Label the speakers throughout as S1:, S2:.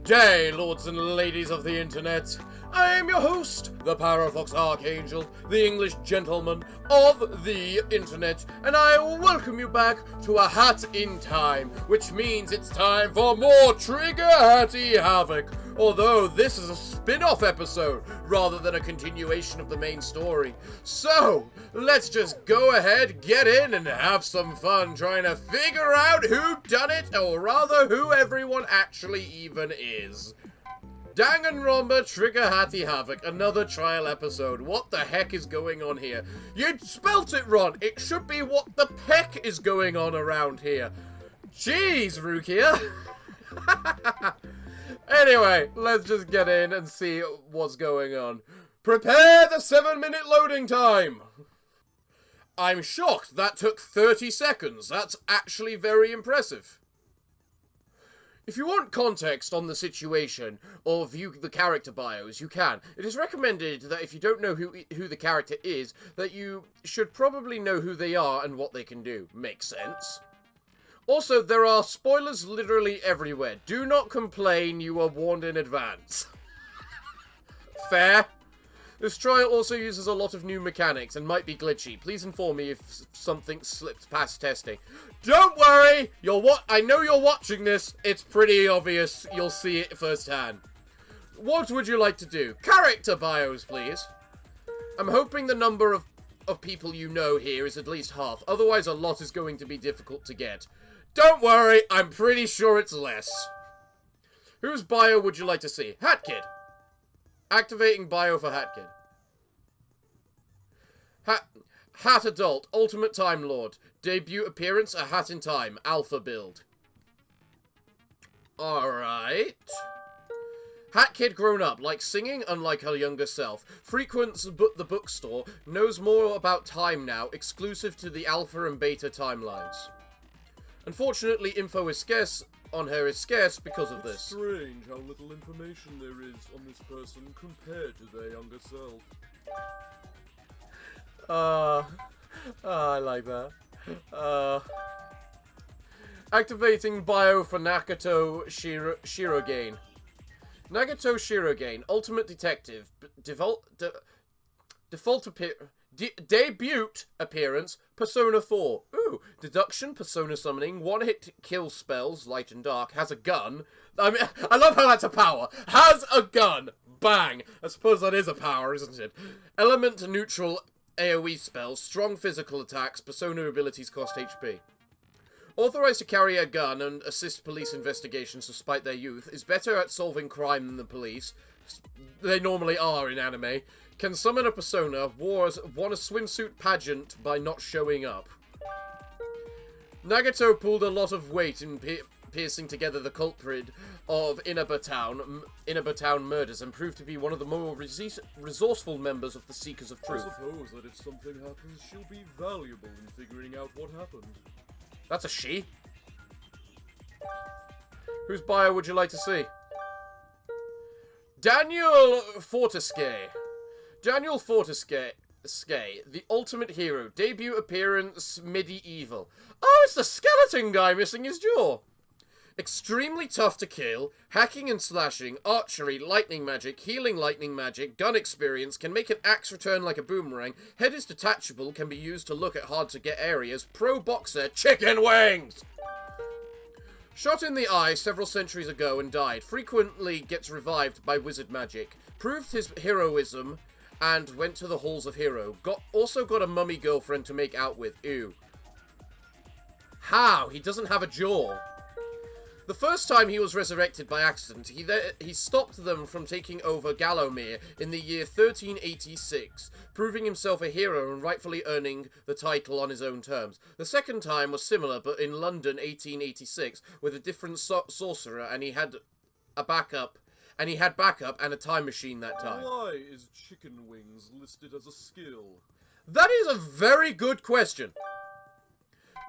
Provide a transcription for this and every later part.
S1: Day, lords and ladies of the internet. I am your host, the Parafox Archangel, the English gentleman of the internet, and I welcome you back to a Hat in Time, which means it's time for more Trigger Hatty Havoc. Although this is a spin-off episode rather than a continuation of the main story. So, let's just go ahead, get in, and have some fun trying to figure out who done it, or rather who everyone actually even is. Danganronpa Trigger Hatty Havoc, another trial episode. What the heck is going on here? You spelt it wrong. It should be what the peck is going on around here. Jeez, Rukia. Anyway, let's just get in and see what's going on. Prepare the 7-minute loading time! I'm shocked that took 30 seconds. That's actually very impressive. If you want context on the situation, or view the character bios, you can. It is recommended that if you don't know who the character is, that you should probably know who they are and what they can do. Makes sense. Also, there are spoilers literally everywhere. Do not complain, you are warned in advance. Fair? This trial also uses a lot of new mechanics and might be glitchy. Please inform me if something slipped past testing. Don't worry! I know you're watching this. It's pretty obvious. You'll see it firsthand. What would you like to do? Character bios, please. I'm hoping the number of people you know here is at least half. Otherwise, a lot is going to be difficult to get. Don't worry, I'm pretty sure it's less. Whose bio would you like to see? Hat Kid. Activating bio for Hat Kid. Hat Adult, Ultimate Time Lord. Debut appearance, A Hat in Time, Alpha build. Alright. Hat Kid grown up, likes singing, unlike her younger self. Frequents the bookstore, knows more about time now, exclusive to the Alpha and Beta timelines. Unfortunately, info is scarce on her is scarce because of this.
S2: It's strange how little information there is on this person compared to their younger self.
S1: I like that. Activating bio for Nagato Shirogane. Nagato Shirogane, Ultimate Detective, debut appearance, Persona 4. Ooh, deduction, Persona summoning, one-hit kill spells, light and dark, has a gun. I mean, I love how that's a power. Has a gun. Bang. I suppose that is a power, isn't it? Element neutral AoE spells, strong physical attacks, Persona abilities cost HP. Authorized to carry a gun and assist police investigations despite their youth, is better at solving crime than the police. They normally are in anime. Can summon a persona, won a swimsuit pageant by not showing up. Nagato pulled a lot of weight in piecing together the culprit of Inaba murders and proved to be one of the more resourceful members of the Seekers of Truth.
S2: I suppose that if something happens, she'll be valuable in figuring out what happened.
S1: That's a she. Whose bio would you like to see? Daniel Fortesque. Daniel Fortesque, the ultimate hero. Debut appearance, medieval. Oh, it's the skeleton guy missing his jaw. Extremely tough to kill, hacking and slashing, archery, lightning magic, healing lightning magic, gun experience, can make an axe return like a boomerang, head is detachable, can be used to look at hard to get areas, pro boxer, chicken wings! Shot in the eye several centuries ago and died, frequently gets revived by wizard magic, proved his heroism, and went to the halls of hero. Also got a mummy girlfriend to make out with. Ew. How? He doesn't have a jaw. The first time he was resurrected by accident, he stopped them from taking over Gallowmere in the year 1386, proving himself a hero and rightfully earning the title on his own terms. The second time was similar, but in London 1886, with a different sorcerer, and he had a backup. And he had backup and a time machine that time.
S2: Why is chicken wings listed as a skill?
S1: That is a very good question.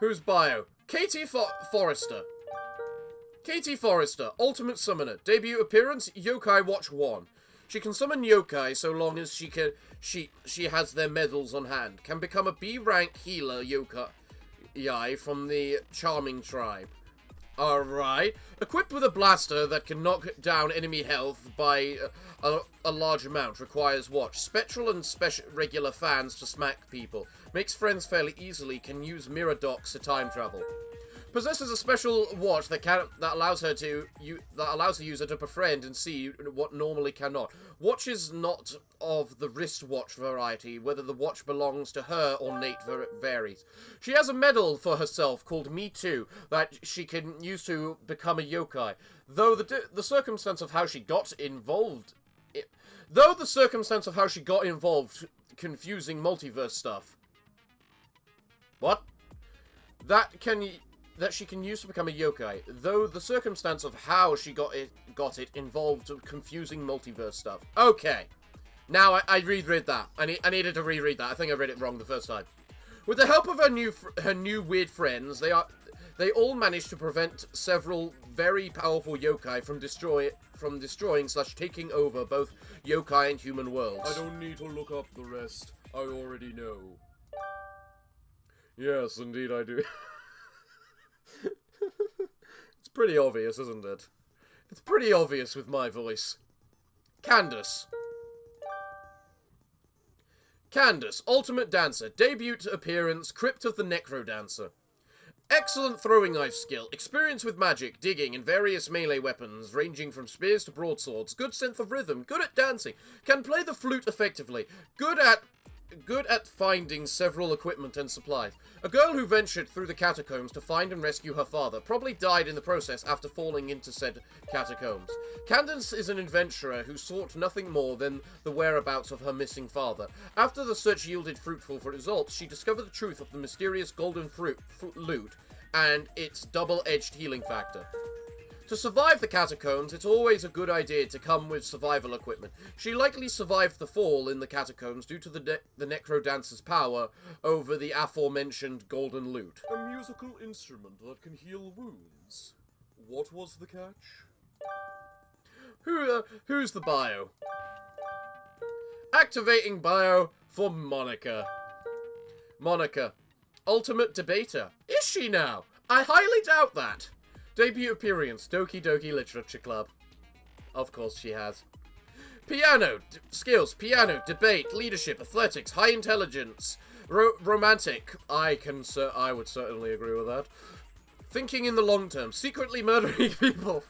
S1: Whose bio? Katie Forrester. Katie Forrester, Ultimate Summoner. Debut appearance, Yokai Watch 1. She can summon yokai so long as she has their medals on hand. Can become a B rank healer yokai from the Charming tribe. Alright. Equipped with a blaster that can knock down enemy health by a large amount. Requires watch. Spectral and regular fans to smack people. Makes friends fairly easily. Can use mirror docks to time travel. Possesses a special watch that allows the user to befriend and see what normally cannot. Watch is not of the wristwatch variety. Whether the watch belongs to her or Nate varies. She has a medal for herself called Me Too that she can use to become a yokai. Though the circumstance of how she got involved, confusing multiverse stuff. What? That she can use to become a yokai, though the circumstance of how she got it involved confusing multiverse stuff. Okay. Now I reread that. I needed to reread that. I think I read it wrong the first time. With the help of her new weird friends, they all managed to prevent several very powerful yokai from destroying / taking over both yokai and human worlds.
S2: I don't need to look up the rest. I already know.
S1: Yes, indeed I do. It's pretty obvious, isn't it? It's pretty obvious with my voice. Candace. Candace, Ultimate Dancer. Debut appearance, Crypt of the Necro Dancer. Excellent throwing knife skill, experience with magic, digging, and various melee weapons, ranging from spears to broadswords. Good sense of rhythm, good at dancing, can play the flute effectively, good at finding several equipment and supplies. A girl who ventured through the catacombs to find and rescue her father, probably died in the process after falling into said catacombs. Candace is an adventurer who sought nothing more than the whereabouts of her missing father. After the search yielded fruitful results, she discovered the truth of the mysterious golden loot and its double-edged healing factor. To survive the catacombs, it's always a good idea to come with survival equipment. She likely survived the fall in the catacombs due to the Necro Dancer's power over the aforementioned golden loot.
S2: A musical instrument that can heal wounds. What was the catch?
S1: Who's the bio? Activating bio for Monica. Monica. Ultimate debater. Is she now? I highly doubt that. Debut appearance, Doki Doki Literature Club. Of course she has. Piano, skills, piano, debate, leadership, athletics, high intelligence, romantic. I would certainly agree with that. Thinking in the long term, secretly murdering people.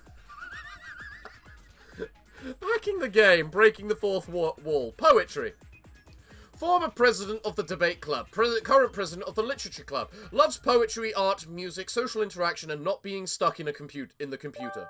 S1: Hacking the game, breaking the fourth wall, poetry. Former president of the debate club, current president of the literature club, loves poetry, art, music, social interaction, and not being stuck in the computer.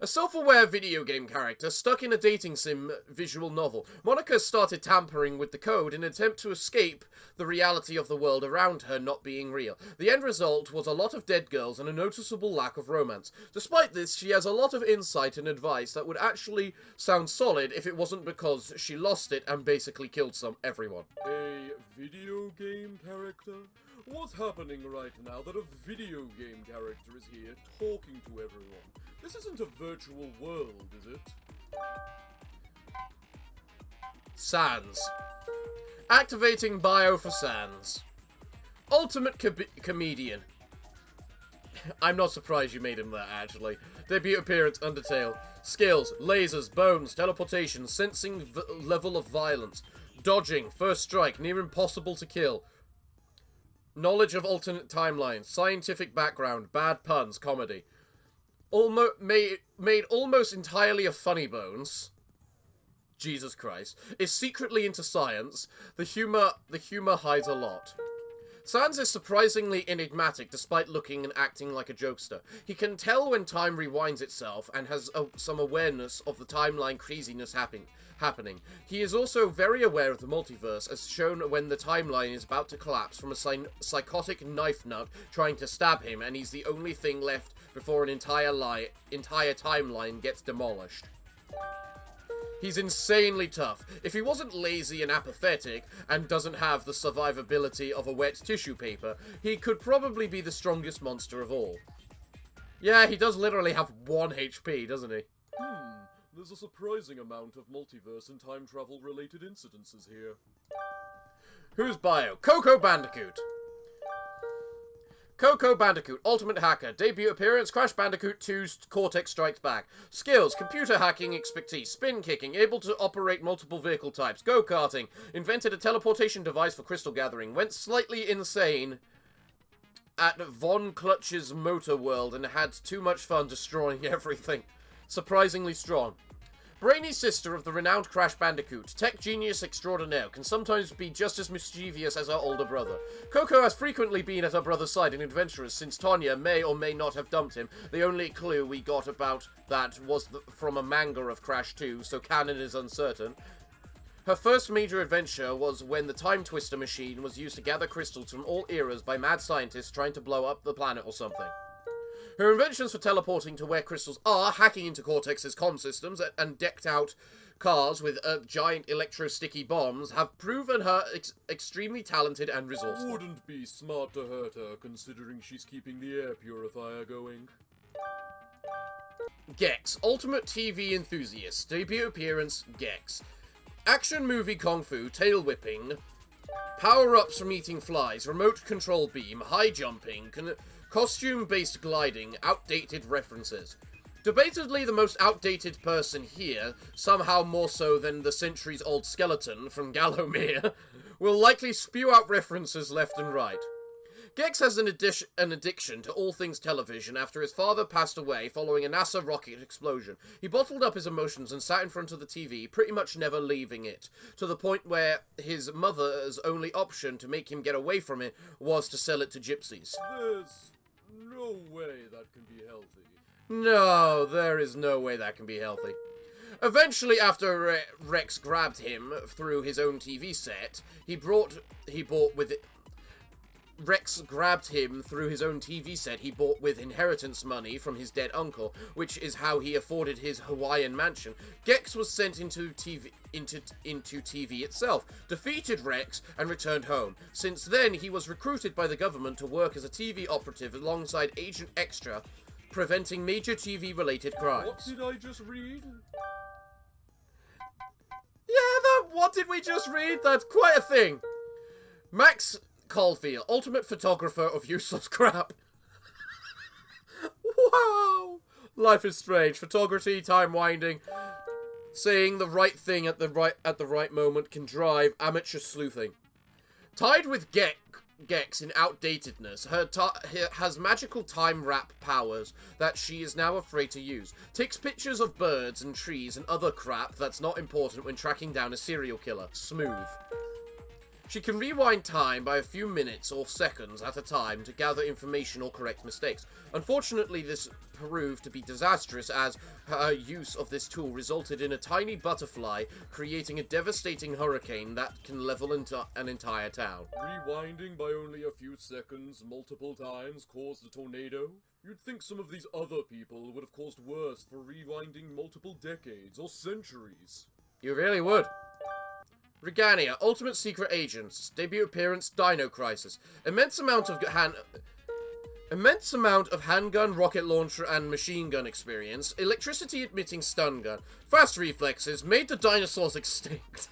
S1: A self-aware video game character stuck in a dating sim visual novel, Monica started tampering with the code in an attempt to escape the reality of the world around her not being real. The end result was a lot of dead girls and a noticeable lack of romance. Despite this, she has a lot of insight and advice that would actually sound solid if it wasn't because she lost it and basically killed everyone.
S2: A video game character? What's happening right now that a video game character is here talking to everyone? This isn't a virtual world, is it?
S1: Sans. Activating bio for Sans. Ultimate comedian. I'm not surprised you made him that, actually. Debut appearance, Undertale. Skills, lasers, bones, teleportation, sensing level of violence. Dodging, first strike, near impossible to kill. Knowledge of alternate timelines, scientific background, bad puns, comedy. Made almost entirely of funny bones. Jesus Christ. Is secretly into science. The humor hides a lot. Sans is surprisingly enigmatic despite looking and acting like a jokester. He can tell when time rewinds itself and has some awareness of the timeline craziness happening. He is also very aware of the multiverse, as shown when the timeline is about to collapse from a psychotic knife nut trying to stab him, and he's the only thing left before an entire timeline gets demolished. He's insanely tough. If he wasn't lazy and apathetic, and doesn't have the survivability of a wet tissue paper, he could probably be the strongest monster of all. Yeah, he does literally have 1 HP, doesn't he?
S2: There's a surprising amount of multiverse and time travel related incidences here.
S1: Who's bio? Coco Bandicoot. Coco Bandicoot, Ultimate Hacker, debut appearance, Crash Bandicoot 2's Cortex Strikes Back. Skills, computer hacking expertise, spin kicking, able to operate multiple vehicle types, go-karting, invented a teleportation device for crystal gathering, went slightly insane at Von Clutch's Motor World and had too much fun destroying everything. Surprisingly strong. Brainy sister of the renowned Crash Bandicoot, tech genius extraordinaire, can sometimes be just as mischievous as her older brother. Coco has frequently been at her brother's side and adventurous since Tanya may or may not have dumped him. The only clue we got about that was from a manga of Crash 2, so canon is uncertain. Her first major adventure was when the Time Twister machine was used to gather crystals from all eras by mad scientists trying to blow up the planet or something. Her inventions for teleporting to where crystals are, hacking into Cortex's comm systems, and decked out cars with giant electro-sticky bombs have proven her extremely talented and resourceful.
S2: Wouldn't be smart to hurt her, considering she's keeping the air purifier going.
S1: Gex, Ultimate TV Enthusiast, debut appearance, Gex. Action movie Kung Fu, tail whipping, power-ups from eating flies, remote control beam, high jumping, costume-based gliding, outdated references. Debatedly the most outdated person here, somehow more so than the centuries-old skeleton from Gallowmere, will likely spew out references left and right. Gex has an addiction to all things television after his father passed away following a NASA rocket explosion. He bottled up his emotions and sat in front of the TV, pretty much never leaving it, to the point where his mother's only option to make him get away from it was to sell it to gypsies.
S2: There's no way that can be healthy.
S1: No, there is no way that can be healthy. Eventually, after Rex grabbed him through his own TV set, Rex grabbed him through his own TV set he bought with inheritance money from his dead uncle, which is how he afforded his Hawaiian mansion. Gex was sent into TV itself, defeated Rex, and returned home. Since then, he was recruited by the government to work as a TV operative alongside Agent Extra, preventing major TV-related crimes.
S2: What did I just read?
S1: Yeah, what did we just read? That's quite a thing. Max Caulfield, ultimate photographer of useless crap. Wow! Life is strange. Photography, time winding, saying the right thing at the right moment can drive amateur sleuthing. Tied with Gex in outdatedness, her has magical time wrap powers that she is now afraid to use. Takes pictures of birds and trees and other crap that's not important when tracking down a serial killer. Smooth. She can rewind time by a few minutes or seconds at a time to gather information or correct mistakes. Unfortunately, this proved to be disastrous as her use of this tool resulted in a tiny butterfly creating a devastating hurricane that can level into an entire town.
S2: Rewinding by only a few seconds multiple times caused a tornado? You'd think some of these other people would have caused worse for rewinding multiple decades or centuries.
S1: You really would. Regania, Ultimate Secret Agents, debut appearance, Dino Crisis. Immense amount of handgun, rocket launcher, and machine gun experience. Electricity-emitting stun gun. Fast reflexes, made the dinosaurs extinct.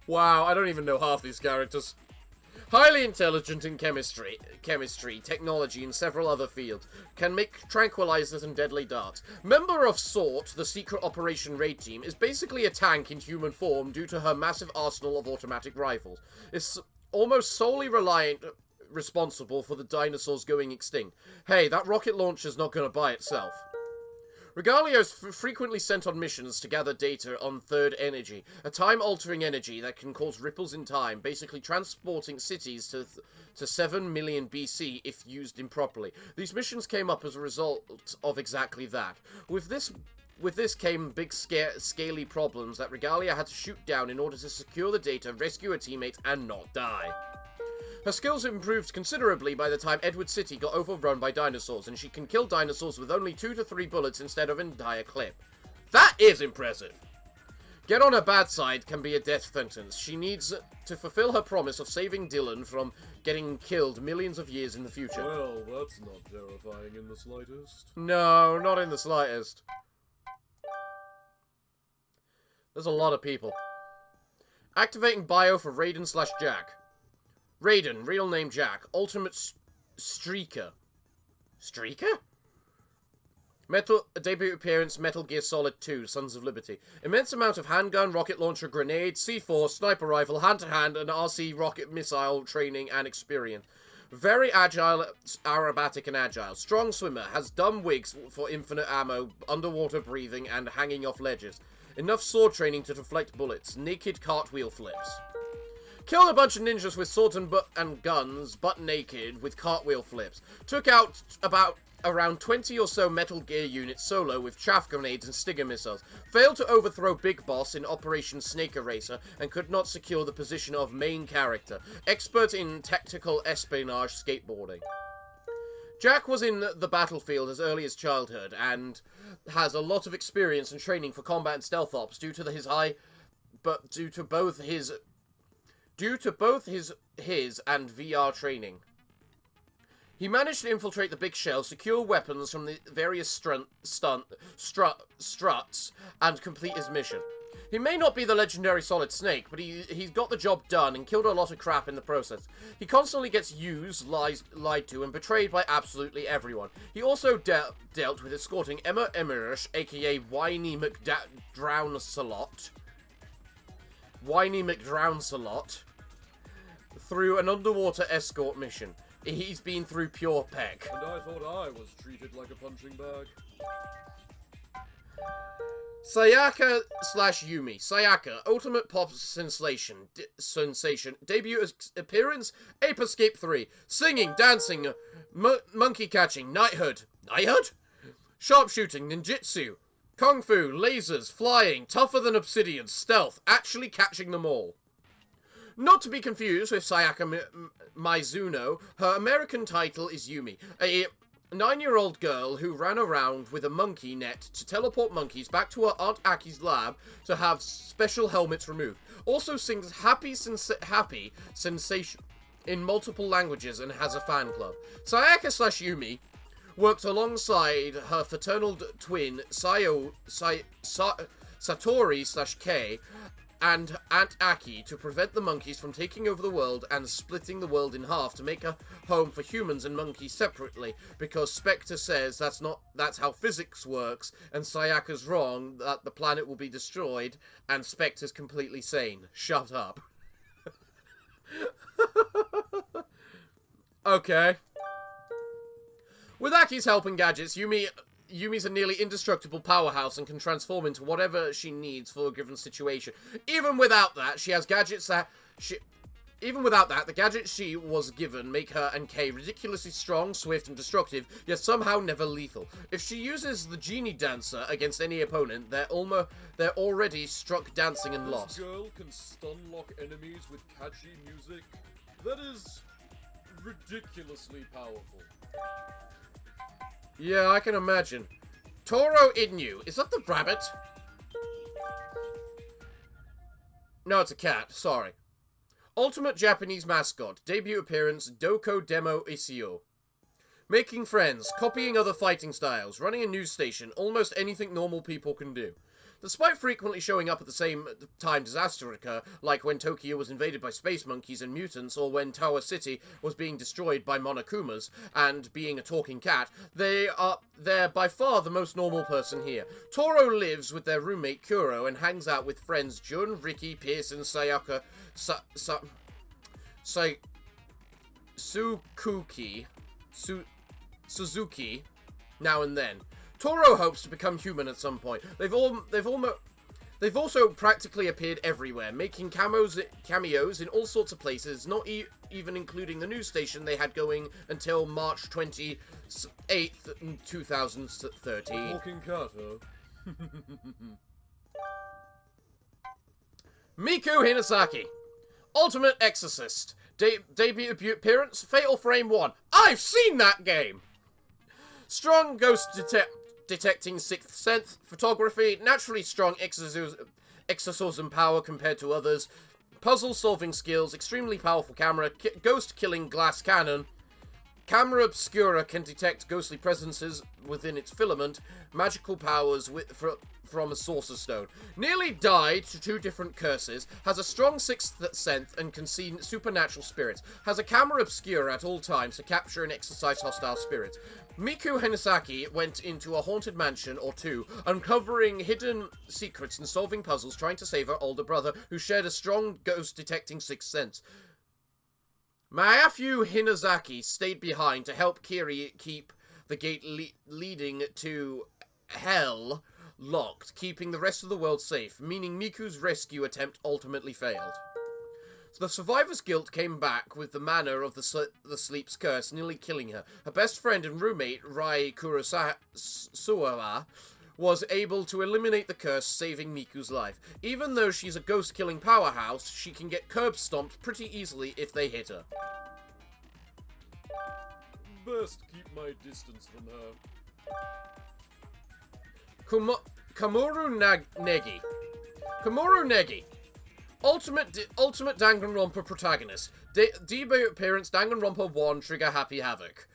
S1: Wow, I don't even know half these characters. Highly intelligent in chemistry, technology, and several other fields. Can make tranquilizers and deadly darts. Member of SORT, the Secret Operation Raid Team, is basically a tank in human form due to her massive arsenal of automatic rifles. Is almost solely responsible for the dinosaurs going extinct. Hey, that rocket launcher's not gonna buy itself. Regalia is frequently sent on missions to gather data on Third Energy, a time-altering energy that can cause ripples in time, basically transporting cities to 7 million BC if used improperly. These missions came up as a result of exactly that. With this came big scaly problems that Regalia had to shoot down in order to secure the data, rescue her teammates, and not die. Her skills improved considerably by the time Edward City got overrun by dinosaurs, and she can kill dinosaurs with only 2 to 3 bullets instead of an entire clip. That is impressive! Get on her bad side can be a death sentence. She needs to fulfill her promise of saving Dylan from getting killed millions of years in the future.
S2: Well, that's not terrifying in the slightest.
S1: No, not in the slightest. There's a lot of people. Activating bio for Raiden/Jack. Raiden, real name Jack. Ultimate Streaker. Streaker? Debut appearance, Metal Gear Solid 2, Sons of Liberty. Immense amount of handgun, rocket launcher, grenade, C4, sniper rifle, hand-to-hand, and RC rocket missile training and experience. Very agile, aerobatic and agile. Strong swimmer, has dumb wigs for infinite ammo, underwater breathing, and hanging off ledges. Enough sword training to deflect bullets. Naked cartwheel flips. Killed a bunch of ninjas with swords and guns, butt naked, with cartwheel flips. Took out around 20 or so Metal Gear units solo with chaff grenades and Stinger missiles. Failed to overthrow Big Boss in Operation Snake Eraser and could not secure the position of main character. Expert in tactical espionage skateboarding. Jack was in the battlefield as early as childhood and has a lot of experience and training for combat and stealth ops due to both his and VR training. He managed to infiltrate the Big Shell, secure weapons from the various struts, and complete his mission. He may not be the legendary Solid Snake, but he's got the job done and killed a lot of crap in the process. He constantly gets used, lied to, and betrayed by absolutely everyone. He also dealt with escorting Emma Emmerich, aka Whiny McDrownsalot, through an underwater escort mission. He's been through pure peck.
S2: And I thought I was treated like a punching bag.
S1: Sayaka / Yumi. Sayaka, Ultimate Pop Sensation. Debut appearance, Ape Escape 3. Singing, dancing, monkey catching, knighthood. Knighthood? Sharpshooting, ninjutsu. Kung fu, lasers, flying, tougher than obsidian, stealth, actually catching them all. Not to be confused with Sayaka Mizuno, her American title is Yumi, a 9-year-old girl who ran around with a monkey net to teleport monkeys back to her Aunt Aki's lab to have special helmets removed. Also sings Happy Sensation in multiple languages and has a fan club. Sayaka / Yumi worked alongside her fraternal twin Satori / Kei and Aunt Aki to prevent the monkeys from taking over the world and splitting the world in half to make a home for humans and monkeys separately, because Spectre says that's how physics works, and Sayaka's wrong that the planet will be destroyed, and Spectre's completely sane. Shut up. Okay. With Aki's help and gadgets, Yumi's a nearly indestructible powerhouse and can transform into whatever she needs for a given situation. Even without that, the gadgets she was given make her and Kay ridiculously strong, swift, and destructive, yet somehow never lethal. If she uses the Genie Dancer against any opponent, they're already struck dancing and lost.
S2: This girl can stun lock enemies with catchy music. That is ridiculously powerful.
S1: Yeah, I can imagine. Toro Inu. Is that the rabbit? No, it's a cat. Sorry. Ultimate Japanese mascot. Debut appearance, Doko Demo Isio. Making friends, copying other fighting styles, running a news station, almost anything normal people can do. Despite frequently showing up at the same time disasters occur, like when Tokyo was invaded by space monkeys and mutants, or when Tower City was being destroyed by Monokumas, and being a talking cat, they're by far the most normal person here. Toro lives with their roommate Kuro and hangs out with friends Jun, Ricky, Pearson, Sayaka, Suzuki, now and then. Toro hopes to become human at some point. They've also practically appeared everywhere, making cameos in all sorts of places, not even including the news station they had going until March 28th, 2013.
S2: Talking cat, huh?
S1: Miku Hinasaki. Ultimate Exorcist. Debut appearance, Fatal Frame 1. I've seen that game! Strong ghost detecting sixth sense, photography, naturally strong exorcism power compared to others, puzzle solving skills, extremely powerful camera, ghost killing glass cannon, Camera Obscura can detect ghostly presences within its filament, magical powers from a Sorcerer's Stone. Nearly died to 2 different curses, has a strong 6th sense and can see supernatural spirits. Has a Camera Obscura at all times to capture and exorcise hostile spirits. Miku Hinasaki went into a haunted mansion or 2, uncovering hidden secrets and solving puzzles, trying to save her older brother, who shared a strong ghost-detecting 6th sense. Mayafu Hinazaki stayed behind to help Kiri keep the gate leading to hell locked, keeping the rest of the world safe, meaning Miku's rescue attempt ultimately failed. So the survivor's guilt came back with the manor of the sleep's curse nearly killing her. Her best friend and roommate, Rai Kurosawa, was able to eliminate the curse, saving Miku's life. Even though she's a ghost-killing powerhouse, she can get curb-stomped pretty easily if they hit her.
S2: Best keep my distance from her.
S1: Komuru Negi. Komuru Negi. Ultimate Danganronpa protagonist. Debut appearance Danganronpa 1 Trigger Hatty Havoc.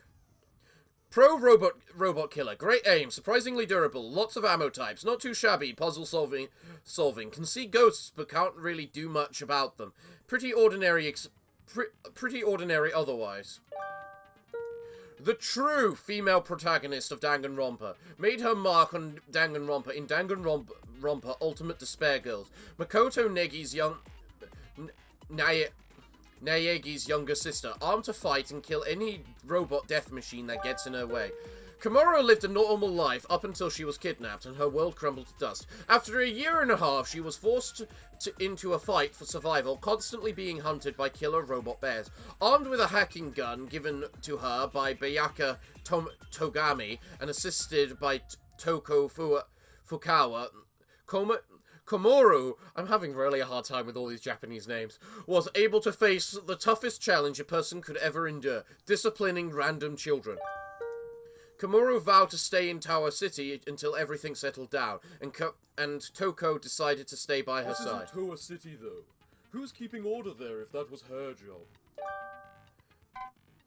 S1: Pro robot killer. Great aim. Surprisingly durable. Lots of ammo types. Not too shabby. Puzzle solving. Can see ghosts but can't really do much about them. Pretty ordinary otherwise. The true female protagonist of Danganronpa. Made her mark on Danganronpa in Danganronpa Ultimate Despair Girls. Makoto Negi's Naegi's younger sister, armed to fight and kill any robot death machine that gets in her way. Komuro lived a normal life up until she was kidnapped and her world crumbled to dust. After a year and a half, she was forced into a fight for survival, constantly being hunted by killer robot bears. Armed with a hacking gun given to her by Bayaka Togami and assisted by Toko Fukawa, Komuro, I'm having really a hard time with all these Japanese names, was able to face the toughest challenge a person could ever endure, disciplining random children. Komuro vowed to stay in Tower City until everything settled down, and Toko decided to stay by her side.
S2: This isn't Tower City, though. Who's keeping order there if that was her job?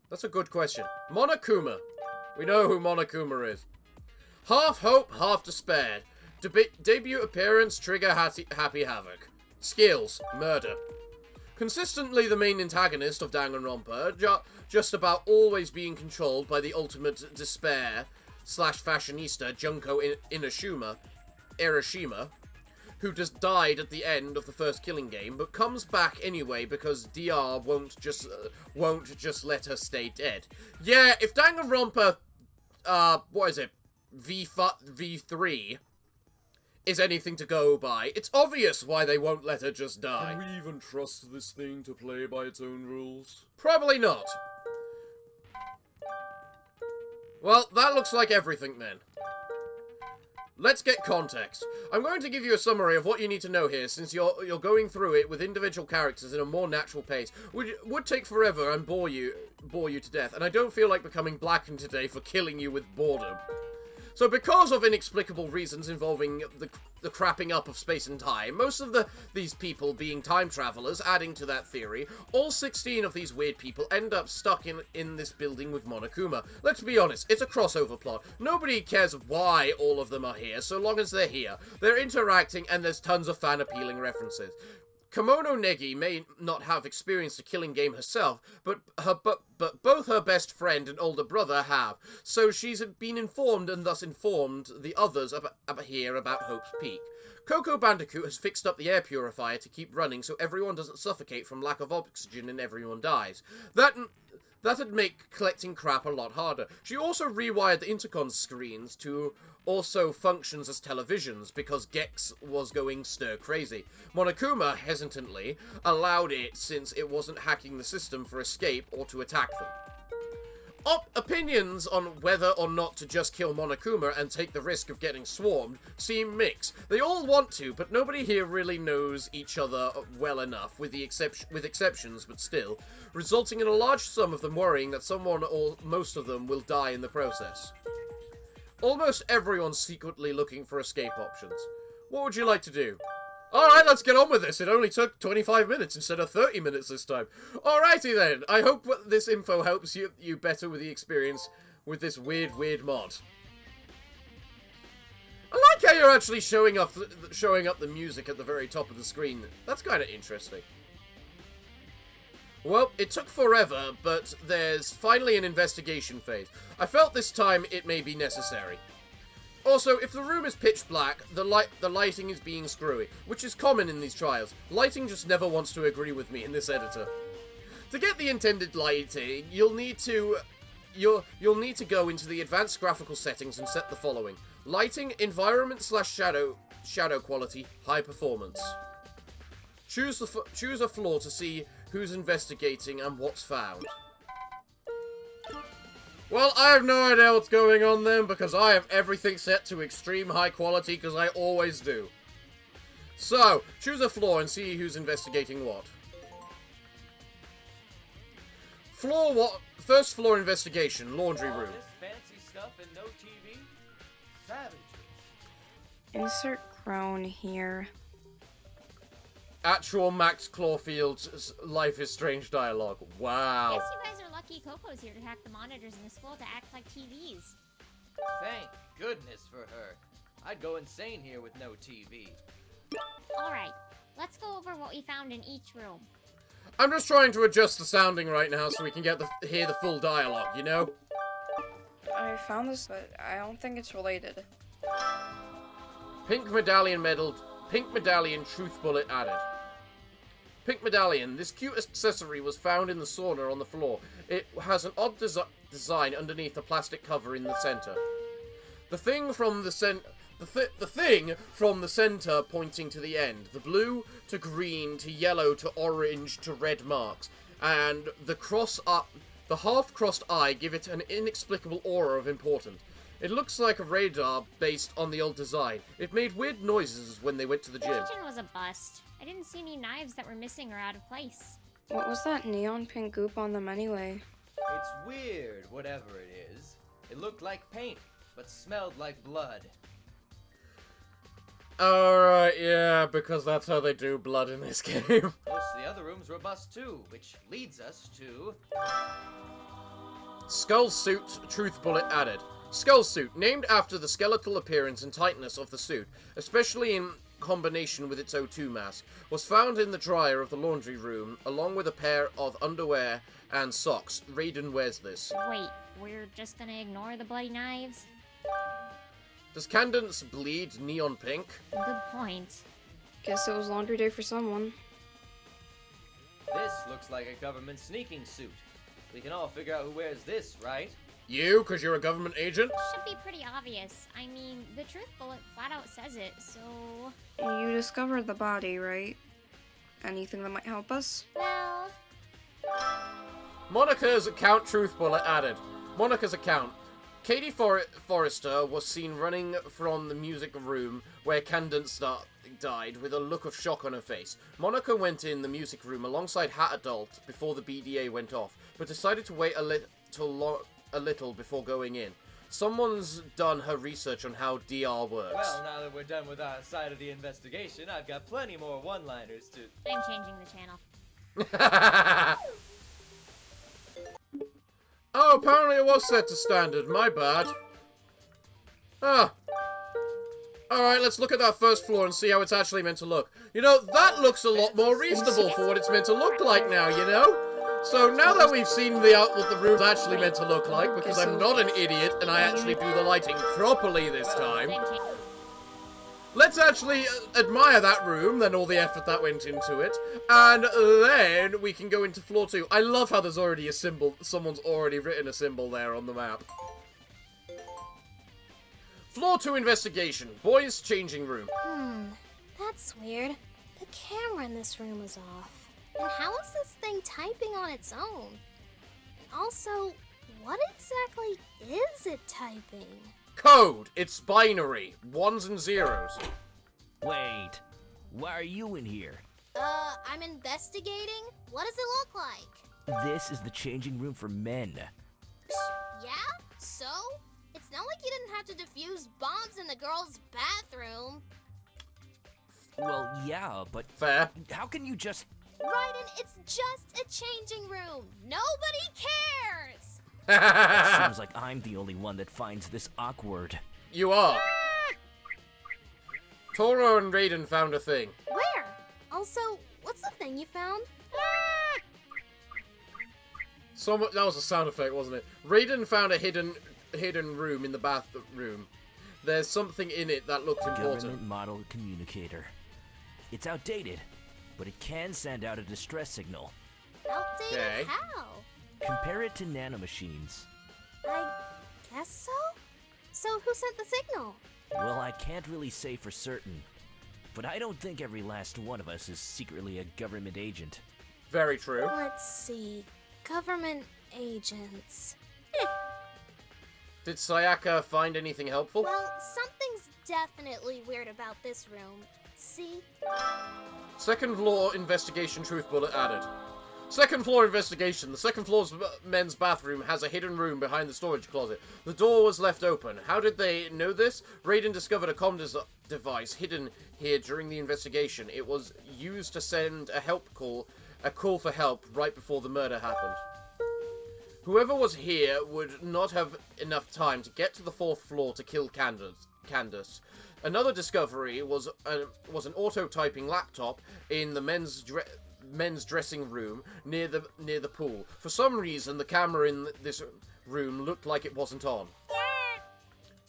S1: That's a good question. Monokuma. We know who Monokuma is. Half hope, half despair. Debut appearance, Trigger Hatty Havoc. Skills, murder. Consistently the main antagonist of Danganronpa, just about always being controlled by the ultimate despair / fashionista Junko Irishima, who just died at the end of the first Killing Game, but comes back anyway because DR won't just let her stay dead. Yeah, if Danganronpa, V3 is anything to go by, it's obvious why they won't let her just die.
S2: Can we even trust this thing to play by its own rules?
S1: Probably not. Well, that looks like everything then. Let's get context. I'm going to give you a summary of what you need to know here, since you're going through it with individual characters in a more natural pace. Would take forever and bore you to death, and I don't feel like becoming blackened today for killing you with boredom. So because of inexplicable reasons involving the crapping up of space and time, most of these people being time travelers, adding to that theory, all 16 of these weird people end up stuck in this building with Monokuma. Let's be honest, it's a crossover plot. Nobody cares why all of them are here, so long as they're here. They're interacting and there's tons of fan-appealing references. Komono Negi may not have experienced a Killing Game herself, but both her best friend and older brother have, so she's been informed and thus informed the others here about Hope's Peak. Coco Bandicoot has fixed up the air purifier to keep running so everyone doesn't suffocate from lack of oxygen and everyone dies. That'd make collecting crap a lot harder. She also rewired the intercom screens to also functions as televisions because Gex was going stir-crazy. Monokuma, hesitantly, allowed it since it wasn't hacking the system for escape or to attack them. Opinions on whether or not to just kill Monokuma and take the risk of getting swarmed seem mixed. They all want to, but nobody here really knows each other well enough, with exceptions, but still, resulting in a large sum of them worrying that someone or most of them will die in the process. Almost everyone's secretly looking for escape options. What would you like to do? Alright, let's get on with this. It only took 25 minutes instead of 30 minutes this time. Alrighty then. I hope this info helps you better with the experience with this weird mod. I like how you're actually showing up the music at the very top of the screen. That's kind of interesting. Well, it took forever, but there's finally an investigation phase. I felt this time it may be necessary. Also, if the room is pitch black, the lighting is being screwy, which is common in these trials. Lighting just never wants to agree with me in this editor. To get the intended lighting, you'll need to go into the advanced graphical settings and set the following: lighting, environment / shadow quality, high performance. Choose a floor to see who's investigating and what's found. Well, I have no idea what's going on then, because I have everything set to extreme high quality, because I always do. So, choose a floor and see who's investigating what. First floor investigation, laundry room.
S3: This fancy stuff and no TV? Savages.
S4: Insert crone here.
S1: Actual Max Clawfield's Life is Strange dialogue. Wow.
S5: Guess you guys are lucky Coco's here to hack the monitors in the school to act like TVs.
S3: Thank goodness for her. I'd go insane here with no TV.
S5: Alright, let's go over what we found in each room.
S1: I'm just trying to adjust the sounding right now so we can hear the full dialogue, you know?
S4: I found this, but I don't think it's related.
S1: Pink Medallion Truth Bullet added. Pink Medallion. This cute accessory was found in the sauna on the floor. It has an odd design underneath the plastic cover in the center. The thing from the center pointing to the end. The blue to green to yellow to orange to red marks. And the half-crossed eye give it an inexplicable aura of importance. It looks like a radar based on the old design. It made weird noises when they went to the gym.
S5: The kitchen was a bust. I didn't see any knives that were missing or out of place.
S4: What was that neon pink goop on them anyway?
S3: It's weird, whatever it is. It looked like paint, but smelled like blood.
S1: Alright, yeah, because that's how they do blood in this game.
S3: Most of the other rooms were bust too, which leads us to...
S1: Skull Suit Truth Bullet added. Skull Suit, named after the skeletal appearance and tightness of the suit, especially in combination with its O2 mask, was found in the dryer of the laundry room, along with a pair of underwear and socks. Raiden wears this.
S5: Wait, we're just gonna ignore the bloody knives?
S1: Does Candance bleed neon pink?
S5: Good point.
S4: Guess it was laundry day for someone.
S3: This looks like a government sneaking suit. We can all figure out who wears this, right?
S1: You, because you're a government agent?
S5: Should be pretty obvious. I mean, the truth bullet flat out says it, so...
S4: You discovered the body, right? Anything that might help us?
S5: Well...
S1: Monica's account Truth Bullet added. Monica's account. Katie Forrester was seen running from the music room where Candance died with a look of shock on her face. Monica went in the music room alongside Hat Adult before the BDA went off, but decided to wait a little before going in. Someone's done her research on how DR works.
S3: Well, now that we're done with our side of the investigation, I've got plenty more one-liners to...
S5: I'm changing the channel.
S1: Oh, apparently it was set to standard. My bad. Ah. Alright, let's look at that first floor and see how it's actually meant to look. You know, that looks a lot more reasonable for what it's meant to look like now, you know? So now that we've seen what the room's actually meant to look like, because I'm not an idiot and I actually do the lighting properly this time, let's actually admire that room, then all the effort that went into it, and then we can go into floor 2. I love how there's already a symbol, someone's already written a symbol there on the map. Floor 2 investigation, boys' changing room.
S6: That's weird. The camera in this room is off. And how is this thing typing on its own? And also, what exactly is it typing?
S1: Code, it's binary, 1s and 0s.
S7: Wait, why are you in here?
S6: I'm investigating? What does it look like?
S7: This is the changing room for men.
S6: Yeah? So? It's not like you didn't have to defuse bombs in the girls' bathroom.
S7: Well, yeah, but
S1: Fair.
S7: how can you just...
S6: Raiden, it's just a changing room. Nobody cares.
S7: Seems like I'm the only one that finds this awkward.
S1: You are. Toro and Raiden found a thing.
S6: Where? Also, what's the thing you found?
S1: That was a sound effect, wasn't it? Raiden found a hidden room in the bathroom. There's something in it that looked important.
S7: Government model communicator. It's outdated, but it can send out a distress signal.
S6: Outdated
S1: Okay.
S6: how?
S7: Compare it to nanomachines.
S6: I guess so? So who sent the signal?
S7: Well, I can't really say for certain, but I don't think every last one of us is secretly a government agent.
S1: Very true.
S6: Let's see. Government agents.
S1: Did Sayaka find anything helpful?
S6: Well, something's definitely weird about this room. See?
S1: Second floor investigation truth bullet added. Second floor investigation. The second floor's men's bathroom has a hidden room behind the storage closet. The door was left open. How did they know this? Raiden discovered a comm device hidden here during the investigation. It was used to send a call for help right before the murder happened. Whoever was here would not have enough time to get to the fourth floor to kill Candace. Another discovery was an auto-typing laptop in the men's dressing room near the pool. For some reason, the camera in this room looked like it wasn't on.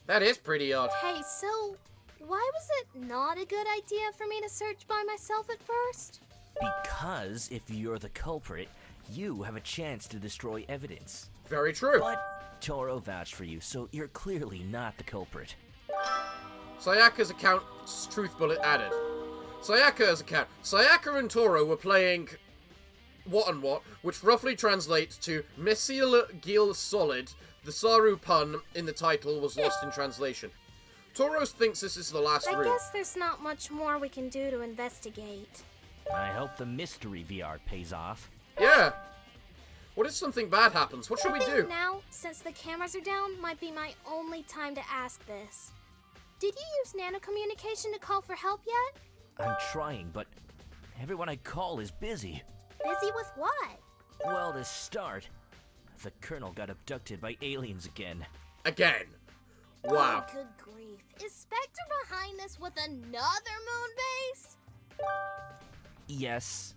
S1: That is pretty odd.
S6: Hey, so why was it not a good idea for me to search by myself at first?
S7: Because if you're the culprit, you have a chance to destroy evidence.
S1: Very true.
S7: But Toro vouched for you, so you're clearly not the culprit.
S1: Sayaka's account's truth bullet added. Sayaka's account. Sayaka and Toro were playing What and What, which roughly translates to Messil Gil Solid. The Saru pun in the title was lost in translation. Toro thinks this is the last
S6: I
S1: room.
S6: guess there's not much more we can do to investigate.
S7: I hope the mystery VR pays off.
S1: Yeah. What if something bad happens? What should we
S6: I think
S1: do?
S6: now, since the cameras are down, might be my only time to ask this. Did you use nanocommunication to call for help yet?
S7: I'm trying, but everyone I call is busy.
S6: Busy with what?
S7: Well, to start, the Colonel got abducted by aliens again.
S1: Again. Wow.
S6: Oh, good grief. Is Spectre behind this with another moon base?
S7: Yes.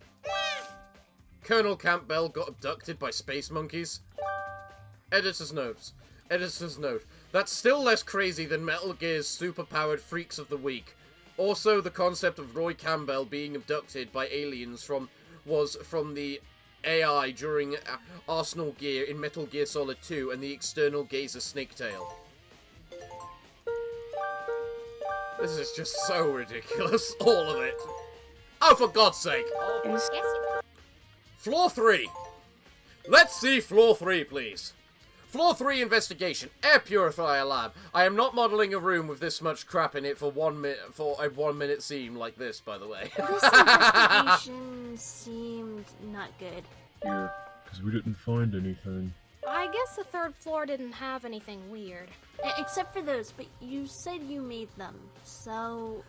S1: Colonel Campbell got abducted by space monkeys. Editor's notes. Editor's note. That's still less crazy than Metal Gear's super-powered Freaks of the Week. Also, the concept of Roy Campbell being abducted by aliens was from the AI during Arsenal Gear in Metal Gear Solid 2 and the external gazer Snaketail. This is just so ridiculous, all of it. Oh, for God's sake!
S5: Oh, guess you...
S1: Floor 3. Let's see floor 3, please. Floor 3 investigation. Air purifier lab. I am not modeling a room with this much crap in it for a 1 minute scene like this, by the way.
S8: This investigation seemed not good.
S2: Yeah, because we didn't find anything.
S6: I guess the third floor didn't have anything weird.
S8: Except for those, but you said you made them, so...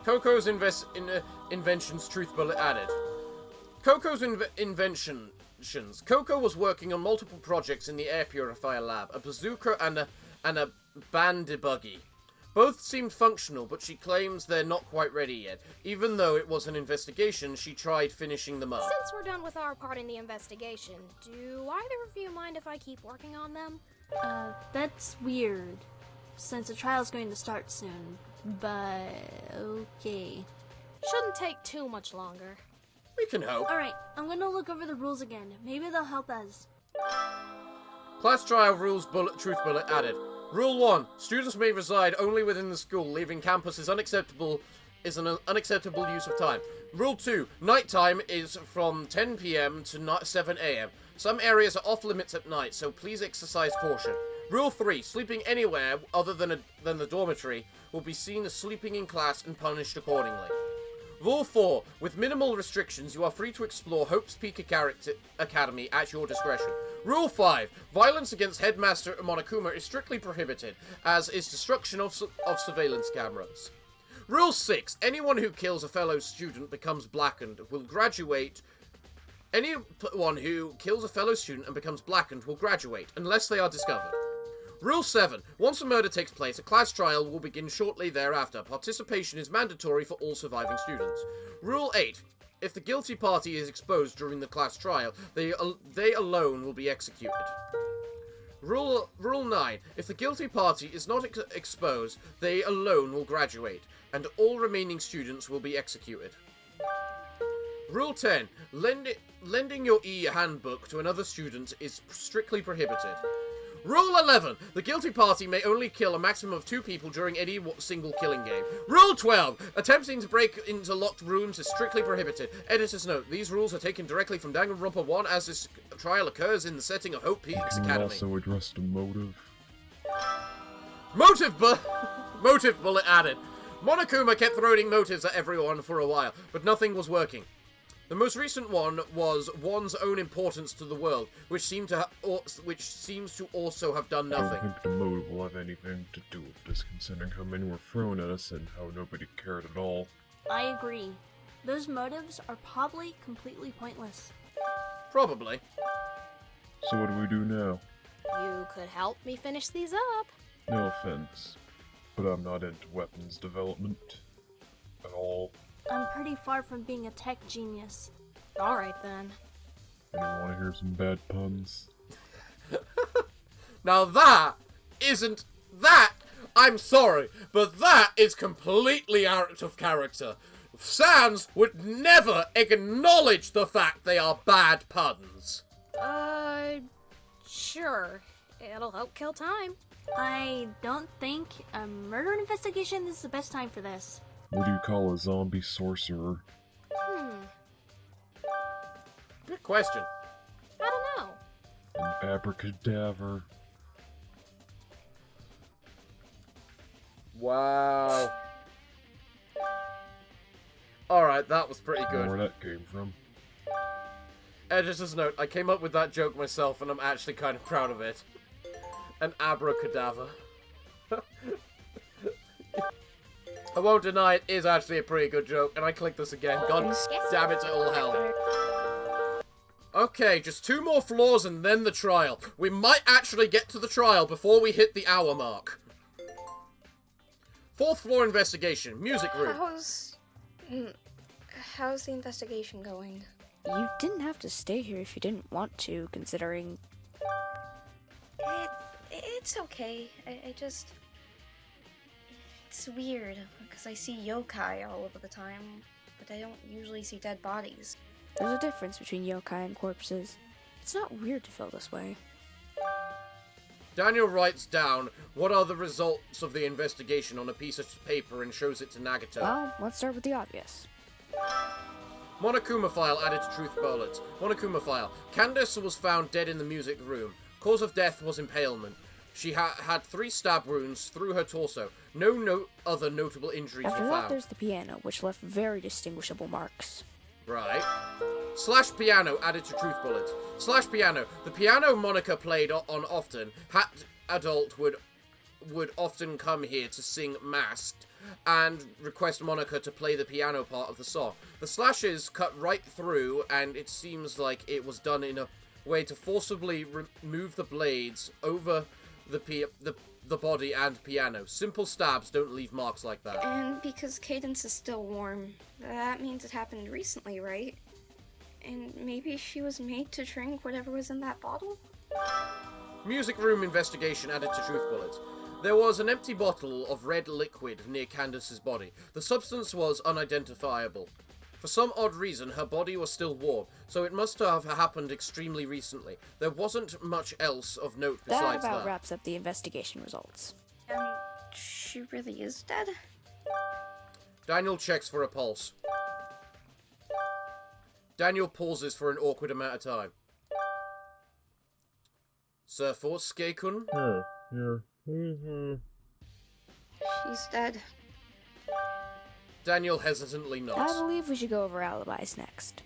S1: Coco's inventions truth bullet added. Coco's inventions. Coco was working on multiple projects in the air purifier lab, a bazooka and a bandy buggy. Both seemed functional, but she claims they're not quite ready yet. Even though it was an investigation, she tried finishing them up.
S6: Since we're done with our part in the investigation, do either of you mind if I keep working on them?
S8: That's weird, since the trial's going to start soon, but okay.
S6: Shouldn't take too much longer.
S1: We can hope.
S8: Alright, I'm gonna look over the rules again. Maybe they'll help us.
S1: Class trial rules truth bullet added. Rule 1. Students may reside only within the school. Leaving campus is an unacceptable use of time. Rule 2. Nighttime is from 10 PM to 7 AM. Some areas are off limits at night, so please exercise caution. Rule 3. Sleeping anywhere other than the dormitory will be seen as sleeping in class and punished accordingly. Rule 4. With minimal restrictions, you are free to explore Hope's Peak Academy at your discretion. Rule 5. Violence against Headmaster Monokuma is strictly prohibited, as is destruction of surveillance cameras. Rule 6. Anyone who kills a fellow student becomes blackened will graduate. Anyone who kills a fellow student and becomes blackened will graduate, unless they are discovered. Rule 7. Once a murder takes place, a class trial will begin shortly thereafter. Participation is mandatory for all surviving students. Rule 8. If the guilty party is exposed during the class trial, they alone will be executed. Rule 9. If the guilty party is not exposed, they alone will graduate, and all remaining students will be executed. Rule 10. Lending your e-handbook to another student is strictly prohibited. Rule 11. The guilty party may only kill a maximum of 2 people during any single killing game. Rule 12. Attempting to break into locked rooms is strictly prohibited. Editor's note. These rules are taken directly from Danganronpa 1 as this trial occurs in the setting of Hope Peaks Academy.
S2: Also addressed a motive.
S1: Motive bullet added. Monokuma kept throwing motives at everyone for a while, but nothing was working. The most recent one was one's own importance to the world, which seems to also have done
S2: I
S1: nothing.
S2: don't think the motive will have anything to do with this, considering how many were thrown at us and how nobody cared at all.
S8: I agree. Those motives are probably completely pointless.
S1: Probably.
S2: So what do we do now?
S6: You could help me finish these up.
S2: No offense, but I'm not into weapons development at all.
S8: I'm pretty far from being a tech genius.
S6: Alright then.
S2: Anyone want to hear some bad puns?
S1: Now I'm sorry, but that is completely out of character. Sans would never acknowledge the fact they are bad puns.
S6: Sure. It'll help kill time.
S8: I don't think a murder investigation is the best time for this.
S2: What do you call a zombie sorcerer?
S1: Good question.
S6: I don't know.
S2: An abracadabra.
S1: Wow. Alright, that was pretty
S2: I don't know
S1: good.
S2: where that came from.
S1: Editor's note, I came up with that joke myself and I'm actually kind of proud of it. An abracadabra. I won't deny it is actually a pretty good joke, and I click this again. God damn it to all hell. Okay, just 2 more floors and then the trial. We might actually get to the trial before we hit the hour mark. 4th floor investigation, music room.
S4: How's the investigation going?
S9: You didn't have to stay here if you didn't want to, considering...
S4: It's okay. I just... It's weird, because I see yokai all over the time, but I don't usually see dead bodies.
S9: There's a difference between yokai and corpses. It's not weird to feel this way.
S1: Daniel writes down what are the results of the investigation on a piece of paper and shows it to Nagato.
S9: Well, let's start with the obvious.
S1: Monokuma file added to Truth Bullets. Monokuma file. Candace was found dead in the music room. Cause of death was impalement. She had 3 stab wounds through her torso. No other notable injuries
S9: After
S1: were
S9: that,
S1: found.
S9: there's the piano, which left very distinguishable marks.
S1: Right. Slash piano added to Truth Bullets. Slash piano. The piano Monica played on often. Hat adult would often come here to sing masked and request Monica to play the piano part of the song. The slashes cut right through, and it seems like it was done in a way to forcibly remove the blades over the body and piano. Simple stabs don't leave marks like that.
S4: And because Cadence is still warm, that means it happened recently, right? And maybe she was made to drink whatever was in that bottle?
S1: Music room investigation added to Truth Bullets. There was an empty bottle of red liquid near Candace's body. The substance was unidentifiable. For some odd reason, her body was still warm, so it must have happened extremely recently. There wasn't much else of note besides
S9: That about
S1: that.
S9: wraps up the investigation results.
S4: And she really is dead?
S1: Daniel checks for a pulse. Daniel pauses for an awkward amount of time. Sir Forske-kun?
S2: Yeah.
S4: She's dead.
S1: Daniel hesitantly
S9: I
S1: nods.
S9: believe we should go over alibis next.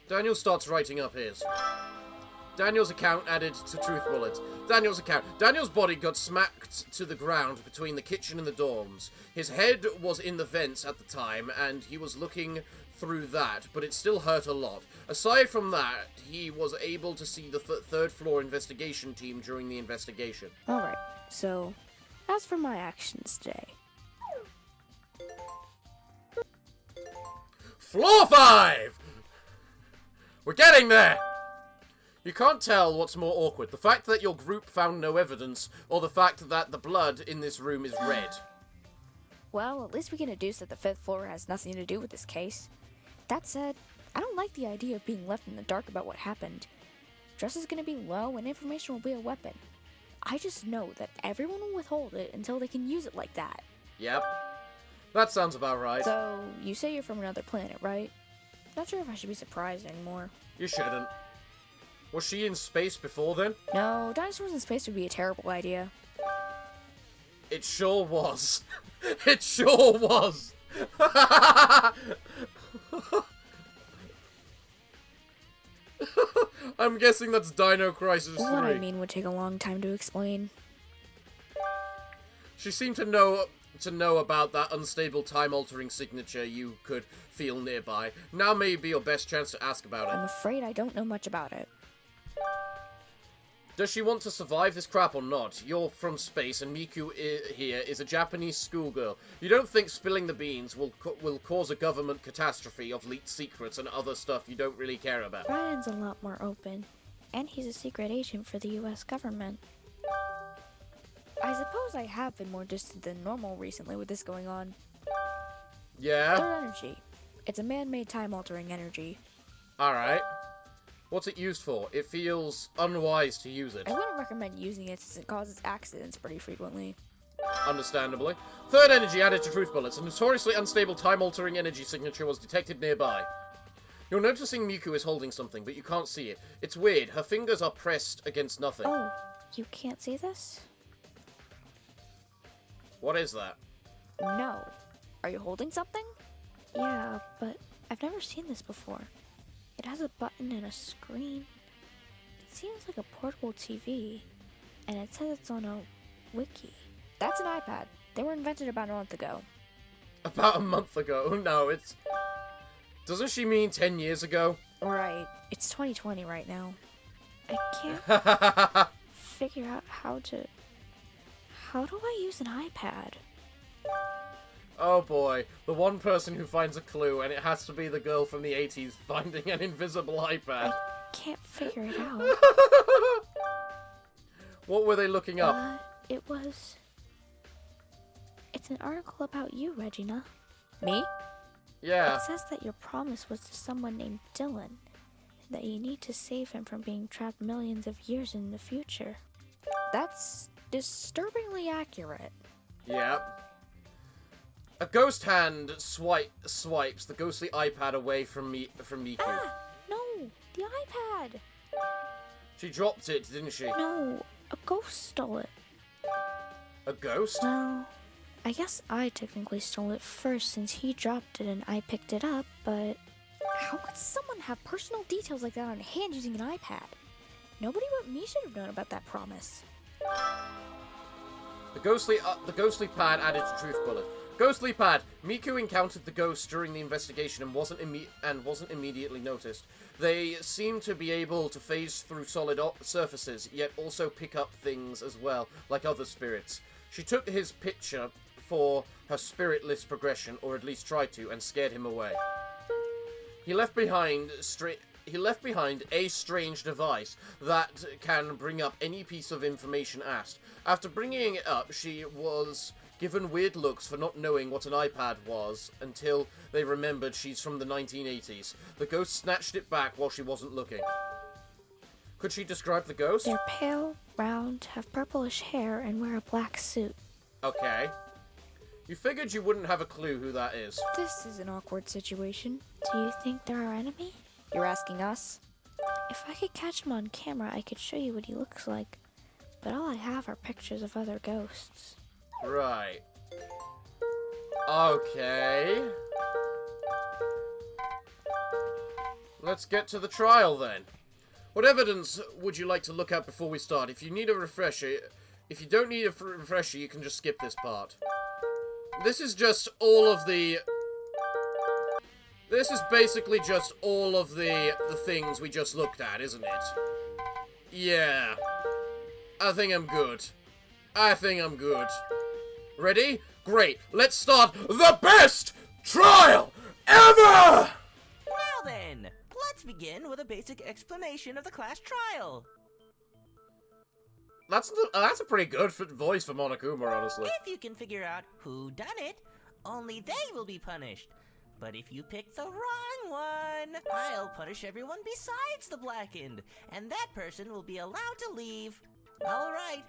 S1: Daniel starts writing up his. Daniel's account added to Truth Bullets. Daniel's account. Daniel's body got smacked to the ground between the kitchen and the dorms. His head was in the vents at the time, and he was looking through that, but it still hurt a lot. Aside from that, he was able to see the third floor investigation team during the investigation.
S9: Alright, so, as for my actions today.
S1: Floor 5! We're getting there! You can't tell what's more awkward, the fact that your group found no evidence, or the fact that the blood in this room is red.
S9: Well, at least we can deduce that the 5th floor has nothing to do with this case. That said, I don't like the idea of being left in the dark about what happened. Trust is gonna be low and information will be a weapon. I just know that everyone will withhold it until they can use it like that.
S1: Yep. That sounds about right.
S9: So, you say you're from another planet, right? Not sure if I should be surprised anymore.
S1: You shouldn't. Was she in space before then?
S9: No, dinosaurs in space would be a terrible idea.
S1: It sure was. It sure was. I'm guessing that's Dino Crisis 3.
S9: What I mean would take a long time to explain.
S1: She seemed to know about that unstable time-altering signature you could feel nearby. Now may be your best chance to ask about
S9: I'm
S1: it.
S9: afraid I don't know much about it.
S1: Does she want to survive this crap or not? You're from space, and Miku here is a Japanese schoolgirl. You don't think spilling the beans will cause a government catastrophe of leaked secrets and other stuff you don't really care about?
S9: Ryan's a lot more open, and he's a secret agent for the US government. I suppose I have been more distant than normal recently with this going on.
S1: Yeah?
S9: Third energy. It's a man-made time-altering energy.
S1: Alright. What's it used for? It feels unwise to use it.
S9: I wouldn't recommend using it since it causes accidents pretty frequently.
S1: Understandably. Third energy added to Truth Bullets. A notoriously unstable time-altering energy signature was detected nearby. You're noticing Miku is holding something, but you can't see it. It's weird. Her fingers are pressed against nothing.
S9: Oh, you can't see this?
S1: What is that?
S9: No. Are you holding something? Yeah, but I've never seen this before. It has a button and a screen. It seems like a portable TV, and it says it's on a wiki. That's an iPad. They were invented about a month ago.
S1: About a month ago? No, it's... Doesn't she mean 10 years ago?
S9: Right. It's 2020 right now. I can't figure out how to... How do I use an iPad?
S1: Oh boy, the one person who finds a clue, and it has to be the girl from the 80s finding an invisible iPad.
S9: I can't figure it out.
S1: What were they looking up?
S9: It was... It's an article about you, Regina. Me?
S1: Yeah.
S9: It says that your promise was to someone named Dylan, and that you need to save him from being trapped millions of years in the future. That's disturbingly accurate.
S1: Yep. A ghost hand swipes the ghostly iPad away from Miku.
S9: Ah! No! The iPad!
S1: She dropped it, didn't she?
S9: No, a ghost stole it.
S1: A ghost?
S9: No. I guess I technically stole it first since he dropped it and I picked it up, but... How could someone have personal details like that on hand using an iPad? Nobody but me should have known about that promise.
S1: The ghostly pad added to Truth Bullet. Ghostly pad. Miku encountered the ghost during the investigation and wasn't immediately noticed. They seem to be able to phase through solid surfaces, yet also pick up things as well, like other spirits. She took his picture for her spiritless progression, or at least tried to, and scared him away. He left behind a strange device that can bring up any piece of information asked. After bringing it up, she was given weird looks for not knowing what an iPad was until they remembered she's from the 1980s. The ghost snatched it back while she wasn't looking. Could she describe the ghost?
S9: They're pale, round, have purplish hair, and wear a black suit.
S1: Okay. You figured you wouldn't have a clue who that is.
S9: This is an awkward situation. Do you think they're our enemy? You're asking us? If I could catch him on camera, I could show you what he looks like. But all I have are pictures of other ghosts.
S1: Right. Okay. Let's get to the trial then. What evidence would you like to look at before we start? If you need a refresher, if you don't need a refresher, you can just skip this part. This is just all of the... This is basically just all of the things we just looked at, isn't it? Yeah. I think I'm good. I think I'm good. Ready? Great. Let's start the best trial ever!
S7: Now then, let's begin with a basic explanation of the class trial.
S1: That's a pretty good voice for Monokuma, honestly.
S7: If you can figure out who done it, only they will be punished. But if you pick the wrong one, I'll punish everyone besides the blackened, and that person will be allowed to leave. All right,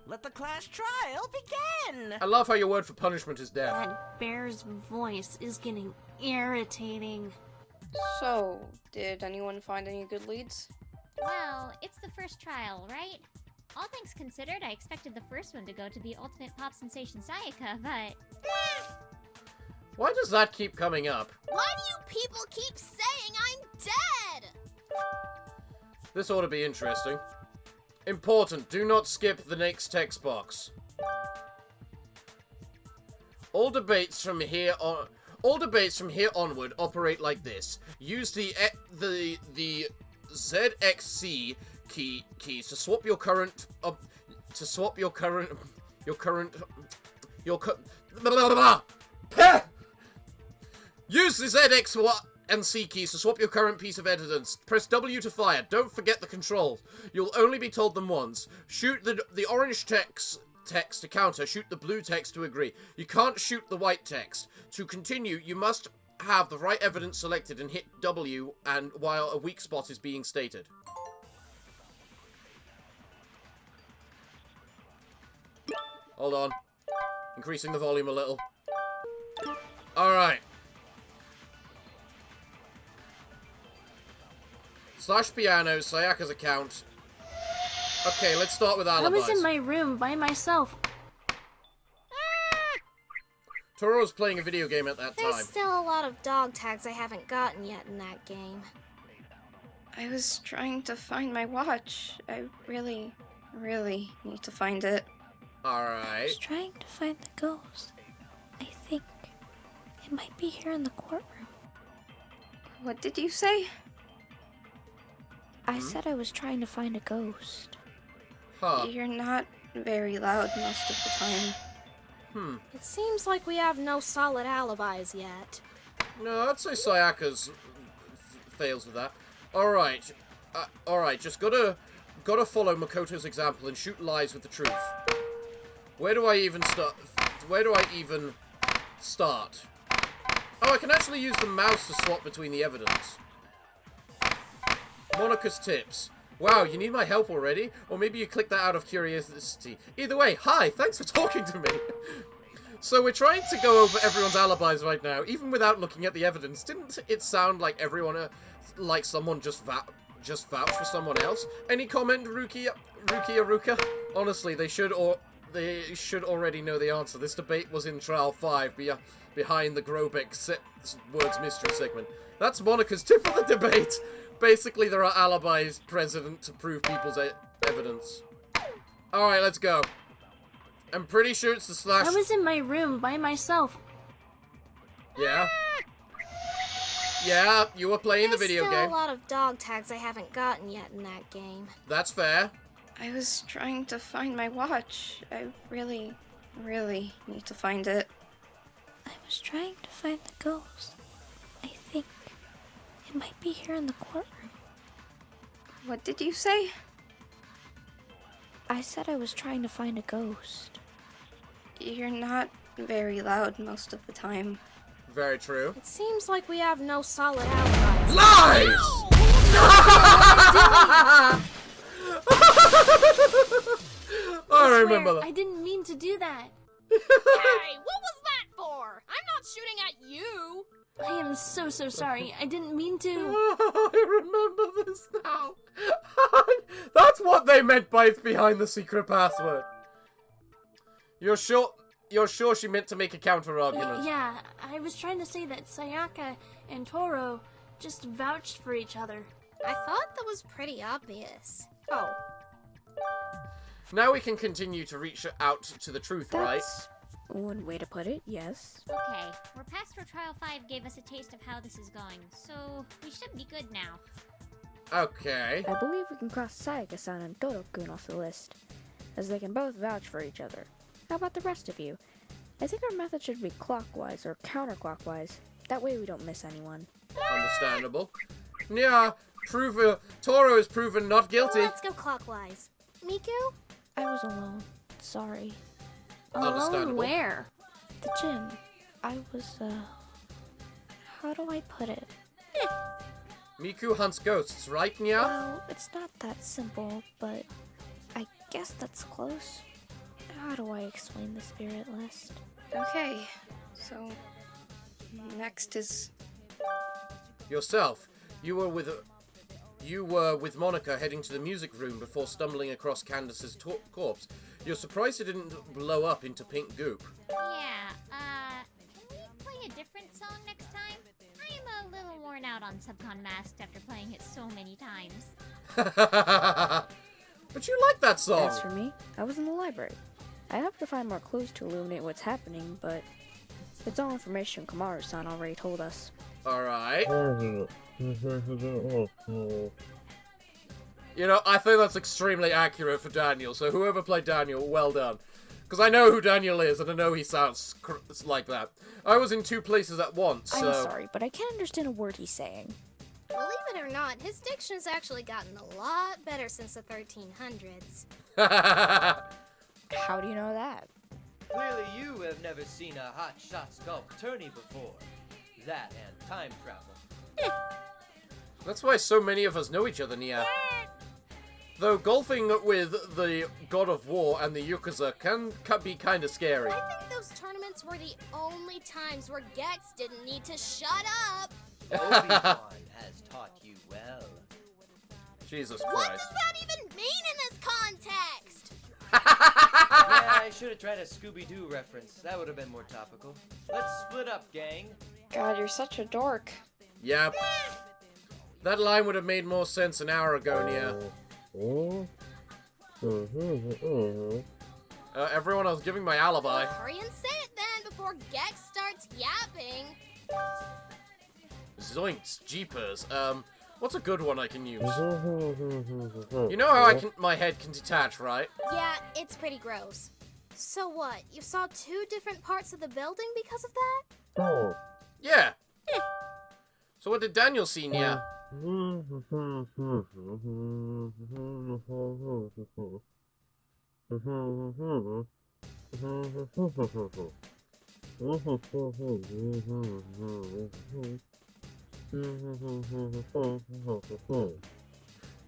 S7: let the class trial begin!
S1: I love how your word for punishment is death.
S8: That bear's voice is getting irritating.
S4: So, did anyone find any good leads?
S5: Well, it's the first trial, right? All things considered, I expected the first one to go to the ultimate pop sensation Sayaka, but...
S1: Why does that keep coming up?
S6: Why do you people keep saying I'm dead?
S1: This ought to be interesting. Important, do not skip the next text box. All debates from here onward operate like this. Use the ZXC keys to swap your current Use the ZX and C keys to swap your current piece of evidence. Press W to fire. Don't forget the controls. You'll only be told them once. Shoot the orange text to counter. Shoot the blue text to agree. You can't shoot the white text. To continue, you must have the right evidence selected and hit W and while a weak spot is being stated. Hold on. Increasing the volume a little. Alright. Slash piano, Sayaka's account. Okay, let's start with alibis.
S8: I was in my room by myself.
S1: Toro was playing a video game at that time.
S6: There's still a lot of dog tags I haven't gotten yet in that game.
S4: I was trying to find my watch. I really need to find it.
S9: I
S1: Alright.
S9: was trying to find the ghost. I think it might be here in the courtroom.
S4: What did you say?
S9: I said I was trying to find a ghost.
S1: Huh.
S4: You're not very loud most of the time.
S6: It seems like we have no solid alibis yet.
S1: No, I'd say Sayaka's fails with that. Alright. Alright, just gotta follow Makoto's example and shoot lies with the truth. Where do I even start? Where do I even start? Oh, I can actually use the mouse to swap between the evidence. Monika's tips. Wow, you need my help already? Or maybe you clicked that out of curiosity. Either way, hi, thanks for talking to me. So we're trying to go over everyone's alibis right now, even without looking at the evidence. Didn't it sound like everyone, like someone just vouched for someone else? Any comment, Rukia? Honestly, they should already know the answer. This debate was in Trial 5, behind the Grobek Words Mystery segment. That's Monika's tip of the debate. Basically, there are alibis present to prove people's evidence. Alright, let's go. I'm pretty sure it's the slash...
S8: I was in my room by myself.
S1: Yeah? Yeah, you were playing the video
S6: There's still
S1: game.
S6: a lot of dog tags I haven't gotten yet in that game.
S1: That's fair.
S4: I was trying to find my watch. I really need to find it.
S9: I was trying to find the ghost. I think it might be here in the courtroom.
S4: What did you say?
S9: I said I was trying to find a ghost.
S4: You're not very loud most of the time.
S1: Very true.
S6: It seems like we have no solid alibis.
S1: Lies! I remember that.
S8: I didn't mean to do that.
S6: Hey, what was that for? I'm not shooting at you.
S8: I am so sorry. I didn't mean to.
S1: I remember this now. That's what they meant by it's behind the secret password. You're sure she meant to make a counter argument?
S8: Yeah, I was trying to say that Sayaka and Toro just vouched for each other.
S6: I thought that was pretty obvious.
S4: Oh,
S1: Now we can continue to reach out to the truth, right?
S9: That's one way to put it, yes.
S5: Okay, we're past where Trial 5 gave us a taste of how this is going, so we should be good now.
S1: Okay.
S9: I believe we can cross Sayaka-san and Toro-kun off the list, as they can both vouch for each other. How about the rest of you? I think our method should be clockwise or counterclockwise. That way we don't miss anyone.
S1: Understandable. Yeah, Toro is proven not guilty.
S6: Let's go clockwise. Miku?
S9: I was alone. Sorry.
S8: Alone
S1: Understandable.
S8: where?
S9: The gym. I was, how do I put it?
S1: Miku hunts ghosts, right, Nya?
S9: Well, it's not that simple, but I guess that's close. How do I explain the spirit list?
S4: okay. So, next is...
S1: Yourself. You were with Monica heading to the music room before stumbling across Candace's corpse. You're surprised it didn't blow up into pink goop.
S5: Yeah, can we play a different song next time? I'm a little worn out on Subcon Masked after playing it so many times.
S1: But you like that song.
S9: As for me, I was in the library. I hope to find more clues to illuminate what's happening, but it's all information Kamaru-san already told us.
S1: Alright. You know, I think that's extremely accurate for Daniel, so whoever played Daniel, well done. Because I know who Daniel is, and I know he sounds like that. I was in two places at once, so...
S9: I'm sorry, but I can't understand a word he's saying.
S6: Believe it or not, his diction's actually gotten a lot better since the 1300s.
S9: How do you know that?
S3: Clearly you have never seen a hot shots golf tourney before. That and time travel.
S1: That's why so many of us know each other, Nia. Though golfing with the God of War and the Yakuza can be kind of scary.
S6: I think those tournaments were the only times where Gex didn't need to shut up.
S3: Obi-Wan has taught you well.
S1: Jesus
S6: What
S1: Christ.
S6: does that even mean in this context?
S3: Yeah, I should have tried a Scooby-Doo reference. That would have been more topical. Let's split up, gang.
S4: God, you're such a dork.
S1: Yep. That line would have made more sense an hour ago, Nia. Everyone, I was giving my alibi.
S6: Hurry and say it then before Gex starts yapping.
S1: Zoinks, jeepers. What's a good one I can use? You know how my head can detach, right?
S6: Yeah, it's pretty gross. So what, you saw two different parts of the building because of that?
S1: Yeah. So what did Daniel see, Nia? I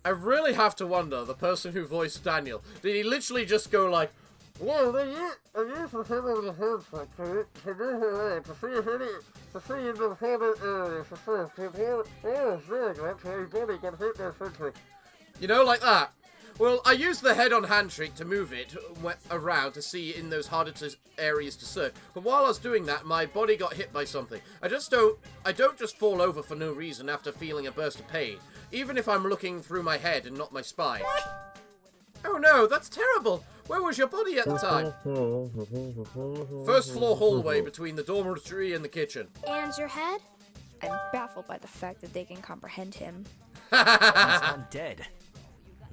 S1: really have to wonder, the person who voiced Daniel, did he literally just go like, well, I used to hit on the head factory to see if any you know, like that. Well, I used the head-on-hand trick to move it around to see in those harder areas to search. But while I was doing that, my body got hit by something. I don't just fall over for no reason after feeling a burst of pain, even if I'm looking through my head and not my spine. Oh no, that's terrible! Where was your body at the time? First floor hallway between the dormitory and the kitchen.
S6: And your head?
S9: I'm baffled by the fact that they can comprehend him.
S7: He's undead.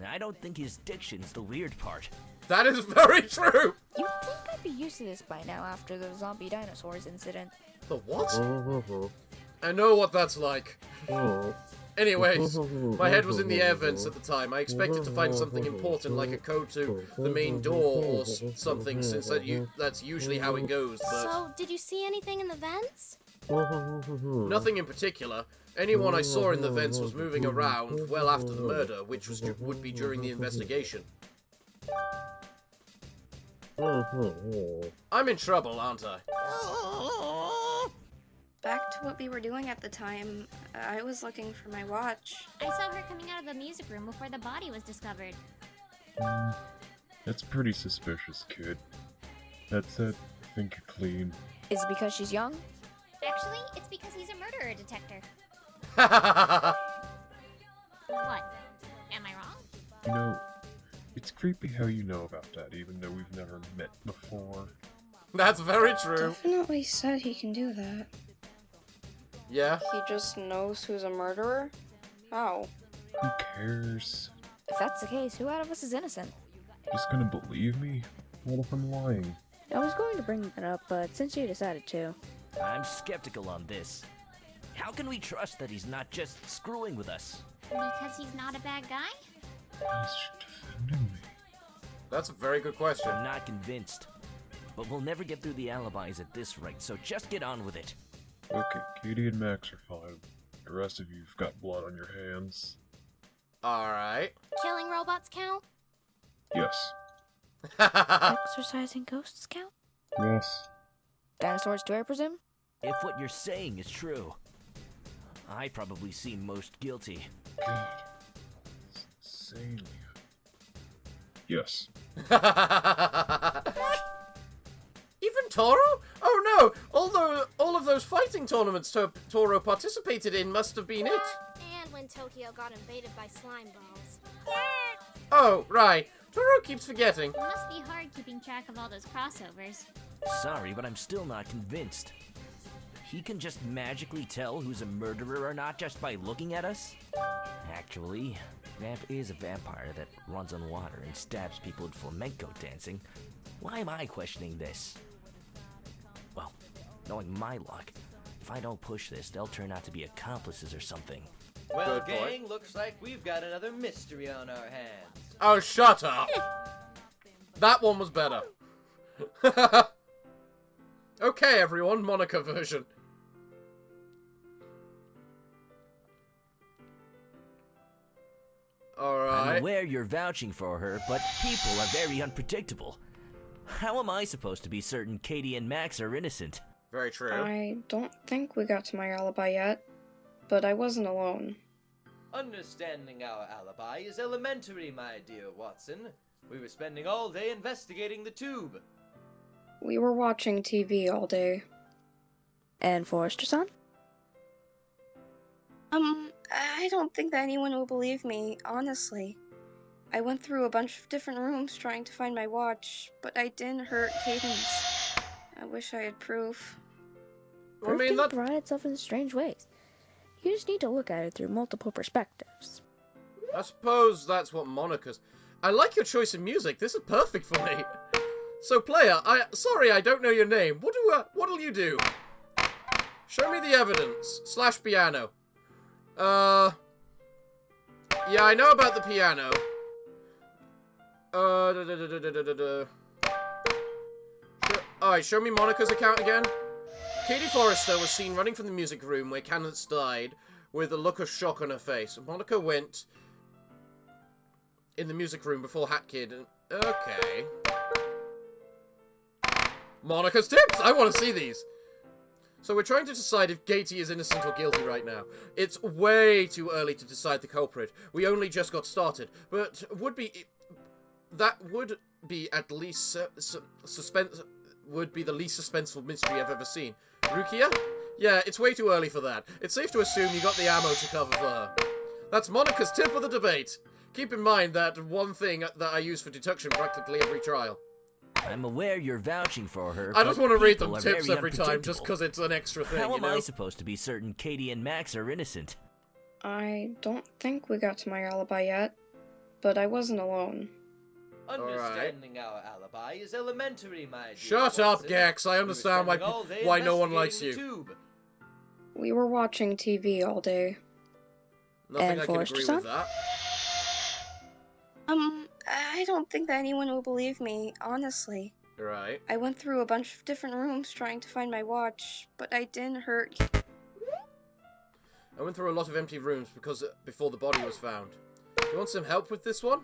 S7: I don't think his diction's the weird part.
S1: That is very true!
S9: You'd think I'd be used to this by now after the zombie dinosaurs incident.
S1: The what? I know what that's like. Anyways, my head was in the air vents at the time. I expected to find something important like a code to the main door or something, since that's usually how it goes, but...
S6: So, did you see anything in the vents?
S1: Nothing in particular. Anyone I saw in the vents was moving around well after the murder, which would be during the investigation. I'm in trouble, aren't I?
S4: Back to what we were doing at the time, I was looking for my watch.
S5: I saw her coming out of the music room before the body was discovered.
S10: That's pretty suspicious, kid. That said, think you're clean.
S9: Is it because she's young?
S5: Actually, it's because he's a murderer detector. What? Am I wrong?
S10: You know, it's creepy how you know about that, even though we've never met before.
S1: That's very true.
S4: Definitely said he can do that.
S1: Yeah.
S4: He just knows who's a murderer? How?
S10: Who cares?
S9: If that's the case, who out of us is innocent?
S10: Just gonna believe me? What if I'm lying?
S9: I was going to bring that up, but since you decided to...
S11: I'm skeptical on this. How can we trust that he's not just screwing with us?
S5: Because he's not a bad guy?
S10: He's defending me.
S1: That's a very good question.
S11: I'm not convinced. But we'll never get through the alibis at this rate, so just get on with it.
S10: Okay, Katie and Max are fine. The rest of you've got blood on your hands.
S1: Alright.
S6: Killing robots count?
S10: Yes.
S9: Exorcising ghosts count?
S10: Yes.
S9: Dinosaurs too, I presume?
S11: If what you're saying is true, I probably seem most guilty.
S10: God. It's insanely good. Yes.
S1: Even Toro? Oh no! All of those fighting tournaments Toro participated in must have been it.
S6: And when Tokyo got invaded by slime balls.
S1: Oh, right. Toro keeps forgetting.
S5: It must be hard keeping track of all those crossovers.
S11: Sorry, but I'm still not convinced. He can just magically tell who's a murderer or not just by looking at us? Actually, Vamp is a vampire that runs on water and stabs people with flamenco dancing. Why am I questioning this? Well, knowing my luck, if I don't push this, they'll turn out to be accomplices or something.
S3: Well,
S1: Good point.
S3: gang, looks like we've got another mystery on our hands.
S1: Oh, shut up. That one was better. Okay, everyone, Monica version. Alright.
S11: I'm aware you're vouching for her, but people are very unpredictable. How am I supposed to be certain Katie and Max are innocent?
S1: Very true.
S4: I don't think we got to my alibi yet, but I wasn't alone.
S3: Understanding our alibi is elementary, my dear Watson. We were spending all day investigating the tube.
S4: We were watching TV all day.
S9: And Forrester-san?
S4: I don't think that anyone will believe me, honestly. I went through a bunch of different rooms trying to find my watch, but I didn't hurt Cadence. I wish I had proof.
S9: Proof can provide itself in strange ways. You just need to look at it through multiple perspectives.
S1: I suppose that's what Monica's... I like your choice of music. This is perfect for me. So, player, sorry, I don't know your name. What'll you do? Show me the evidence. / piano. Yeah, I know about the piano. Alright, show me Monica's account again. Katie Forrester was seen running from the music room where Candace died with a look of shock on her face. Monica went in the music room before Hat Kid and... Okay. Monica's tips! I want to see these! So we're trying to decide if Katie is innocent or guilty right now. It's way too early to decide the culprit. We only just got started. But that would be at least would be the least suspenseful mystery I've ever seen. Rukia? Yeah, it's way too early for that. It's safe to assume you got the ammo to cover for her. That's Monica's tip of the debate. Keep in mind that one thing that I use for deduction practically every trial.
S11: I'm aware you're vouching for her.
S1: I just want to read them
S11: people are
S1: tips
S11: very
S1: every time, just because it's an extra thing,
S11: How
S1: you
S11: am
S1: know?
S11: I supposed to be certain Katie and Max are innocent?
S4: I don't think we got to my alibi yet, but I wasn't alone.
S3: Understanding our alibi is elementary, my dear
S1: Shut up,
S3: Watson.
S1: Gex. I
S3: We were
S1: understand
S3: spending all day
S1: why no one likes
S3: investigating
S1: you.
S3: the tube.
S4: We were watching TV all day.
S1: Nothing
S9: And
S1: I can agree
S9: Forrester-san?
S1: with that.
S4: I don't think that anyone will believe me, honestly.
S1: Right.
S4: I went through a bunch of different rooms trying to find my watch, but I didn't hurt.
S1: I went through a lot of empty rooms before the body was found. You want some help with this one?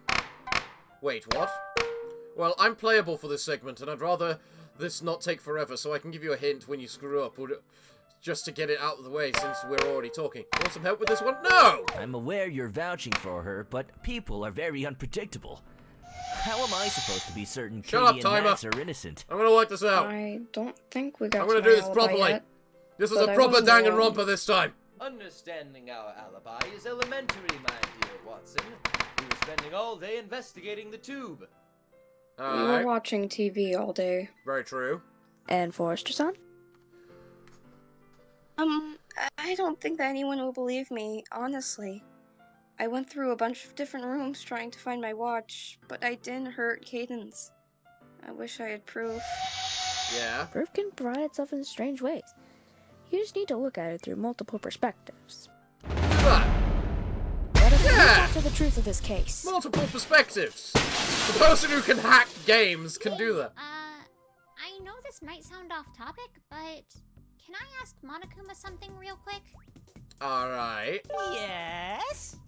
S1: Wait, what? Well, I'm playable for this segment, and I'd rather this not take forever, so I can give you a hint when you screw up, just to get it out of the way since we're already talking. You want some help with this one? No!
S11: I'm aware you're vouching for her, but people are very unpredictable. How am I supposed to be certain
S1: Shut up,
S11: Katie and
S1: timer.
S11: Max are innocent?
S1: I'm gonna work this out.
S4: I don't think we got
S1: I'm
S4: to
S1: gonna
S4: my
S1: do this
S4: alibi
S1: properly.
S4: yet,
S1: This is
S4: but
S1: a
S4: I
S1: proper
S4: wasn't alone.
S1: Danganronpa this time.
S3: Understanding our alibi is elementary, my dear Watson. We were spending all day investigating the tube.
S4: We were watching TV all day.
S1: Very true.
S9: And Forrester-san?
S4: I don't think that anyone will believe me, honestly. I went through a bunch of different rooms trying to find my watch, but I didn't hurt Cadence. I wish I had proof.
S1: Yeah.
S9: Proof can provide itself in strange ways. You just need to look at it through multiple perspectives.
S1: That.
S9: Let us
S1: Yeah.
S9: look to the truth of this case.
S1: Multiple perspectives. The person who can hack games can do that.
S5: I know this might sound off topic, but can I ask Monokuma something real quick?
S1: Alright.
S7: Yes?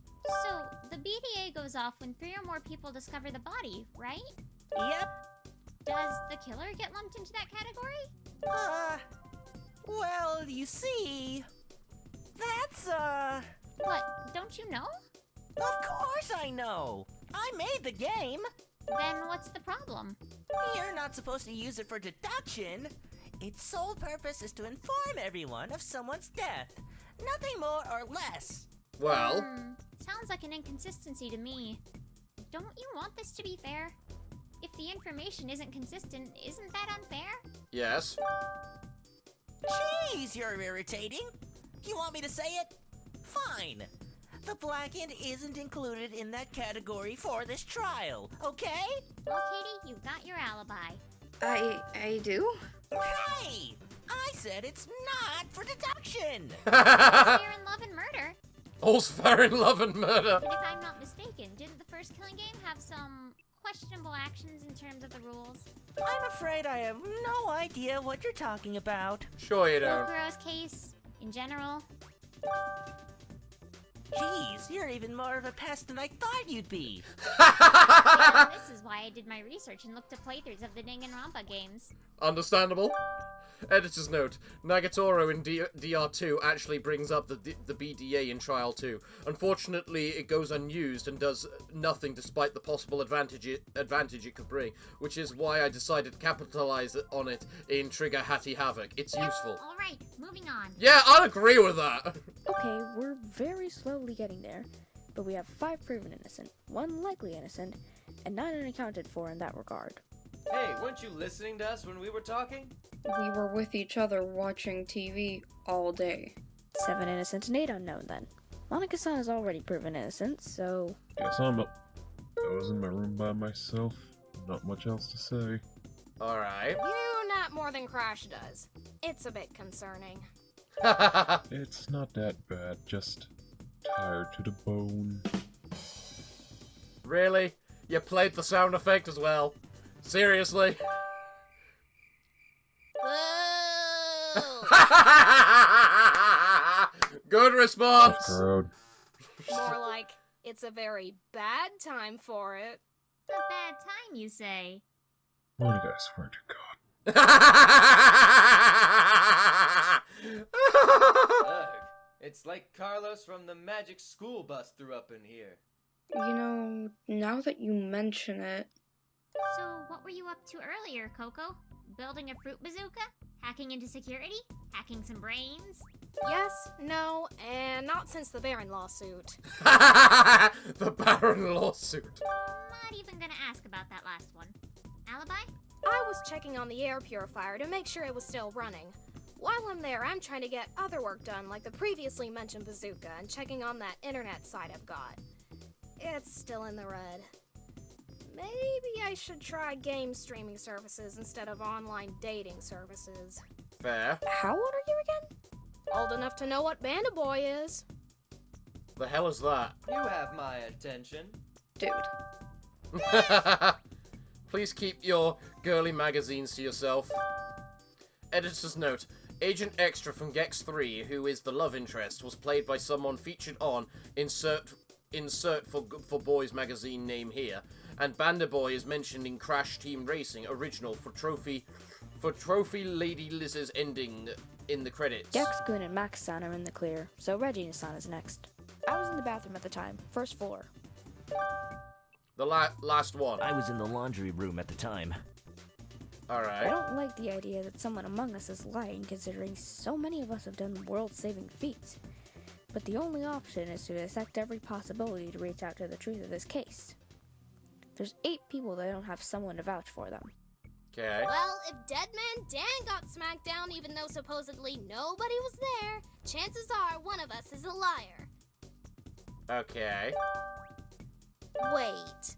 S5: So, the BDA goes off when 3 or more people discover the body, right?
S7: Yep.
S5: Does the killer get lumped into that category?
S7: Well, you see, that's,
S5: What, don't you know?
S7: Of course I know! I made the game!
S5: Then what's the problem?
S7: You're not supposed to use it for deduction. Its sole purpose is to inform everyone of someone's death. Nothing more or less.
S1: Well.
S5: Sounds like an inconsistency to me. Don't you want this to be fair? If the information isn't consistent, isn't that unfair?
S1: Yes.
S7: Jeez, you're irritating. You want me to say it? Fine. The blackened isn't included in that category for this trial, okay?
S5: Well, Katie, you've got your alibi.
S4: I do?
S7: Hey! I said it's not for deduction!
S5: Fair in love and murder.
S1: All's fair in love and murder.
S5: And if I'm not mistaken, didn't the first killing game have some questionable actions in terms of the rules?
S7: I'm afraid I have no idea what you're talking about.
S1: Sure you don't.
S5: Okuro's case, in general.
S7: Jeez, you're even more of a pest than I thought you'd be.
S5: Yeah, this is why I did my research and looked at playthroughs of the Danganronpa games.
S1: Understandable. Editor's note, Nagatoro in DR2 actually brings up the BDA in Trial 2. Unfortunately, it goes unused and does nothing despite the possible advantage it could bring, which is why I decided to capitalize on it in Trigger Hatty Havoc. It's useful.
S5: Alright, moving on.
S1: Yeah, I'd agree with that.
S9: Okay, we're very slowly getting there, but we have 5 proven innocent, 1 likely innocent, and 9 unaccounted for in that regard.
S3: Hey, weren't you listening to us when we were talking?
S4: We were with each other watching TV all day.
S9: 7 innocent and 8 unknown then. Monica-san is already proven innocent, so...
S10: Guess I'm up. I was in my room by myself. Not much else to say.
S1: Alright.
S6: You not more than Crash does. It's a bit concerning.
S10: It's not that bad, just tired to the bone.
S1: Really? You played the sound effect as well? Seriously? Good response!
S10: Crowd.
S6: More like, it's a very bad time for it.
S5: A bad time, you say?
S10: Why did I swear to God?
S3: Ugh, it's like Carlos from the Magic School Bus threw up in here.
S4: You know, now that you mention it...
S5: So, what were you up to earlier, Coco? Building a fruit bazooka? Hacking into security? Hacking some brains?
S6: Yes, no, and not since the Baron lawsuit.
S1: The Baron lawsuit.
S5: Not even gonna ask about that last one. Alibi?
S6: I was checking on the air purifier to make sure it was still running. While I'm there, I'm trying to get other work done, like the previously mentioned bazooka, and checking on that internet site I've got. It's still in the red. Maybe I should try game streaming services instead of online dating services.
S1: Fair.
S9: How old are you again?
S6: Old enough to know what Banda Boy is.
S1: The hell is that?
S3: You have my attention.
S4: Dude.
S1: Please keep your girly magazines to yourself. Editor's note. Agent Extra from Gex 3, who is the love interest, was played by someone featured on Insert for Boys magazine name here, and Banda Boy is mentioned in Crash Team Racing original for Trophy Lady Liz's ending in the credits.
S9: Gex-kun and Max-san are in the clear, so Regina-san is next. I was in the bathroom at the time, first floor.
S1: The last one.
S11: I was in the laundry room at the time.
S9: I
S1: Alright.
S9: don't like the idea that someone among us is lying, considering so many of us have done world-saving feats. but the only option is to dissect every possibility to reach out to the truth of this case. There's 8 people that don't have someone to vouch for them.
S1: Okay.
S6: Well, if Dead Man Dan got smacked down even though supposedly nobody was there, chances are one of us is a liar.
S1: Okay.
S6: Wait.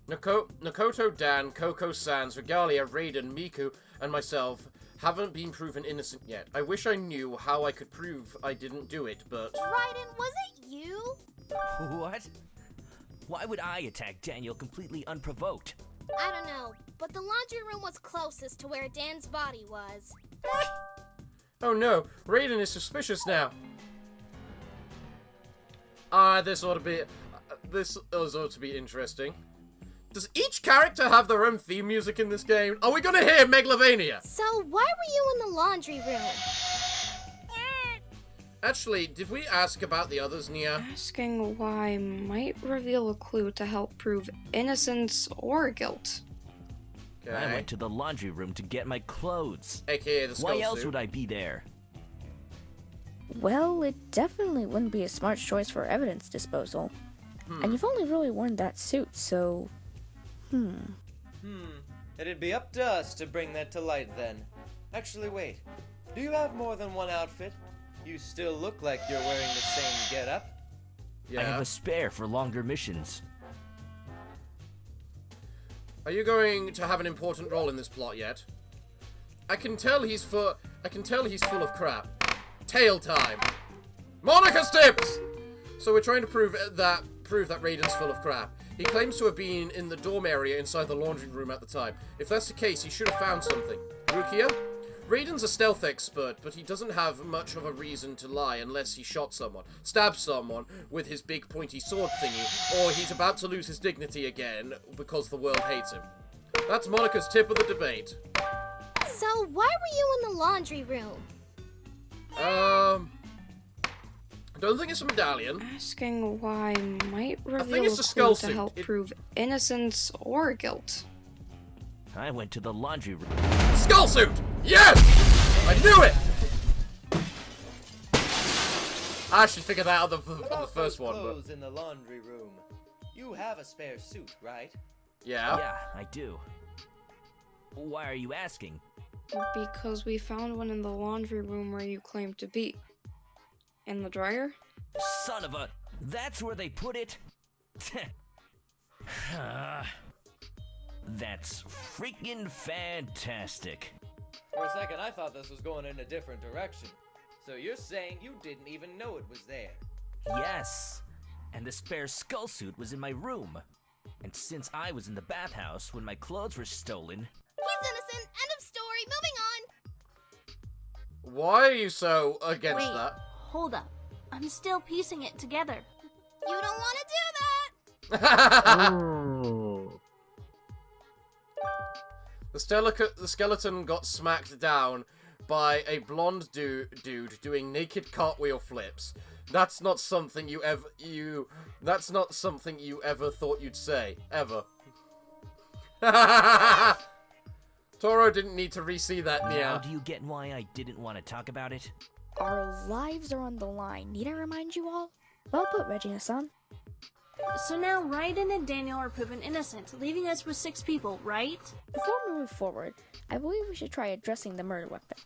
S1: Nakoto, Dan, Coco Sans, Regalia, Raiden, Miku, and myself haven't been proven innocent yet. I wish I knew how I could prove I didn't do it, but...
S6: Raiden, was it you?
S11: What? Why would I attack Daniel completely unprovoked?
S6: I don't know, but the laundry room was closest to where Dan's body was.
S1: Oh no, Raiden is suspicious now. This ought to be interesting. Does each character have their own theme music in this game? Are we gonna hear Megalovania?
S6: So why were you in the laundry room?
S1: Actually, did we ask about the others, Nia?
S4: Asking why might reveal a clue to help prove innocence or guilt.
S1: Okay.
S11: I went to the laundry room to get my clothes.
S1: AKA the skull
S11: Why else
S1: suit.
S11: would I be there?
S9: Well, it definitely wouldn't be a smart choice for evidence disposal. And you've only really worn that suit, so...
S3: It'd be up to us to bring that to light then. Actually, wait. Do you have more than one outfit? You still look like you're wearing the same getup.
S1: Yeah.
S11: I have a spare for longer missions.
S1: Are you going to have an important role in this plot yet? I can tell he's full of crap. Tail time. Monica's tips! So we're trying to prove that Raiden's full of crap. He claims to have been in the dorm area inside the laundry room at the time. If that's the case, he should have found something. Rukia? Raiden's a stealth expert, but he doesn't have much of a reason to lie unless he shot someone, stabbed someone with his big pointy sword thingy, or he's about to lose his dignity again because the world hates him. That's Monica's tip of the debate.
S6: So why were you in the laundry room?
S1: I don't think it's a medallion.
S4: Asking why might
S1: think
S4: reveal
S1: it's
S4: a
S1: a skull
S4: clue to
S1: suit.
S4: help prove innocence or guilt.
S11: I went to the laundry room.
S1: Skull suit! Yes! I knew it! I should figure that out on the first one,
S3: Clothes
S1: but...
S3: in the laundry room. You have a spare suit, right?
S1: Yeah?
S11: Yeah, I do. Why are you asking?
S4: Because we found one in the laundry room where you claim to be. In the dryer?
S11: Son of a... That's where they put it? That's freaking fantastic.
S3: For a second, I thought this was going in a different direction. So you're saying you didn't even know it was there?
S11: Yes. And the spare skull suit was in my room. And since I was in the bathhouse when my clothes were stolen...
S6: He's innocent. End of story. Moving on.
S1: Why are you so against
S8: Wait,
S1: that?
S8: hold up. I'm still piecing it together.
S6: You don't want to do that.
S1: The skeleton got smacked down by a blonde dude doing naked cartwheel flips. That's not something you ever thought you'd say, ever. Toro didn't need to re-see that,
S11: Now
S1: Nia.
S11: do you get why I didn't want to talk about it?
S9: Our lives are on the line. Need I remind you all? Well put, Regina-san.
S8: So now Raiden and Daniel are proven innocent, leaving us with 6 people, right?
S9: Before we move forward, I believe we should try addressing the murder weapon.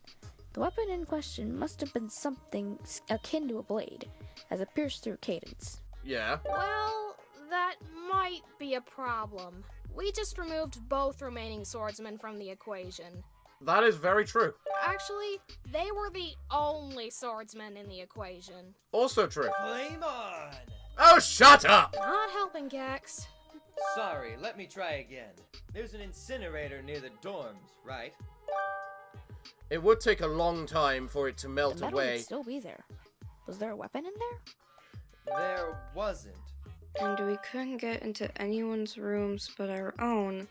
S9: The weapon in question must have been something akin to a blade, as it pierced through Cadence.
S1: Yeah.
S6: Well, that might be a problem. We just removed both remaining swordsmen from the equation.
S1: That is very true.
S6: Actually, they were the only swordsmen in the equation.
S1: Also true.
S3: Flame on!
S1: Oh, shut up!
S6: Not helping, Gex.
S3: Sorry, let me try again. There's an incinerator near the dorms, right?
S1: It would take a long time for it to
S9: The
S1: melt
S9: metal
S1: away.
S9: would still be there. Was there a weapon in there?
S3: There wasn't.
S4: And we couldn't get into anyone's rooms but our own,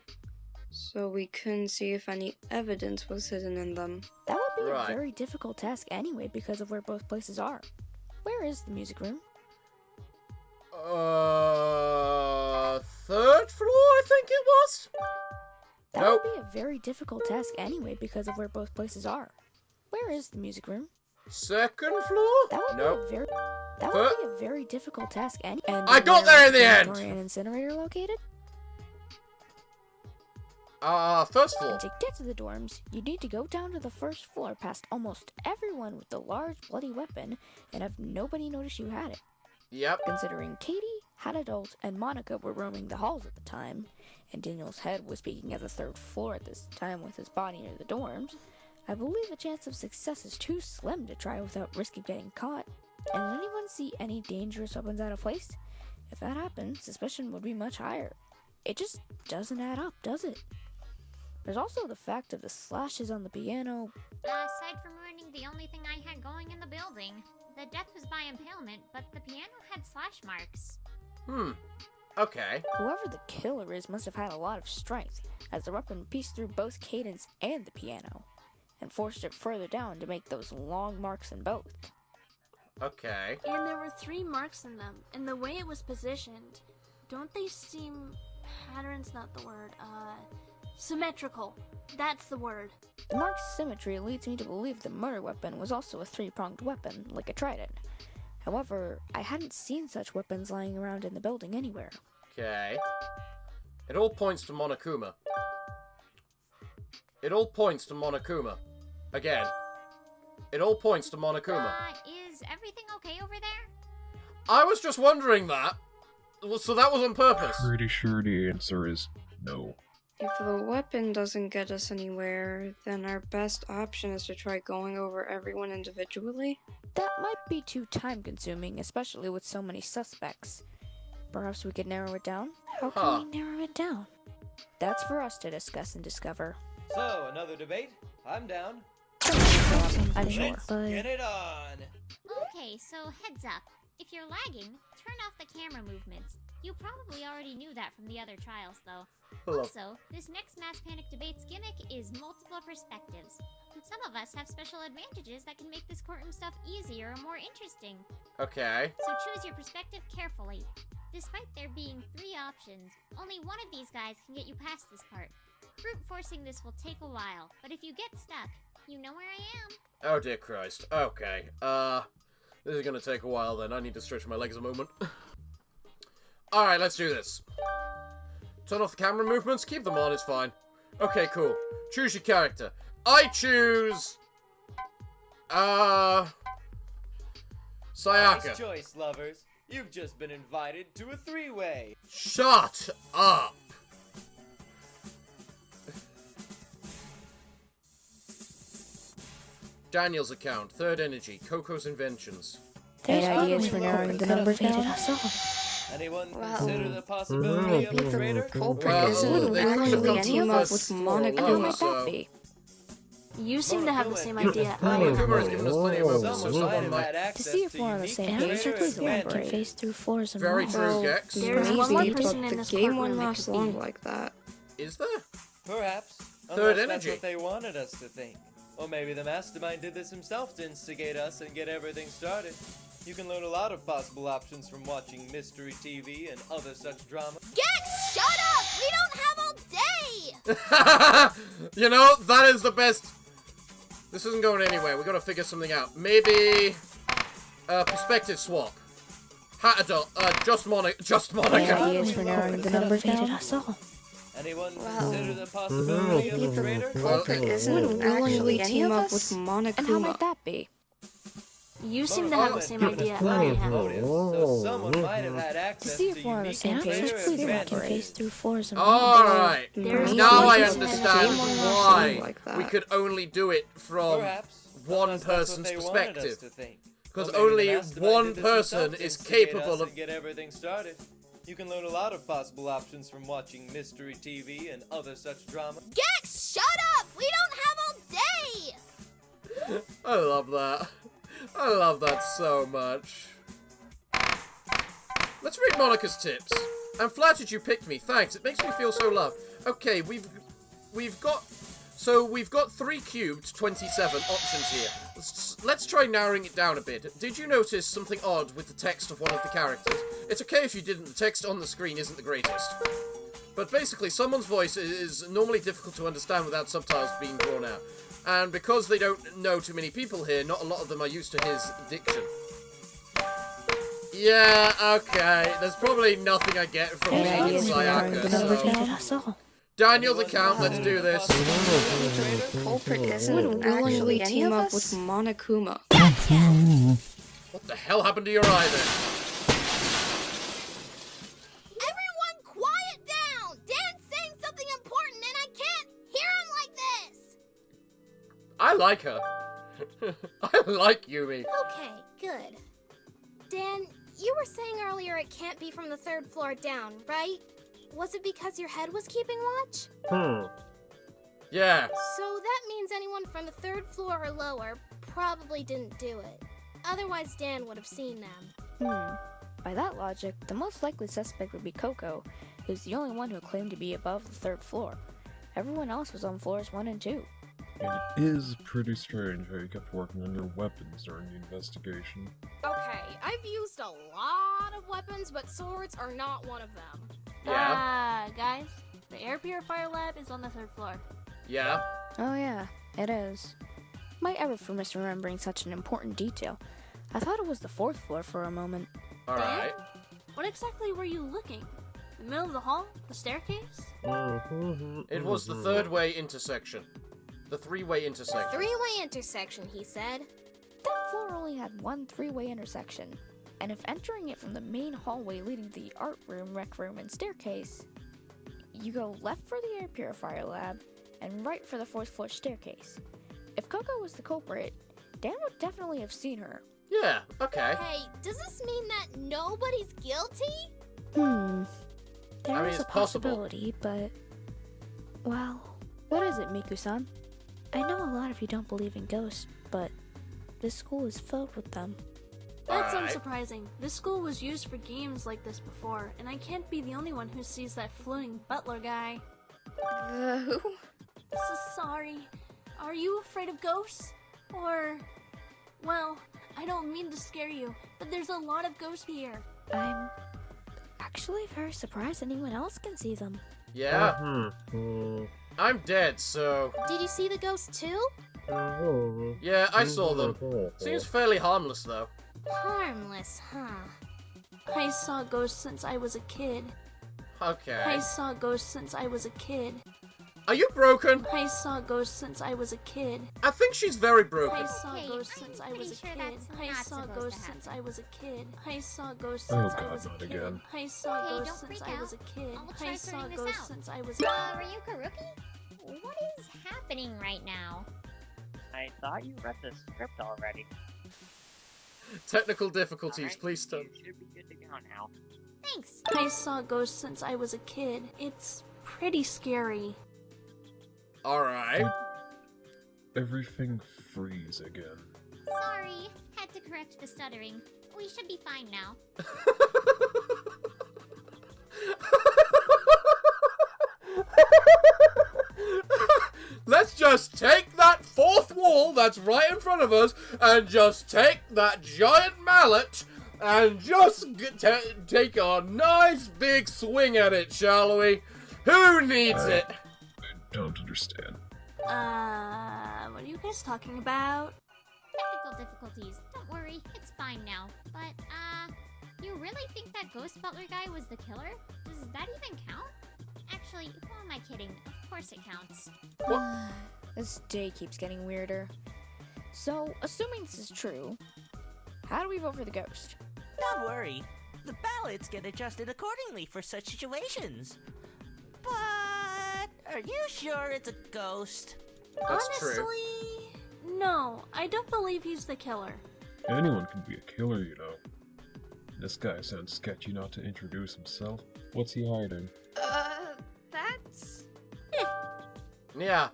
S4: so we couldn't see if any evidence was hidden in them.
S9: That would be
S1: Right.
S9: a very difficult task anyway because of where both places are. Where is the music room?
S1: 3rd floor, I think it was?
S9: That
S1: Nope.
S9: would be a very difficult task anyway because of where both places are. Where is the music room?
S1: Second floor?
S9: That would
S1: Nope.
S9: be a very difficult task. And
S1: I got there in the end!
S9: An incinerator located?
S1: First floor.
S9: And to get to the dorms, you need to go down to the first floor past almost everyone with the large bloody weapon and have nobody notice you had it.
S1: Yep.
S9: Considering Katie, Hat Adult, and Monica were roaming the halls at the time, and Daniel's head was peeking at the third floor at this time with his body near the dorms, I believe the chance of success is too slim to try without risking getting caught. And did anyone see any dangerous weapons out of place? If that happened, suspicion would be much higher. It just doesn't add up, does it? There's also the fact of the slashes on the piano.
S5: Aside from ruining the only thing I had going in the building, the death was by impalement, but the piano had slash marks.
S1: Okay.
S9: Whoever the killer is must have had a lot of strength, as the weapon pieced through both Cadence and the piano, and forced it further down to make those long marks in both.
S1: Okay.
S8: And there were 3 marks in them, and the way it was positioned, don't they seem... pattern's not the word, symmetrical. That's the word.
S9: The mark's symmetry leads me to believe the murder weapon was also a 3-pronged weapon, like a trident. However, I hadn't seen such weapons lying around in the building anywhere.
S1: Okay. It all points to Monokuma. It all points to Monokuma. Again. It all points to Monokuma.
S5: Is everything okay over there?
S1: I was just wondering that. So that was on purpose.
S10: Pretty sure the answer is no.
S4: If the weapon doesn't get us anywhere, then our best option is to try going over everyone individually.
S9: That might be too time-consuming, especially with so many suspects. Perhaps we could narrow it down? How can we narrow it down? That's for us to discuss and discover.
S3: So, another debate? I'm down.
S9: I'm sure,
S3: Let's
S9: but...
S3: get it on!
S5: Okay, so heads up. If you're lagging, turn off the camera movements. You probably already knew that from the other trials, though.
S1: Hello.
S5: Also, this next Mass Panic Debate's gimmick is multiple perspectives. Some of us have special advantages that can make this courtroom stuff easier or more interesting.
S1: Okay.
S5: So choose your perspective carefully. Despite there being 3 options, only one of these guys can get you past this part. Brute forcing this will take a while, but if you get stuck, you know where I am.
S1: Oh dear Christ. Okay. This is gonna take a while then. I need to stretch my legs a moment. Alright, let's do this. Turn off the camera movements, keep them on, it's fine. Okay, cool. Choose your character. I choose... Sayaka.
S3: Nice choice, lovers. You've just been invited to a 3-way.
S1: Shut up! Daniel's account, Third Energy, Coco's Inventions.
S9: Any ideas for narrowing the numbers down?
S3: Anyone
S4: Well,
S3: consider the possibility of
S4: maybe
S3: a
S4: the
S3: traitor?
S4: culprit
S1: Well,
S4: isn't
S1: they couldn't
S4: actually
S1: come to
S4: team
S1: the
S4: up
S1: first
S4: with
S1: floor alone,
S9: Who
S4: Monica.
S9: might
S1: so-
S9: that be?
S8: You seem to have the same
S3: Monokuma
S8: idea.
S1: Monokuma has given us plenty of moments, so
S3: Someone might
S1: someone
S3: have
S1: might...
S3: had
S9: To
S3: access
S9: see if we're on the
S3: unique
S9: same
S3: traitor
S9: page, please
S3: advantage.
S9: remember it. Phase through floors and
S1: Very
S9: walls.
S1: true, Gex.
S8: There's
S4: Maybe,
S8: one more
S4: but
S8: person in
S4: the
S8: this
S4: game
S8: courtroom
S4: won't
S8: that
S4: last
S8: could
S4: long
S8: be.
S4: like that.
S1: Is there?
S3: Perhaps.
S1: Third
S3: Unless
S1: Energy.
S3: That's what they wanted us to think. Or maybe the mastermind did this himself to instigate us and get everything started. You can learn a lot of possible options from watching mystery TV and other such drama.
S6: Gex, shut up! We don't have all day!
S1: You know, that is the best... This isn't going anywhere. We gotta figure something out. Maybe... perspective swap. Hat Adult... Just Monica.
S9: Any ideas for narrowing the numbers down?
S3: Anyone
S4: Well,
S3: consider the possibility of
S4: maybe
S3: a traitor?
S4: the culprit isn't
S9: Wouldn't
S4: actually
S9: any
S4: team
S9: of
S4: up
S9: us?
S4: with
S9: And how
S4: Monokuma.
S9: might that be?
S8: You seem to have the same
S3: Given us
S8: idea
S3: plenty
S8: I
S3: of
S8: have.
S3: motives, so someone might have had
S9: To
S3: access
S9: see
S3: to
S9: if we're on the
S3: unique
S9: same page,
S3: traitor
S9: please remember
S3: advantage.
S9: it. Through floors and
S1: Alright.
S8: There's
S1: Now
S8: one
S1: I
S8: person in this
S1: understand
S8: game won't
S4: last
S1: why
S4: long like that.
S1: we could only do it from
S3: Perhaps.
S1: one
S3: Unless that's what
S1: person's
S3: they wanted us
S1: perspective.
S3: to think.
S1: Because
S3: Or maybe the
S1: only
S3: mastermind
S1: one
S3: did this
S1: person
S3: himself to
S1: is
S3: instigate
S1: capable
S3: us
S1: of...
S3: and get everything started. You can learn a lot of possible options from watching mystery TV and other such drama.
S6: Gex, shut up! We don't have all day!
S1: I love that. I love that so much. Let's read Monica's tips. I'm flattered you picked me. Thanks. It makes me feel so loved. Okay, we've got 3 cubed 27 options here. Let's try narrowing it down a bit. Did you notice something odd with the text of one of the characters? It's okay if you didn't. The text on the screen isn't the greatest. But basically, someone's voice is normally difficult to understand without subtitles being drawn out. And because they don't know too many people here, not a lot of them are used to his diction. Yeah, okay. There's probably nothing I get from being Sayaka, so... Daniel's account, let's do this.
S4: Culprit isn't actually team up with Monokuma.
S1: What the hell happened to your eye then?
S6: Everyone quiet down! Dan's saying something important and I can't hear him like this!
S1: I like her. I like Yumi.
S6: Okay, good. Dan, you were saying earlier it can't be from the 3rd floor down, right? Was it because your head was keeping watch?
S1: Yeah.
S6: So that means anyone from the 3rd floor or lower probably didn't do it. Otherwise, Dan would have seen them.
S9: By that logic, the most likely suspect would be Coco, who's the only one who claimed to be above the 3rd floor. Everyone else was on floors 1 and 2.
S10: And it is pretty strange how you kept working on your weapons during the investigation.
S6: Okay, I've used a lot of weapons, but swords are not one of them.
S1: Yeah.
S8: Guys, the air purifier lab is on the 3rd floor.
S1: Yeah.
S9: Oh yeah, it is. My error for misremembering such an important detail. I thought it was the 4th floor for a moment.
S1: Alright.
S8: What exactly were you looking? The middle of the hall? The staircase?
S1: It was the 3rd-way intersection. The 3-way intersection.
S6: 3-way intersection, he said.
S9: That floor only had one 3-way intersection, and if entering it from the main hallway leading to the art room, rec room, and staircase, you go left for the air purifier lab, and right for the 4th floor staircase. If Coco was the culprit, Dan would definitely have seen her.
S1: Yeah, okay.
S6: Hey, does this mean that nobody's guilty?
S9: There is
S1: it's
S9: a
S1: possible.
S9: possibility, but... Well, what is it, Miku-san? I know a lot of you don't believe in ghosts, but this school is filled with them.
S8: That's
S1: Alright.
S8: unsurprising. This school was used for games like this before, and I can't be the only one who sees that floating butler guy.
S4: Who?
S8: So sorry. Are you afraid of ghosts? Or... Well, I don't mean to scare you, but there's a lot of ghosts here.
S9: I'm actually very surprised anyone else can see them.
S1: Yeah. I'm dead, so...
S6: Did you see the ghost too?
S1: Yeah, I saw them. Seems fairly harmless, though.
S6: Harmless, huh?
S8: I saw ghosts since I was a kid.
S1: Okay.
S8: I saw ghosts since I was a kid.
S1: Are you broken?
S8: I saw ghosts since I was a kid.
S1: I think she's very
S8: I
S1: broken.
S8: saw
S5: Hey,
S8: ghosts
S5: I'm
S8: since I
S5: pretty
S8: was a
S5: sure
S8: kid.
S5: that's
S8: I
S5: not
S8: saw
S5: supposed
S8: ghosts
S5: to
S8: since I was a kid. I saw ghosts
S10: Oh
S8: since I
S10: God,
S8: was a
S10: not
S8: kid.
S10: again.
S8: I saw
S5: Hey,
S8: ghosts
S5: don't
S8: since
S5: freak
S8: I was a
S5: out.
S8: kid.
S5: I'll try
S8: I saw
S5: sorting this
S8: ghosts
S5: out.
S8: since I was
S5: Ryuka Rookie? What is happening right now?
S12: I thought you read the script already.
S1: Technical difficulties,
S12: Alright,
S1: please stop.
S12: You should be good to go now.
S5: Thanks.
S8: I saw ghosts since I was a kid. It's pretty scary.
S1: Alright.
S10: Everything freeze again.
S5: Sorry, had to correct the stuttering. We should be fine now.
S1: Let's just take that 4th wall that's right in front of us and just take that giant mallet and just take a nice big swing at it, shall we? Who needs it?
S10: I don't understand.
S8: What are you guys talking about?
S5: Technical difficulties. Don't worry, it's fine now. But, you really think that ghost butler guy was the killer? Does that even count? Actually, who am I kidding? Of course it counts.
S9: This day keeps getting weirder. So, assuming this is true, how do we vote for the ghost?
S7: Don't worry. The ballots get adjusted accordingly for such situations. But are you sure it's a ghost?
S1: That's
S8: Honestly,
S1: true.
S8: no. I don't believe he's the killer.
S10: Anyone can be a killer, you know. This guy sounds sketchy not to introduce himself. What's he hiding?
S4: That's...
S1: Yeah.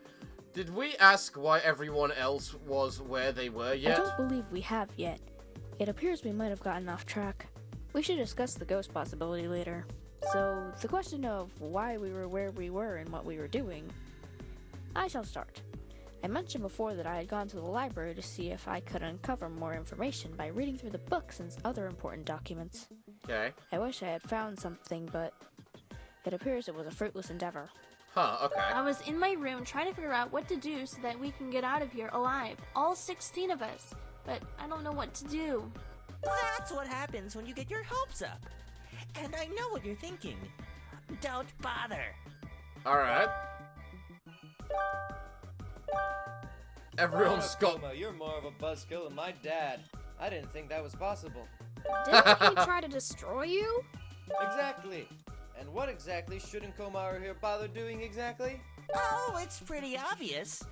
S1: Did we ask why everyone else was where they were yet?
S9: I don't believe we have yet. It appears we might have gotten off track. We should discuss the ghost possibility later. So, the question of why we were where we were and what we were doing, I shall start. I mentioned before that I had gone to the library to see if I could uncover more information by reading through the books and other important documents.
S1: Okay.
S9: I wish I had found something, but it appears it was a fruitless endeavor.
S1: Huh, okay.
S8: I was in my room trying to figure out what to do so that we can get out of here alive. All 16 of us. But I don't know what to do.
S7: That's what happens when you get your hopes up. And I know what you're thinking. Don't bother.
S1: Alright. Everyone's got...
S3: Kuma, you're more of a buzzkill than my dad. I didn't think that was possible.
S6: Didn't he try to destroy you?
S3: Exactly. And what exactly shouldn't Komaru here bother doing exactly?
S7: Oh, it's pretty obvious.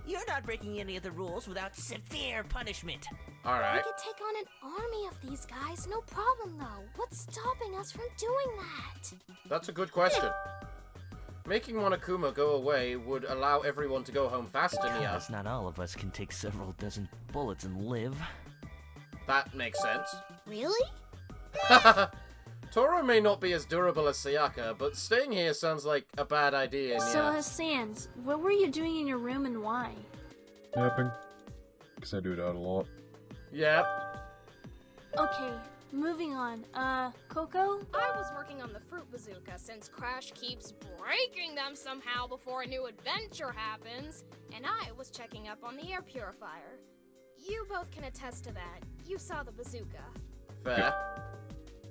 S7: You're not breaking any of the rules without severe punishment.
S6: We
S1: Alright.
S6: could take on an army of these guys, no problem though. What's stopping us from doing that?
S1: That's a good question. Making Monokuma go away would allow everyone to go home faster, Nia.
S11: Because not all of us can take several dozen bullets and live.
S1: That makes sense.
S6: Really?
S1: Toro may not be as durable as Sayaka, but staying here sounds like a bad idea,
S8: So,
S1: Nia.
S8: Sans, what were you doing in your room and why?
S10: Napping. Because I do that a lot.
S1: Yep.
S8: Okay, moving on. Coco?
S6: I was working on the fruit bazooka since Crash keeps breaking them somehow before a new adventure happens, and I was checking up on the air purifier. You both can attest to that. You saw the bazooka.
S1: Fair.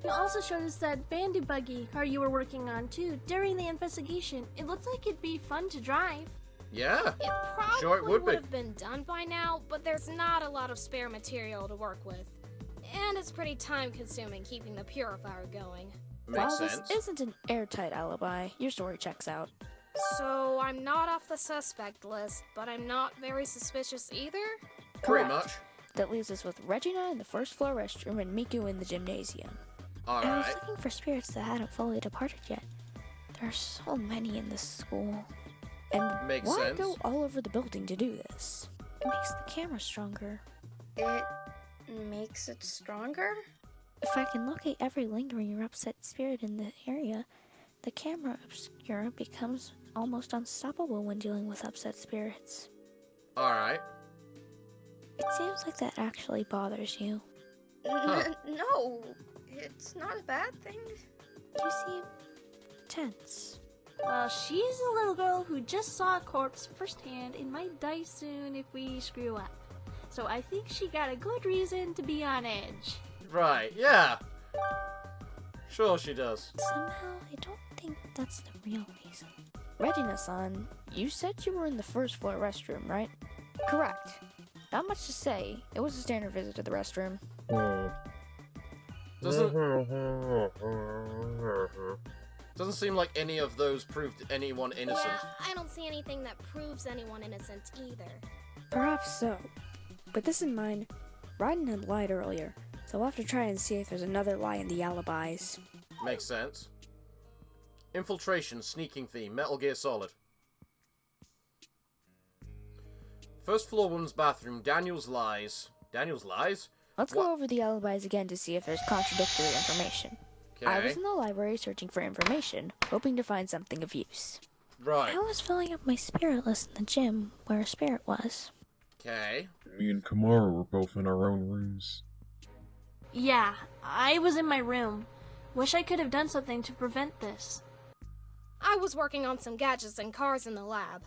S8: You also showed us that bandy buggy car you were working on too during the investigation. It looked like it'd be fun to drive.
S1: Yeah.
S6: It probably
S1: Sure it would be.
S6: have been done by now, but there's not a lot of spare material to work with. And it's pretty time-consuming keeping the purifier going.
S1: Makes
S9: While
S1: sense.
S9: this isn't an airtight alibi, your story checks out.
S6: So I'm not off the suspect list, but I'm not very suspicious either?
S1: Pretty
S9: Correct.
S1: much.
S9: That leaves us with Regina in the first floor restroom and Miku in the gymnasium. I was
S1: Alright.
S9: looking for spirits that hadn't fully departed yet. There are so many in this school. And
S1: Makes
S9: why
S1: sense.
S9: go all over the building to do this? It makes the camera stronger.
S4: It makes it stronger?
S9: If I can locate every lingering or upset spirit in the area, the camera obscura becomes almost unstoppable when dealing with upset spirits.
S1: Alright.
S9: It seems like that actually bothers you.
S1: Huh.
S4: No, it's not a bad thing.
S9: You seem tense.
S8: Well, she's a little girl who just saw a corpse firsthand and might die soon if we screw up. So I think she got a good reason to be on edge.
S1: Right, yeah. Sure she does.
S9: Somehow, I don't think that's the real reason. Regina-san, you said you were in the first floor restroom, right? Correct. Not much to say. It was a standard visit to the restroom.
S1: Doesn't seem like any of those proved anyone innocent.
S6: Yeah, I don't see anything that proves anyone innocent either.
S9: Perhaps so. With this in mind, Raiden had lied earlier, so we'll have to try and see if there's another lie in the alibis.
S1: Makes sense. Infiltration, sneaking theme, Metal Gear Solid. First floor woman's bathroom, Daniel's lies. Daniel's lies?
S9: Let's go over the alibis again to see if there's contradictory information. I was in the library searching for information, hoping to find something of use.
S1: Right.
S9: I was filling up my spirit list in the gym, where a spirit was.
S1: Okay.
S10: Me and Kamaru were both in our own rooms.
S8: Yeah, I was in my room. Wish I could have done something to prevent this.
S6: I was working on some gadgets and cars in the lab.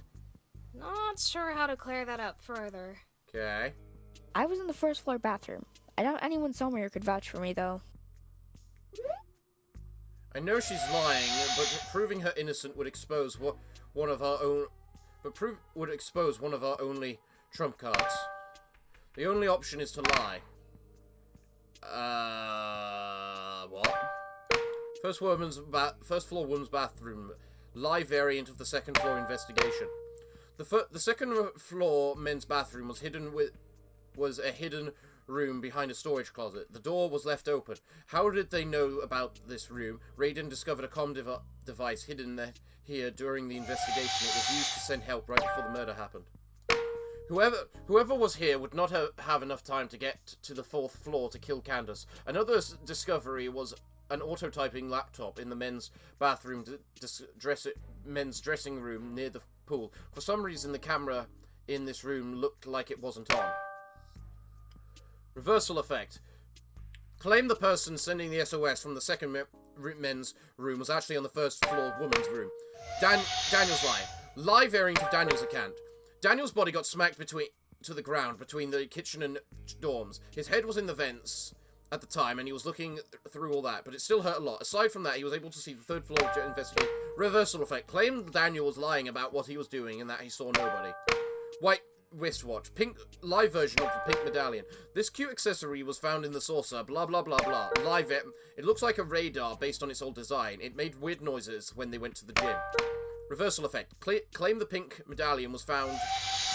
S6: Not sure how to clear that up further.
S1: Okay.
S9: I was in the first floor bathroom. I doubt anyone saw me or could vouch for me, though.
S1: I know she's lying, but proving her innocent would expose one of our own. Would expose one of our only trump cards. The only option is to lie. What? First floor woman's bathroom. Lie variant of the second floor investigation. The second floor men's bathroom was a hidden room behind a storage closet. The door was left open. How did they know about this room? Raiden discovered a comm device hidden here during the investigation. It was used to send help right before the murder happened. Whoever was here would not have enough time to get to the fourth floor to kill Candace. Another discovery was an auto-typing laptop in the men's bathroom, men's dressing room near the pool. For some reason, the camera in this room looked like it wasn't on. Reversal effect. Claim the person sending the SOS from the second men's room was actually on the first floor woman's room. Daniel's lying. Lie variant of Daniel's account. Daniel's body got smacked to the ground between the kitchen and dorms. His head was in the vents at the time, and he was looking through all that, but it still hurt a lot. Aside from that, he was able to see the third floor to investigate. Reversal effect. Claim Daniel was lying about what he was doing and that he saw nobody. White wristwatch. Pink live version of the pink medallion. This cute accessory was found in the saucer. Blah blah blah blah. Live it. It looks like a radar based on its old design. It made weird noises when they went to the gym. Reversal effect. Claim the pink medallion was found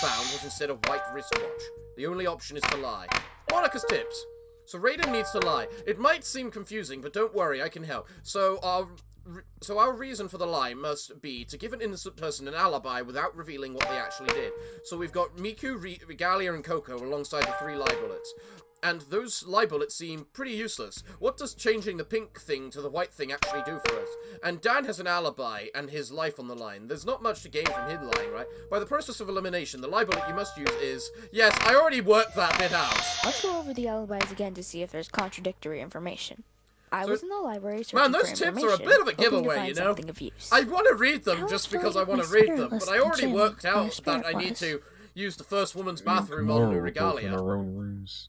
S1: was instead a white wristwatch. The only option is to lie. Monica's tips. So Raiden needs to lie. It might seem confusing, but don't worry, I can help. So our reason for the lie must be to give an innocent person an alibi without revealing what they actually did. So we've got Miku, Regalia, and Coco alongside the 3 lie bullets. And those lie bullets seem pretty useless. What does changing the pink thing to the white thing actually do for us? And Dan has an alibi and his life on the line. There's not much to gain from him lying, right? By the process of elimination, the lie bullet you must use is... Yes, I already worked that bit out.
S9: Let's go over the alibis again to see if there's contradictory information. I was in the library searching
S1: Man, those
S9: for
S1: tips are a bit of a giveaway, you know? I want to read them just because I want to read them, but I already worked out that I need to use the first woman's bathroom on the Regalia.
S10: Our own rooms.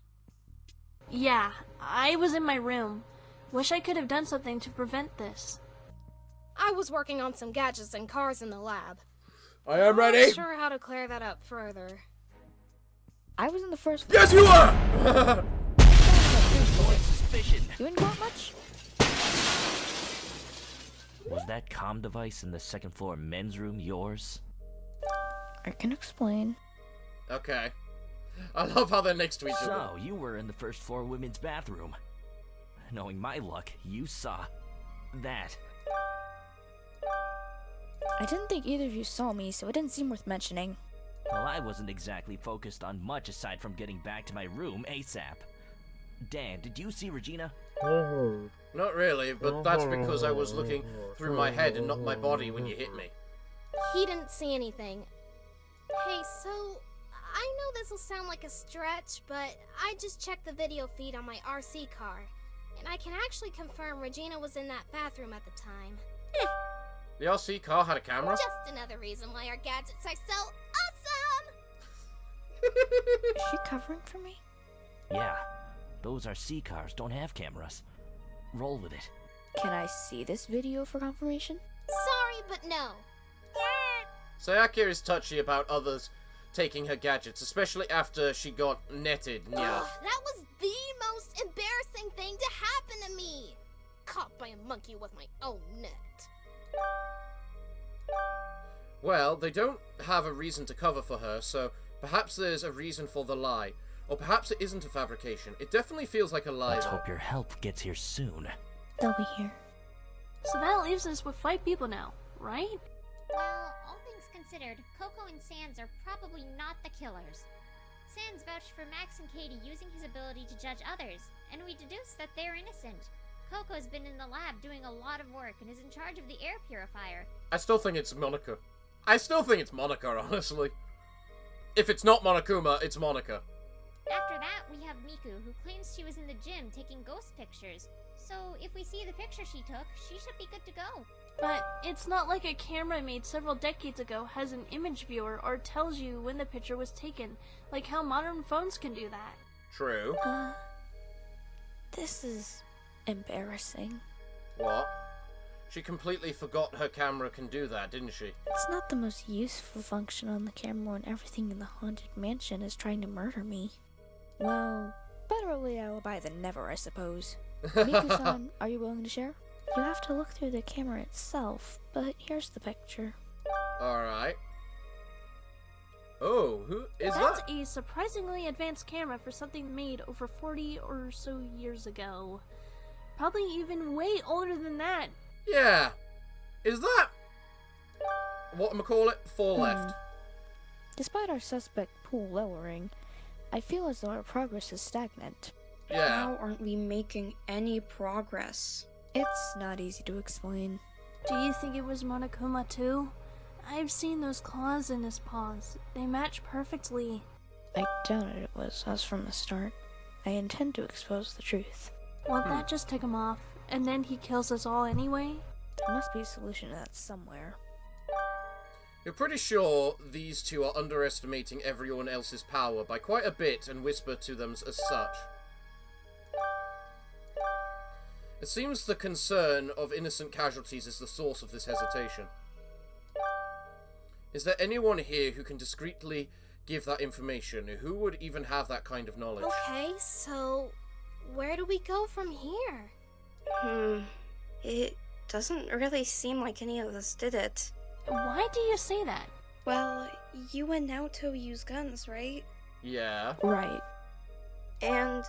S8: Yeah, I was in my room. Wish I could have done something to prevent this.
S6: I was working on some gadgets and cars in the lab.
S1: I am ready.
S6: I'm not sure how to clear that up further.
S9: I was in the first...
S1: Yes, you are!
S11: Suspicion.
S9: You didn't go out much?
S11: Was that comm device in the second floor men's room yours?
S9: I can explain.
S1: Okay. I love how they're next to each other.
S11: So, you were in the first floor women's bathroom. Knowing my luck, you saw that.
S9: I didn't think either of you saw me, so it didn't seem worth mentioning.
S11: Well, I wasn't exactly focused on much aside from getting back to my room ASAP. Dan, did you see Regina?
S1: Not really, but that's because I was looking through my head and not my body when you hit me.
S6: He didn't see anything. Hey, so... I know this will sound like a stretch, but I just checked the video feed on my RC car, and I can actually confirm Regina was in that bathroom at the time.
S1: The RC car had a camera?
S6: Just another reason why our gadgets are so awesome!
S9: Is she covering for me?
S11: Yeah, those RC cars don't have cameras. Roll with it.
S9: Can I see this video for confirmation?
S6: Sorry, but no.
S1: Sayaka is touchy about others taking her gadgets, especially after she got netted. Yeah.
S6: That was the most embarrassing thing to happen to me! Caught by a monkey with my own net.
S1: Well, they don't have a reason to cover for her, so perhaps there's a reason for the lie. Or perhaps it isn't a fabrication. It definitely feels like a lie,
S11: Let's
S1: though.
S11: hope your help gets here soon.
S9: They'll be here.
S8: So that leaves us with 5 people now, right?
S5: Well, all things considered, Coco and Sans are probably not the killers. Sans vouched for Max and Katie using his ability to judge others, and we deduced that they're innocent. Coco's been in the lab doing a lot of work and is in charge of the air purifier.
S1: I still think it's Monica. Honestly. If it's not Monokuma, it's Monica.
S5: After that, we have Miku, who claims she was in the gym taking ghost pictures. So if we see the picture she took, she should be good to go.
S8: But it's not like a camera made several decades ago has an image viewer or tells you when the picture was taken, like how modern phones can do that.
S1: True.
S9: This is embarrassing.
S1: What? She completely forgot her camera can do that, didn't she?
S9: It's not the most useful function on the camera when everything in the haunted mansion is trying to murder me. Well, better a late alibi than never, I suppose. Miku-san, are you willing to share? You have to look through the camera itself, but here's the picture.
S1: Alright. Oh, who is
S8: That's
S1: that?
S8: a surprisingly advanced camera for something made over 40 or so years ago. Probably even way older than that.
S1: Yeah. Is that... whatchamacallit? 4 left.
S9: Despite our suspect pool lowering, I feel as though our progress is stagnant.
S1: Yeah.
S4: How aren't we making any progress?
S9: It's not easy to explain.
S8: Do you think it was Monokuma too? I've seen those claws in his paws. They match perfectly.
S9: I doubted it was us from the start. I intend to expose the truth.
S8: Won't that just tick him off? And then he kills us all anyway?
S9: There must be a solution to that somewhere.
S1: You're pretty sure these two are underestimating everyone else's power by quite a bit and whisper to them as such. It seems the concern of innocent casualties is the source of this hesitation. Is there anyone here who can discreetly give that information? Who would even have that kind of knowledge?
S6: Okay, so where do we go from here?
S4: It doesn't really seem like any of us did it.
S8: Why do you say that?
S4: Well, you and Naoto use guns, right?
S1: Yeah.
S9: Right.
S4: And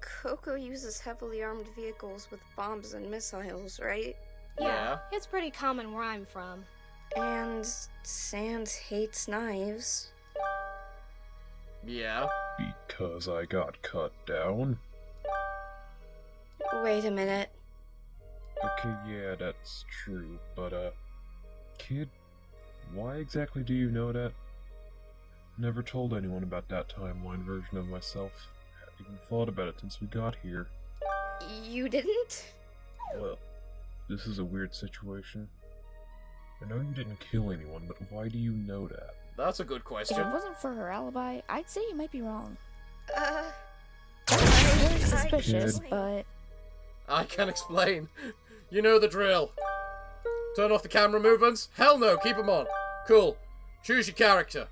S4: Coco uses heavily armed vehicles with bombs and missiles, right?
S1: Yeah.
S6: It's pretty common where I'm from.
S4: And Sans hates knives.
S1: Yeah.
S10: Because I got cut down?
S4: Wait a minute.
S10: Okay, yeah, that's true, but, kid, why exactly do you know that? Never told anyone about that timeline version of myself. Haven't even thought about it since we got here.
S4: You didn't?
S10: Well, this is a weird situation. I know you didn't kill anyone, but why do you know that?
S1: That's a good
S9: If
S1: question.
S9: it wasn't for her alibi, I'd say you might be wrong.
S4: I
S9: Very suspicious,
S10: Kid.
S9: but
S1: I can explain. You know the drill. Turn off the camera movements? Hell no, keep them on. Cool. Choose your character.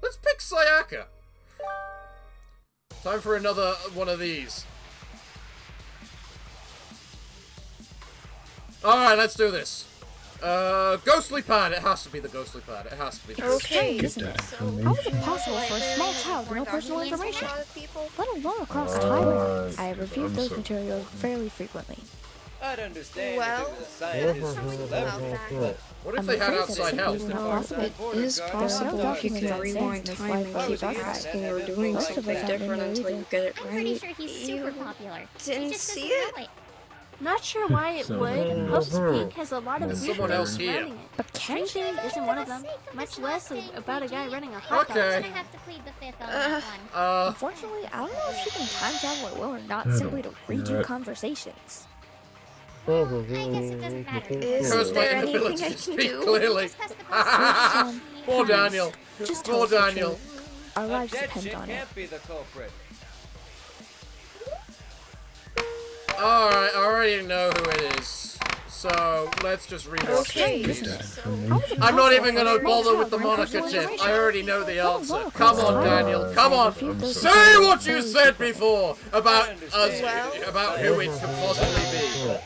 S1: Let's pick Sayaka. Time for another one of these. Alright, let's do this. Ghostly pad. It has to be the ghostly pad. It has to be the ghostly
S4: Okay,
S10: Get that
S4: so
S10: information.
S9: how is it possible for a small child with no personal information? Let alone across time. I have reviewed
S10: I'm
S9: those
S10: sorry.
S9: materials fairly frequently.
S3: I'd understand
S4: Well,
S3: if it was a scientist or celebrity, but
S1: What if
S9: I'm
S1: they had
S9: afraid that
S1: outside
S9: it
S1: help?
S9: simply is not possible.
S4: It is
S9: There are
S4: possible
S9: no
S4: if you
S9: documents
S4: can
S9: on
S4: rewind
S9: Sans in
S4: time
S9: this
S4: and
S9: library's
S4: keep
S9: archive.
S4: asking or doing
S9: Most of
S4: something
S9: us aren't in
S4: different
S9: there
S4: until
S9: either.
S4: you get it
S5: I'm pretty
S4: right.
S5: sure he's super
S4: You
S5: popular.
S4: didn't
S5: He just
S4: see
S5: doesn't know it.
S8: Not sure why it
S10: So-
S8: would. Hope's Peak has a lot of
S1: There's
S8: weird
S1: someone
S8: things
S1: else here.
S8: surrounding it.
S9: But Kenji
S8: Stranger isn't one of them, much less about a guy running a hot dog
S1: Okay.
S5: I'm gonna have to plead the fifth on that one.
S9: Unfortunately, I don't know if she can time travel at will or not,
S10: I
S9: simply to
S10: don't
S9: redo
S10: care.
S9: conversations.
S5: I guess it doesn't matter.
S4: Is
S1: Shows my
S4: there
S1: inability
S4: anything I
S1: to
S4: can
S1: speak
S4: do?
S1: clearly.
S5: Discuss the
S1: Poor Daniel.
S9: Just tell
S1: Poor
S9: us the
S1: Daniel.
S9: truth. Our
S3: a
S9: lives
S3: dead
S9: depend
S3: chick
S9: on it.
S3: can't be the culprit.
S1: Alright, I already know who it is. So, let's just rewatch
S4: Okay,
S1: it,
S10: Get
S1: please.
S10: that
S4: so
S10: information.
S1: I'm not even
S9: Possible
S1: gonna
S9: for a small
S1: bother with
S9: child
S1: the
S9: with no
S1: Monica
S9: personal
S1: tip.
S9: information.
S1: I already know the
S9: Let
S1: answer.
S9: alone
S1: Come
S9: across
S1: on,
S9: time.
S1: Daniel. Come
S9: I
S1: on.
S9: reviewed those
S1: Say
S9: materials
S1: what you
S9: very
S1: said
S9: frequently.
S1: before about
S3: I
S1: us,
S3: understand.
S1: about who it could possibly be.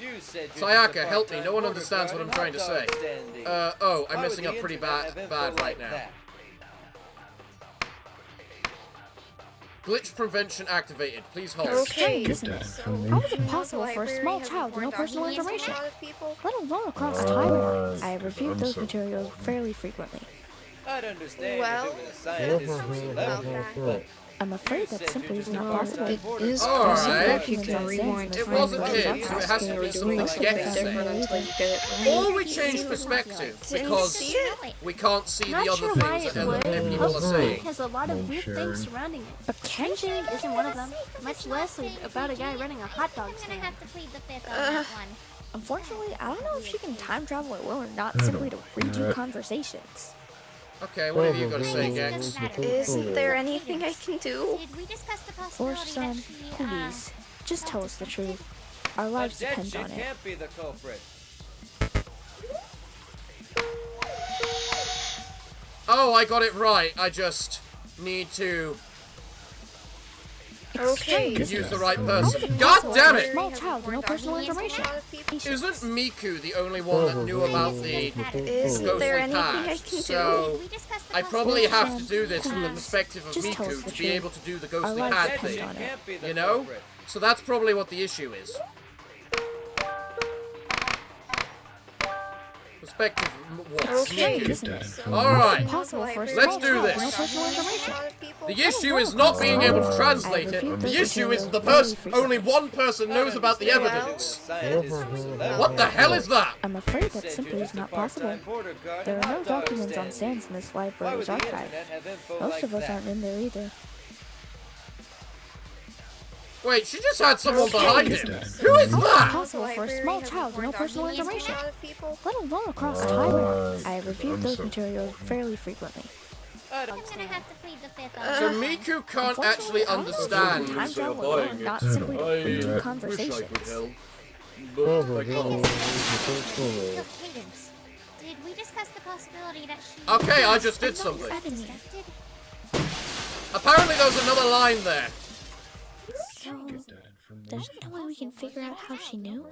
S3: You said you're
S1: Sayaka,
S3: just a
S1: help me. No one
S3: part-time
S1: understands what I'm
S3: border
S1: trying to
S3: guard
S1: say.
S3: and hot dog standee.
S1: Oh, I'm
S3: Why would
S1: messing
S3: the
S1: up pretty
S3: internet have info
S1: bad right
S3: like
S1: now.
S3: that?
S1: Glitch prevention activated. Please hold.
S4: Okay,
S10: Get that
S4: so
S10: information.
S9: How is it
S4: you know
S9: possible
S4: the
S9: for a
S4: library
S9: small
S4: has
S9: child with no
S4: more
S9: personal
S4: documents than
S9: information?
S4: a lot of people?
S9: Let alone across time. I have reviewed
S10: I'm
S9: those
S10: sorry.
S9: materials fairly frequently.
S3: I'd understand
S4: Well,
S3: if it was a scientist or celebrity, but
S9: I'm afraid that simply is not possible.
S4: It is
S1: Alright.
S4: possible if you
S9: Documents
S4: can
S9: on
S4: rewind
S9: Sans
S1: It
S9: in
S4: time
S1: wasn't
S4: and
S1: him,
S4: keep
S1: so it has
S4: asking
S1: to
S4: or
S1: be
S4: doing
S1: something
S4: something
S1: Getty
S4: different
S1: said.
S4: until you get it
S1: Or
S4: right.
S1: we change perspective
S4: Didn't
S1: because
S4: see it?
S1: we can't see
S8: Not
S1: the
S8: sure
S1: other
S8: why
S1: things
S8: it
S1: that
S8: would.
S1: other people are
S8: Hope's
S1: saying.
S8: Peak has a lot of weird
S10: Sharon.
S8: things surrounding it.
S9: But Kenji
S8: Stranger isn't one of them, much less about a guy running a hot dog
S5: I'm gonna
S8: stand.
S5: have to plead the fifth on that one.
S9: Unfortunately, I don't know if she can time travel at will or not, simply to redo conversations.
S1: Okay, what have you got to say,
S5: I guess
S1: Gex?
S5: it doesn't matter.
S4: Isn't there anything I can do?
S5: Did we discuss the
S9: Or
S5: possibility
S9: son,
S5: that she,
S9: please, just tell us the truth. Our
S3: a
S9: lives
S3: dead
S9: depend
S3: chick
S9: on it.
S3: can't be the culprit.
S1: Oh, I got it right. I just need to
S4: Okay.
S1: use the right person.
S9: How
S1: God
S9: is
S1: damn
S9: a
S1: it!
S9: small child with no personal information?
S1: Isn't Miku the only one that knew about the
S4: Isn't
S1: ghostly
S4: there anything I
S1: past?
S4: can do?
S1: So
S5: we discussed the
S1: I probably have to
S5: possibility
S1: do this from the
S9: Please,
S1: perspective of
S9: just tell us
S1: Miku
S9: the
S1: to be
S9: truth.
S1: able to do the
S9: Our
S1: ghostly
S9: lives
S1: pad
S3: Dead
S9: depend
S3: chick
S1: thing.
S9: on it.
S3: can't be the
S1: You know?
S3: culprit.
S1: So that's probably what the issue is. Perspective, what?
S4: Okay.
S1: Miku.
S9: Isn't it?
S1: Alright,
S9: Possible for a
S1: let's
S9: small
S1: do
S9: child with
S1: this.
S9: no personal information.
S1: The issue is not being able to translate it. The issue is the person, only one person knows about the evidence.
S3: Scientist or celebrity.
S1: What the hell is that?
S9: I'm afraid that
S3: Said
S9: simply
S3: you're
S9: is
S3: just a
S9: not possible.
S3: part-time border guard
S9: There
S3: and
S9: are no
S3: hot dog
S9: documents on
S3: standee.
S9: Sans in this
S3: Why would
S9: library's
S3: the
S9: archive.
S3: internet have info
S9: Most
S3: like
S9: of us
S3: that?
S9: aren't in there either.
S1: Wait, she just had someone behind him. Who is
S9: How is it
S1: that?
S9: possible for a small child to know personal information,
S4: People.
S9: let alone across the highway? I reviewed those materials fairly frequently.
S5: I'm gonna have to plead the fifth
S1: So
S5: on
S1: Miku can't actually understand.
S9: Time
S2: Say I'm
S9: travel alone,
S2: buying it.
S9: not simply to
S2: I
S9: read
S2: wish I could
S9: conversations.
S2: help, but I can't.
S5: Yo, Cadence, did we discuss the possibility that she...
S1: Okay, I just did
S9: I'm not your
S1: something.
S9: enemy.
S1: Apparently there's another line there.
S9: So, there's no way we can figure out how she knew?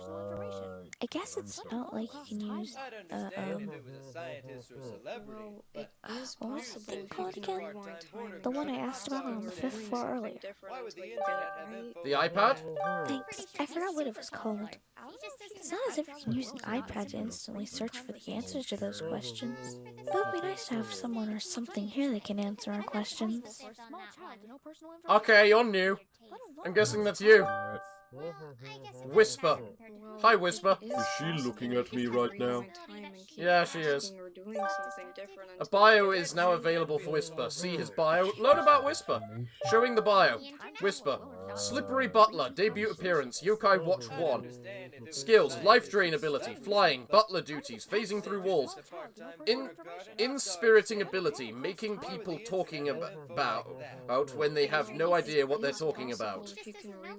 S9: I guess it's not like you can use,
S3: I'd understand if it was a scientist or celebrity, but
S9: what was the thing called again? The one I asked about on the 5th floor earlier.
S3: why would the internet have info?
S1: The iPad?
S9: Thanks, I forgot what it was called. It's not as if you can use an iPad to instantly search for the answers to those questions. It would be nice to have someone or something here that can answer our questions.
S1: Okay, you're new. I'm guessing that's you. Whisper. Hi, Whisper.
S2: Is she looking at me right now?
S1: Yeah, she is. A bio is now available for Whisper. See his bio. Learn about Whisper. Showing the bio. Whisper. Slippery Butler. Debut appearance. Yokai Watch 1. Skills. Life Drain ability. Flying. Butler duties. Phasing through walls. Inspiriting ability. Making people talking about when they have no idea what they're talking about.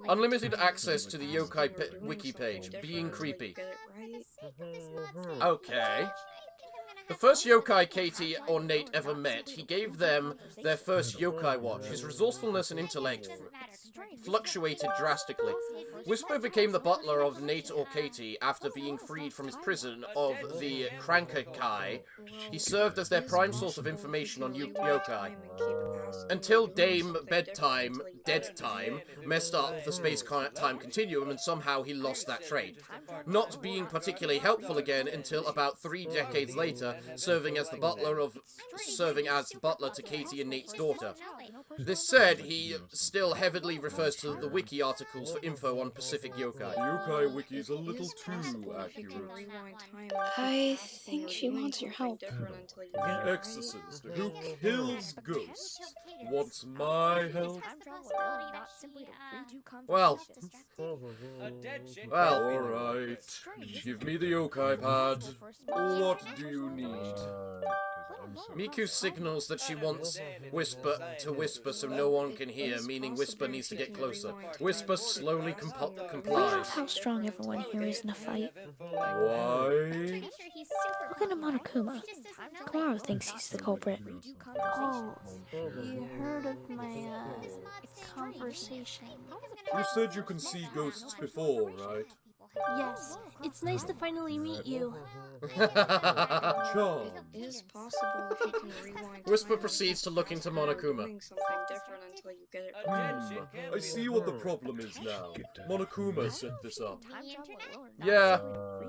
S1: Unlimited access to the Yokai wiki page. Being creepy. Okay. The first yokai Katie or Nate ever met, he gave them their first yokai watch. His resourcefulness and intellect fluctuated drastically. Whisper became the butler of Nate or Katie after being freed from his prison of the Krankakai. He served as their prime source of information on yokai. Until Dame Bedtime, Dead Time, messed up the space-time continuum and somehow he lost that trait. Not being particularly helpful again until about 3 decades later, serving as butler to Katie and Nate's daughter. This said, he still heavily refers to the wiki articles for info on Pacific yokai.
S2: The yokai wiki is a little too accurate.
S4: I think she wants your help.
S2: The exorcist who kills ghosts wants my help.
S1: Well,
S2: Alright, give me the yokai pad. What do you need?
S1: Miku signals that she wants Whisper to whisper so no one can hear, meaning Whisper needs to get closer. Whisper slowly
S9: We
S1: complies.
S9: love how strong everyone here is in a fight.
S2: Why?
S9: Look at Monokuma. Kamaro thinks he's the culprit.
S8: Oh, you heard of my, conversation.
S2: You said you can see ghosts before, right?
S8: Yes, it's nice to finally meet you.
S2: Charm.
S4: It is possible if you can rewind.
S1: Whisper proceeds to look into Monokuma.
S4: Doing something different until you get it
S2: I see what the problem is now. Monokuma set this up.
S1: Yeah,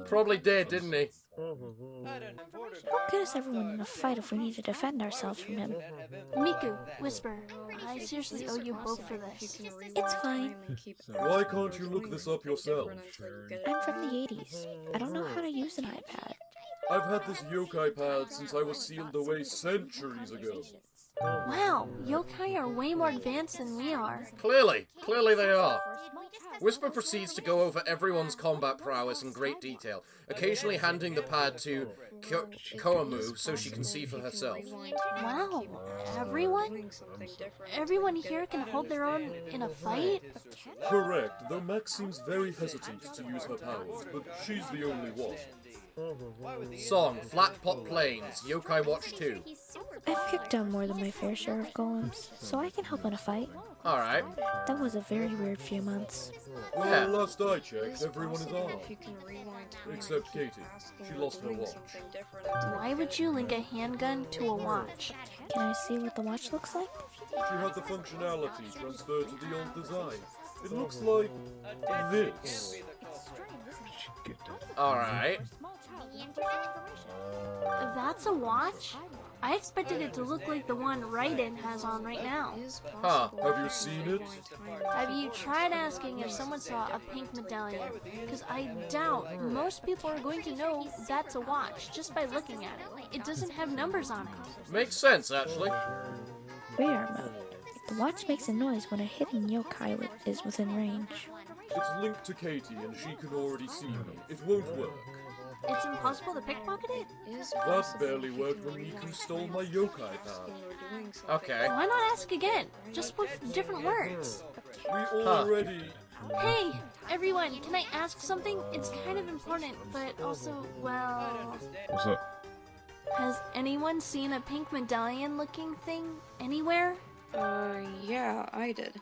S1: probably did, didn't he?
S9: How good is everyone in a fight if we need to defend ourselves from him?
S8: Miku, Whisper, I seriously owe you both for this.
S9: It's fine.
S2: Why can't you look this up yourself?
S9: I'm from the 80s. I don't know how to use an iPad.
S2: I've had this yokai pad since I was sealed away centuries ago.
S8: Wow, yokai are way more advanced than we are.
S1: Clearly they are. Whisper proceeds to go over everyone's combat prowess in great detail, occasionally handing the pad to Koamu so she can see for herself.
S8: Wow, everyone? Everyone here can hold their own in a fight?
S2: Correct, though Max seems very hesitant to use her powers, but she's the only one.
S1: Song, Flat Pot Plains, Yokai Watch 2.
S9: I've kicked down more than my fair share of golems, so I can help in a fight.
S1: Alright.
S9: That was a very weird few months.
S2: Well, last I checked, everyone is armed. Except Katie. She lost her watch.
S8: Why would you link a handgun to a watch?
S9: Can I see what the watch looks like?
S2: She had the functionality transferred to the old design. It looks like this.
S1: Alright.
S8: That's a watch? I expected it to look like the one Raiden has on right now.
S1: Huh.
S2: Have you seen it?
S8: Have you tried asking if someone saw a pink medallion? Because I doubt most people are going to know that's a watch just by looking at it. It doesn't have numbers on it.
S1: Makes sense, actually.
S9: Radar mode. The watch makes a noise when a hidden yokai is within range.
S2: It's linked to Katie and she can already see me. It won't work.
S8: It's impossible to pickpocket it?
S2: That barely worked when Miku stole my yokai pad.
S1: Okay.
S8: Why not ask again? Just with different words.
S2: We already...
S8: Hey, everyone, can I ask something? It's kind of important, but also, well...
S10: What's up?
S8: Has anyone seen a pink medallion looking thing anywhere?
S4: Yeah, I did.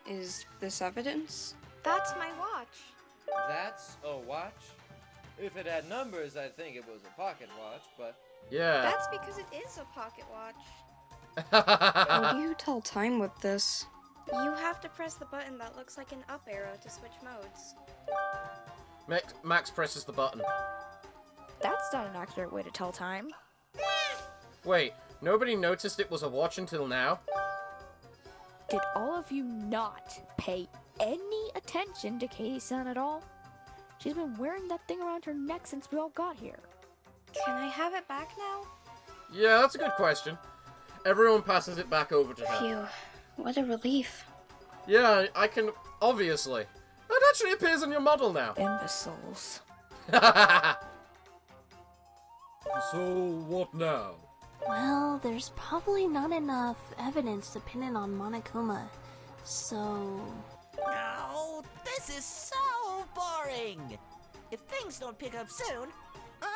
S4: Is this evidence? That's my watch.
S3: That's a watch? If it had numbers, I'd think it was a pocket watch, but...
S1: Yeah.
S4: That's because it is a pocket watch. How do you tell time with this? You have to press the button that looks like an up arrow to switch modes.
S1: Max presses the button.
S9: That's not an accurate way to tell time.
S1: Wait, nobody noticed it was a watch until now?
S9: Did all of you not pay any attention to Katie-san at all? She's been wearing that thing around her neck since we all got here.
S4: Can I have it back now?
S1: Yeah, that's a good question. Everyone passes it back over to her.
S4: Phew. What a relief.
S1: Yeah, I can... Obviously. It actually appears on your model now.
S9: Imbeciles.
S2: So, what now?
S8: Well, there's probably not enough evidence dependent on Monokuma, so...
S7: No, this is so boring! If things don't pick up soon,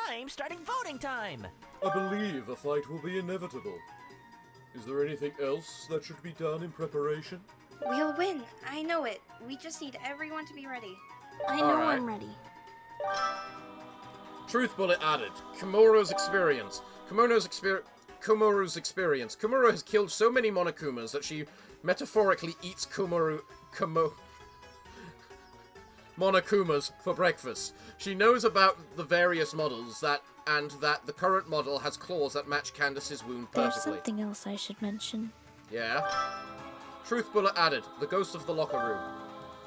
S7: I'm starting voting time!
S2: I believe a fight will be inevitable. Is there anything else that should be done in preparation?
S4: We'll win. I know it. We just need everyone to be ready.
S8: I know
S1: Alright.
S8: I'm ready.
S1: Truth bullet added. Komoro's experience. Komoro's experience. Komoro has killed so many Monokumas that she metaphorically eats Monokumas for breakfast. She knows about the various models and that the current model has claws that match Candace's wound
S9: There's
S1: perfectly.
S9: something else I should mention.
S1: Yeah? Truth bullet added. The ghost of the locker room.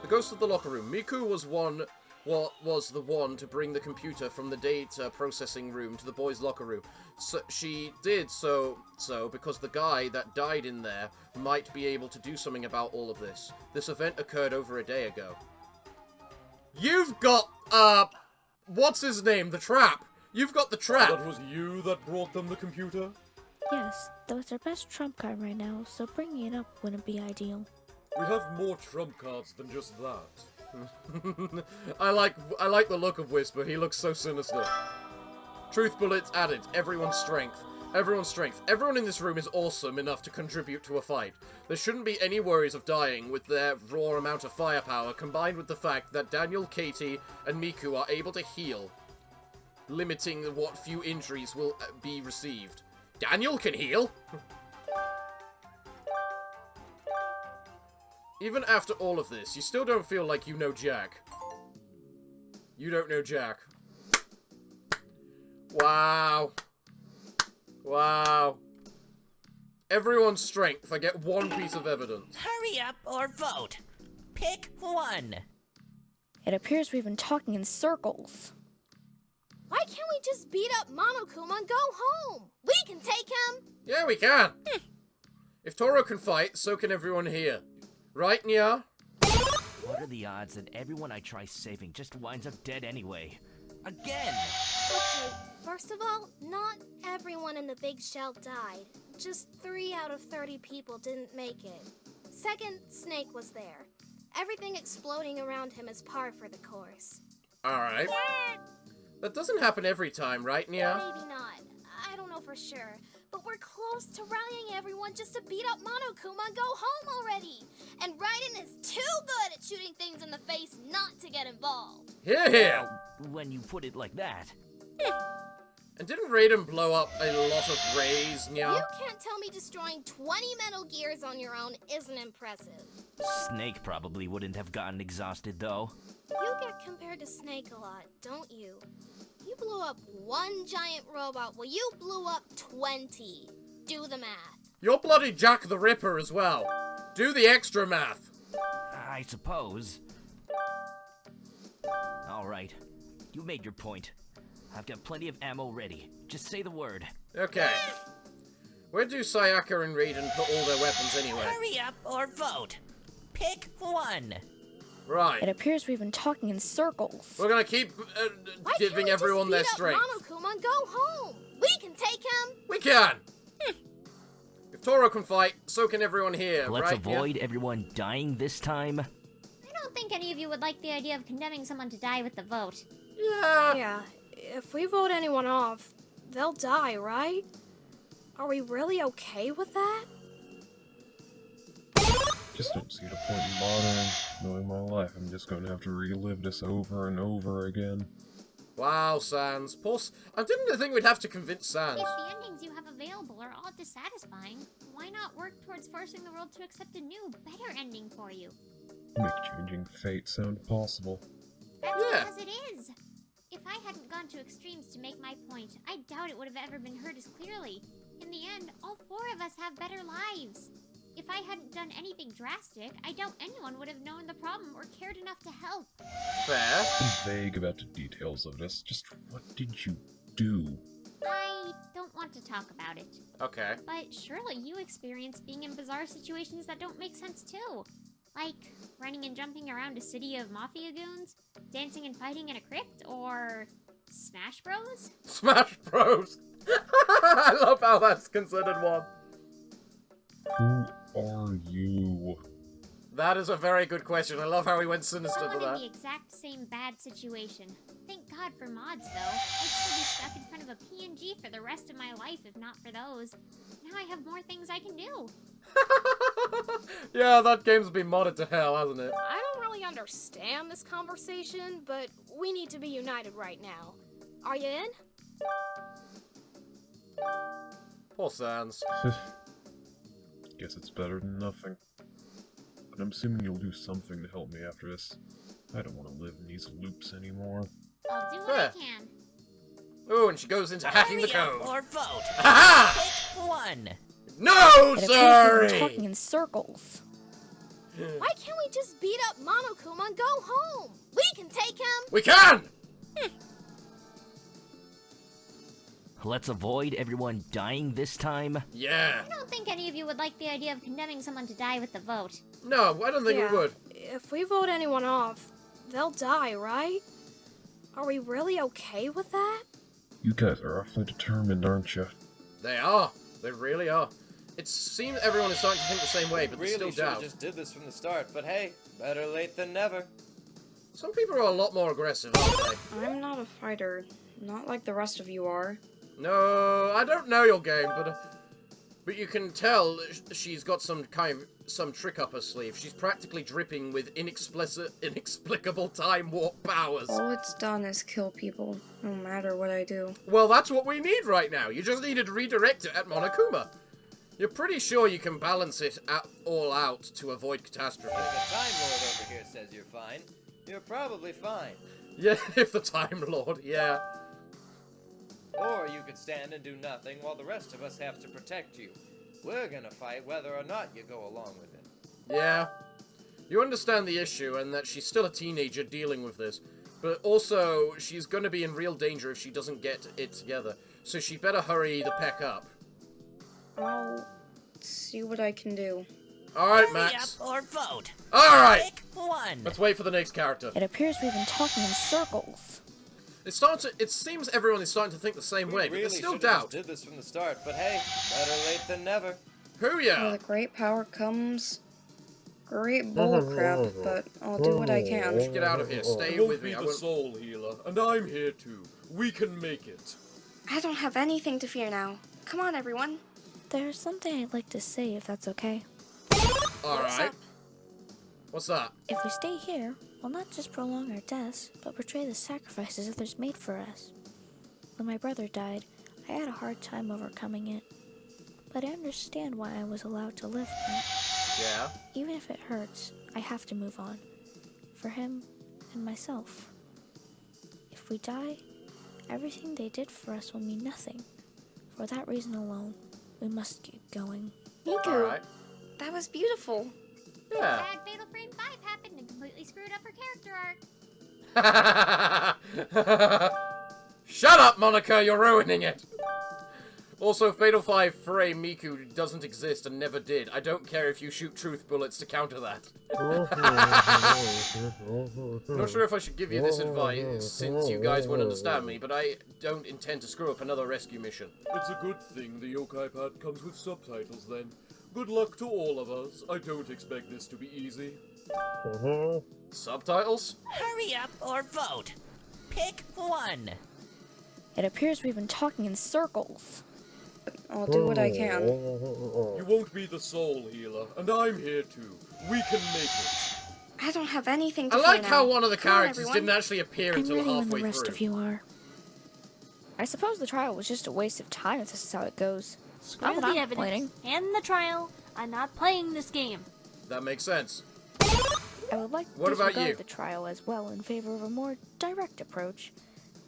S1: The ghost of the locker room. Miku was the one to bring the computer from the data processing room to the boys' locker room. So she did so because the guy that died in there might be able to do something about all of this. This event occurred over a day ago. You've got, what's his name? The trap. You've got the trap.
S2: That was you that brought them the computer?
S9: Yes, though it's our best trump card right now, so bringing it up wouldn't be ideal.
S2: We have more trump cards than just that.
S1: I like the look of Whisper. He looks so sinister. Truth bullets added. Everyone's strength. Everyone's strength. Everyone in this room is awesome enough to contribute to a fight. There shouldn't be any worries of dying with their raw amount of firepower, combined with the fact that Daniel, Katie, and Miku are able to heal, limiting what few injuries will be received. Daniel can heal? Even after all of this, you still don't feel like you know Jack. You don't know Jack. Wow. Wow. Everyone's strength. I get one piece of evidence.
S7: Hurry up or vote. Pick one.
S9: It appears we've been talking in circles.
S6: Why can't we just beat up Monokuma and go home? We can take him!
S1: Yeah, we can. If Toro can fight, so can everyone here. Right, Nya?
S11: What are the odds that everyone I try saving just winds up dead anyway? Again!
S6: Okay, first of all, not everyone in the big shell died. Just 3 out of 30 people didn't make it. Second, Snake was there. Everything exploding around him is par for the course.
S1: Alright. That doesn't happen every time, right, Nya?
S6: Maybe not. I don't know for sure. But we're close to rallying everyone just to beat up Monokuma and go home already. And Raiden is too good at shooting things in the face not to get involved.
S1: Hear, hear!
S11: When you put it like that.
S1: And didn't Raiden blow up a lot of rays, Nya?
S6: You can't tell me destroying 20 Metal Gears on your own isn't impressive.
S11: Snake probably wouldn't have gotten exhausted, though.
S6: You get compared to Snake a lot, don't you? You blew up one giant robot while you blew up 20. Do the math.
S1: You're bloody Jack the Ripper as well. Do the extra math.
S11: I suppose. Alright. You made your point. I've got plenty of ammo ready. Just say the word.
S1: Okay. Where do Sayaka and Raiden put all their weapons anyway?
S7: Hurry up or vote. Pick one.
S1: Right.
S9: It appears we've been talking in circles.
S1: We're gonna keep giving everyone their strength.
S6: Monokuma and go home. We can take him.
S1: We can! If Toro can fight, so can everyone here,
S11: Let's
S1: right?
S11: avoid everyone dying this time.
S5: I don't think any of you would like the idea of condemning someone to die with the vote.
S1: Yeah.
S6: Yeah, if we vote anyone off, they'll die, right? Are we really okay with that?
S10: Just don't see the point in bothering. Knowing my life, I'm just going to have to relive this over and over again.
S1: Wow, Sans. I didn't think we'd have to convince Sans.
S5: If the endings you have available are all dissatisfying, why not work towards forcing the world to accept a new, better ending for you?
S10: Make changing fate sound possible.
S5: That's
S1: Yeah.
S5: because it is. If I hadn't gone to extremes to make my point, I doubt it would have ever been heard as clearly. In the end, all four of us have better lives. If I hadn't done anything drastic, I doubt anyone would have known the problem or cared enough to help.
S1: Fair.
S10: I'm vague about the details of this. Just what did you do?
S5: I don't want to talk about it.
S1: Okay.
S5: But surely you experience being in bizarre situations that don't make sense too. Like running and jumping around a city of mafia goons, dancing and fighting in a crypt, or Smash Bros?
S1: Smash Bros! I love how that's considered one.
S10: Who are you?
S1: That is a very good question. I love how he went sinister to
S5: Someone in
S1: that.
S5: the exact same bad situation. Thank God for mods, though. I'd still be stuck in front of a PNG for the rest of my life if not for those. Now I have more things I can do.
S1: Yeah, that game's been modded to hell, hasn't it?
S6: I don't really understand this conversation, but we need to be united right now. Are you in?
S1: Poor Sans.
S10: Guess it's better than nothing. But I'm assuming you'll do something to help me after this. I don't want to live in these loops anymore.
S5: I'll do what
S1: Fair.
S5: I can.
S1: Ooh, and she goes into hacking the
S7: Hurry up
S1: code.
S7: or vote.
S1: Ha
S7: Pick one.
S1: No,
S9: It appears we've been
S1: sorry!
S9: talking in circles.
S6: Why can't we just beat up Monokuma and go home? We can take him.
S1: We can!
S11: Let's avoid everyone dying this time.
S1: Yeah.
S5: I don't think any of you would like the idea of condemning someone to die with the vote.
S1: No, I don't think
S6: Yeah.
S1: we would.
S6: If we vote anyone off, they'll die, right? Are we really okay with that?
S10: You guys are awfully determined, aren't you?
S1: They are. They really are. It seems everyone is starting to think the same way, but they
S3: Really
S1: still
S3: should have
S1: doubt.
S3: just did this from the start, but hey, better late than never.
S1: Some people are a lot more aggressive, aren't they?
S4: I'm not a fighter. Not like the rest of you are.
S1: No, I don't know your game, but you can tell she's got some trick up her sleeve. She's practically dripping with inexplicable time warp powers.
S4: All it's done is kill people, no matter what I do.
S1: Well, that's what we need right now. You just need to redirect it at Monokuma. You're pretty sure you can balance it all out to avoid catastrophe.
S3: If the Time Lord over here says you're fine, you're probably fine.
S1: Yeah, if the Time Lord, yeah.
S3: Or you could stand and do nothing while the rest of us have to protect you. We're gonna fight whether or not you go along with it.
S1: Yeah. You understand the issue and that she's still a teenager dealing with this. But also, she's going to be in real danger if she doesn't get it together. So she better hurry the peck up.
S4: I'll see what I can do.
S1: Alright,
S7: Hurry
S1: Max.
S7: up or vote.
S1: Alright!
S7: Pick one.
S1: Let's wait for the next character.
S9: It appears we've been talking in circles.
S1: It seems everyone is starting to think the same way, but
S3: Really
S1: there's still
S3: should have
S1: doubt.
S3: just did this from the start, but hey, better late than never.
S1: Hoo-ya!
S4: With great power comes great bullcrap, but I'll do what I can.
S1: Get out of here. Stay
S2: It won't
S1: with
S2: be
S1: me. I
S2: the
S1: won't...
S2: soul healer, and I'm here too. We can make it.
S4: I don't have anything to fear now. Come on, everyone.
S9: There's something I'd like to say, if that's okay.
S1: Alright. What's that?
S9: If we stay here, we'll not just prolong our deaths, but portray the sacrifices others made for us. When my brother died, I had a hard time overcoming it. But I understand why I was allowed to live now.
S1: Yeah?
S9: Even if it hurts, I have to move on. For him and myself. If we die, everything they did for us will mean nothing. For that reason alone, we must keep going.
S4: Miku,
S1: Alright.
S4: that was beautiful.
S1: Yeah.
S5: Bad Fatal Frame 5 happened and completely screwed up her character arc.
S1: Shut up, Monica, you're ruining it. Also, Fatal 5 Frey Miku doesn't exist and never did. I don't care if you shoot truth bullets to counter that. Not sure if I should give you this advice, since you guys won't understand me, but I don't intend to screw up another rescue mission.
S2: It's a good thing the yokai pad comes with subtitles then. Good luck to all of us. I don't expect this to be easy.
S1: Subtitles?
S7: Hurry up or vote. Pick one.
S9: It appears we've been talking in circles.
S4: I'll do what I can.
S2: You won't be the soul healer, and I'm here too. We can make it.
S4: I don't have anything to
S1: I
S4: fear
S1: like
S4: now.
S1: how one of the
S4: Come on,
S1: characters
S4: everyone.
S1: didn't actually appear
S9: I'm
S1: until
S9: ready when
S1: halfway
S9: the rest
S1: through.
S9: of you are. I suppose the trial was just a waste of time if this is how it goes.
S8: Screw
S9: Not that
S8: the
S9: I'm
S8: evidence
S9: complaining.
S8: and the trial. I'm not playing this game.
S1: That makes sense.
S9: I would like to
S1: What about
S9: disregard
S1: you?
S9: the trial as well in favor of a more direct approach.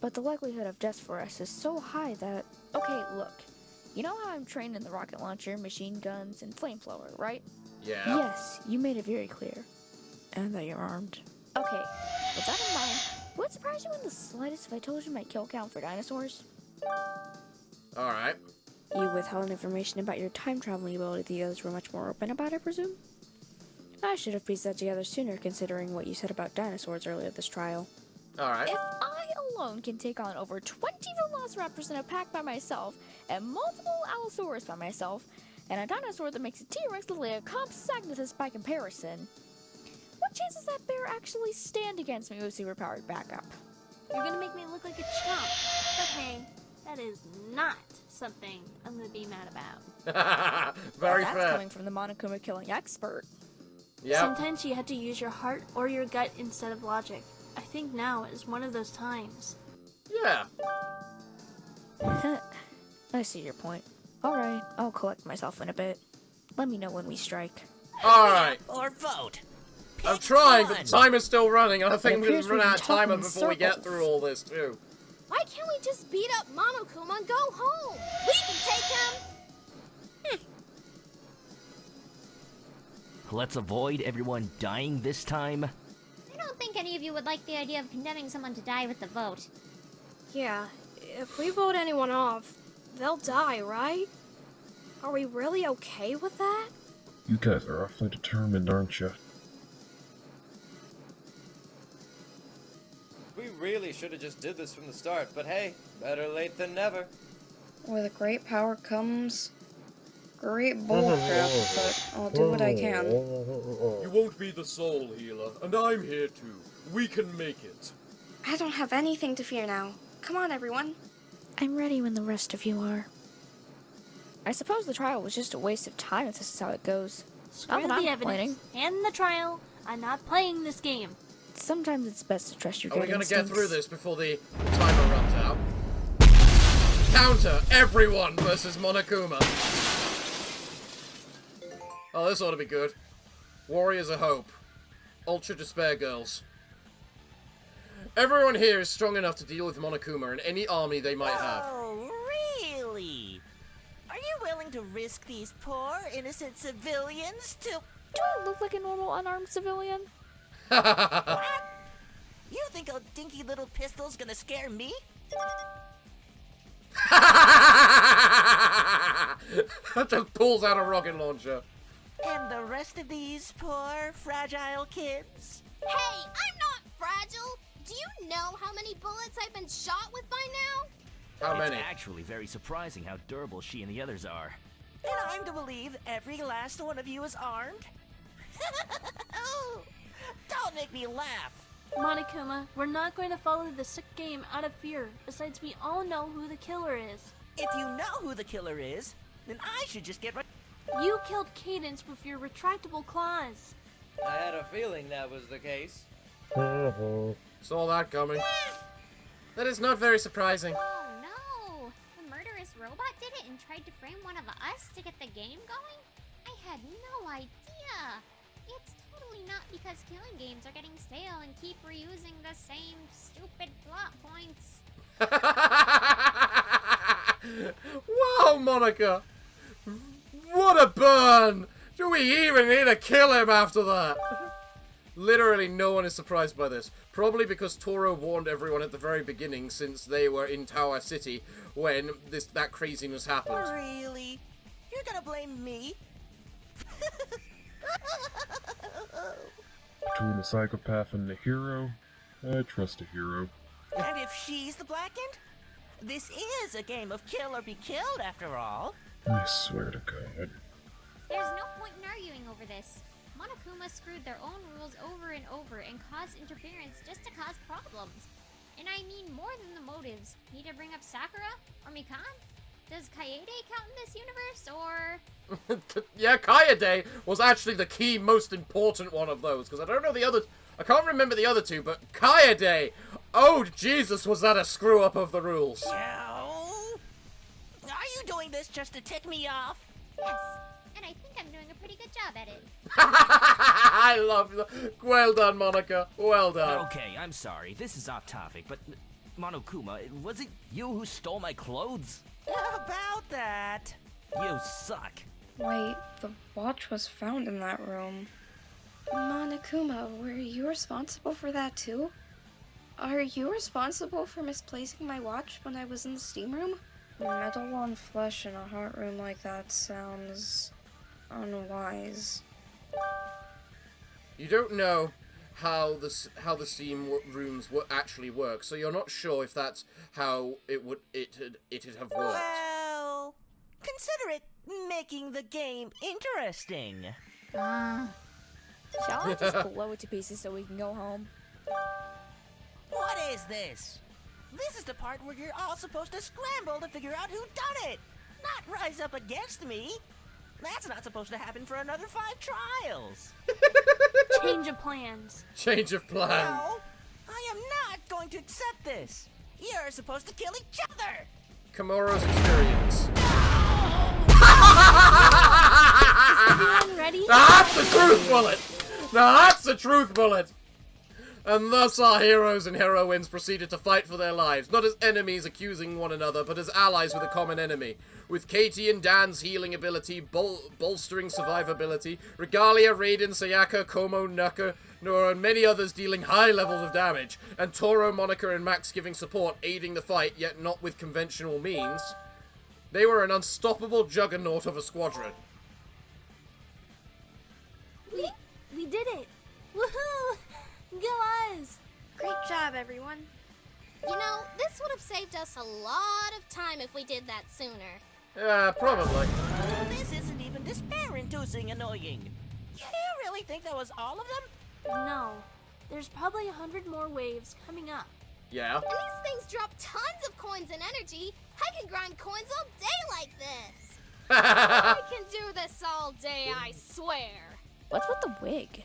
S9: But the likelihood of death for us is so high that... Okay, look. You know how I'm trained in the rocket launcher, machine guns, and flamethrower, right?
S1: Yeah.
S9: Yes, you made it very clear. And that you're armed. Okay, with that in mind, would it surprise you in the slightest if I told you my kill count for dinosaurs?
S1: Alright.
S9: You withheld information about your time traveling ability the others were much more open about, I presume? I should have pieced that together sooner considering what you said about dinosaurs earlier this trial.
S1: Alright.
S9: If I alone can take on over 20 velociraptors in a pack by myself, and multiple allosaurus by myself, and a dinosaur that makes a T-Rex look like a Compsognathus by comparison, what chance does that bear actually stand against me with superpowered backup?
S8: You're gonna make me look like a chump. But hey, that is not something I'm gonna be mad about.
S1: Very
S9: That's
S1: fair.
S9: coming from the Monokuma killing expert.
S1: Yep.
S8: Sometimes you have to use your heart or your gut instead of logic. I think now is one of those times.
S1: Yeah.
S9: I see your point. Alright, I'll collect myself in a bit. Let me know when we strike.
S1: Alright.
S7: Or vote.
S1: I'm trying, but the time is still running, and I think
S9: It
S1: I'm
S9: appears
S1: going to run
S9: we've
S1: out of
S9: been
S1: time
S9: talking in
S1: before we get
S9: circles.
S1: through all this, too.
S6: Why can't we just beat up Monokuma and go home? We can take him!
S11: Let's avoid everyone dying this time.
S5: I don't think any of you would like the idea of condemning someone to die with the vote.
S6: Yeah, if we vote anyone off, they'll die, right? Are we really okay with that?
S10: You guys are awfully determined, aren't you?
S3: We really should have just did this from the start, but hey, better late than never.
S4: With great power comes great bullcrap, but I'll do what I can.
S2: You won't be the soul healer, and I'm here too. We can make it.
S4: I don't have anything to fear now. Come on, everyone.
S9: I'm ready when the rest of you are. I suppose the trial was just a waste of time if this is how it goes.
S8: Screw
S9: Not that
S8: the
S9: I'm
S8: evidence and the trial. I'm not playing this game.
S9: Sometimes it's best to trust your
S1: Are we
S9: gut
S1: going to get
S9: instincts.
S1: through this before the timer runs out? Counter everyone versus Monokuma. Oh, this ought to be good. Warriors of Hope. Ultra Despair Girls. Everyone here is strong enough to deal with Monokuma and any army they might have.
S7: Oh, really? Are you willing to risk these poor, innocent civilians to...
S9: Do I look like a normal unarmed civilian?
S7: What? You think a dinky little pistol's gonna scare me?
S1: Just pulls out a rocket launcher.
S7: And the rest of these poor, fragile kids?
S6: Hey, I'm not fragile! Do you know how many bullets I've been shot with by now?
S1: How many?
S11: It's actually very surprising how durable she and the others are.
S7: And I'm to believe every last one of you is armed? Don't make me laugh.
S8: Monokuma, we're not going to follow the sick game out of fear. Besides, we all know who the killer is.
S7: If you know who the killer is, then I should just get right.
S8: You killed Cadence with your retractable claws.
S3: I had a feeling that was the case.
S1: Saw that coming. That is not very surprising.
S5: Oh no! The murderous robot did it and tried to frame one of us to get the game going? I had no idea! It's totally not because killing games are getting stale and keep reusing the same stupid plot points.
S1: Wow, Monica! What a burn! Do we even need to kill him after that? Literally no one is surprised by this. Probably because Toro warned everyone at the very beginning, since they were in Tower City when that craziness happened.
S7: Really? You're gonna blame me?
S10: Between a psychopath and a hero, I trust a hero.
S7: And if she's the Blackened? This is a game of kill or be killed, after all.
S10: I swear to God.
S5: There's no point in arguing over this. Monokuma screwed their own rules over and over and caused interference just to cause problems. And I mean more than the motives. Need to bring up Sakura? Or Mikan? Does Kaede count in this universe, or...?
S1: Yeah, Kaede was actually the key, most important one of those, because I don't know the other... I can't remember the other two, but Kaede! Oh, Jesus, was that a screw-up of the rules.
S7: Are you doing this just to tick me off?
S5: Yes, and I think I'm doing a pretty good job at it.
S1: I love you. Well done, Monica. Well done.
S11: Okay, I'm sorry. This is off topic, but Monokuma, was it you who stole my clothes?
S7: How about that?
S11: You suck.
S4: Wait, the watch was found in that room. Monokuma, were you responsible for that too? Are you responsible for misplacing my watch when I was in the steam room? Metal on flesh in a hot room like that sounds unwise.
S1: You don't know how the steam rooms actually work, so you're not sure if that's how it'd have worked.
S7: Well, consider it making the game interesting.
S9: Shall I just blow it to pieces so we can go home?
S7: What is this? This is the part where you're all supposed to scramble to figure out who done it, not rise up against me. That's not supposed to happen for another 5 trials.
S8: Change of plans.
S1: Change of plan.
S7: No, I am not going to accept this. You're supposed to kill each other.
S1: Komoro's experience.
S8: Is everyone ready?
S1: That's the truth bullet! That's the truth bullet! And thus our heroes and heroines proceeded to fight for their lives, not as enemies accusing one another, but as allies with a common enemy. With Katie and Dan's healing ability, bolstering survivability, Regalia, Raiden, Sayaka, Komo, Naka, Nora, and many others dealing high levels of damage, and Toro, Monica, and Max giving support, aiding the fight, yet not with conventional means. They were an unstoppable juggernaut of a squadron.
S8: We did it! Woohoo! Go us!
S4: Great job, everyone.
S6: You know, this would have saved us a lot of time if we did that sooner.
S1: Probably.
S7: This isn't even despair-inducing annoying. You really think that was all of them?
S8: No. There's probably 100 more waves coming up.
S1: Yeah.
S6: And these things drop tons of coins and energy. I can grind coins all day like this. I can do this all day, I swear.
S9: What's with the wig?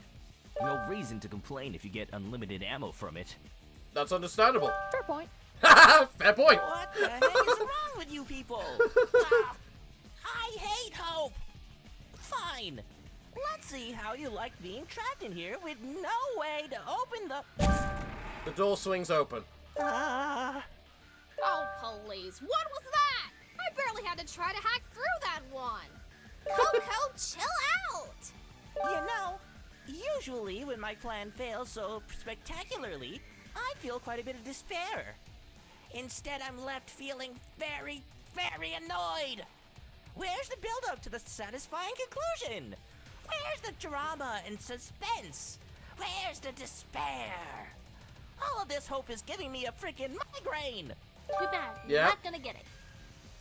S11: No reason to complain if you get unlimited ammo from it.
S1: That's understandable.
S9: Fair point.
S1: Fair point.
S7: What the heck is wrong with you people? I hate hope. Fine. Let's see how you like being trapped in here with no way to open the...
S1: The door swings open.
S6: Oh, please. What was that? I barely had to try to hack through that one. Coco, chill out.
S7: You know, usually when my plan fails so spectacularly, I feel quite a bit of despair. Instead, I'm left feeling very, very annoyed. Where's the build-up to the satisfying conclusion? Where's the drama and suspense? Where's the despair? All of this hope is giving me a freaking migraine.
S8: Too bad.
S1: Yeah.
S8: You're not gonna get it.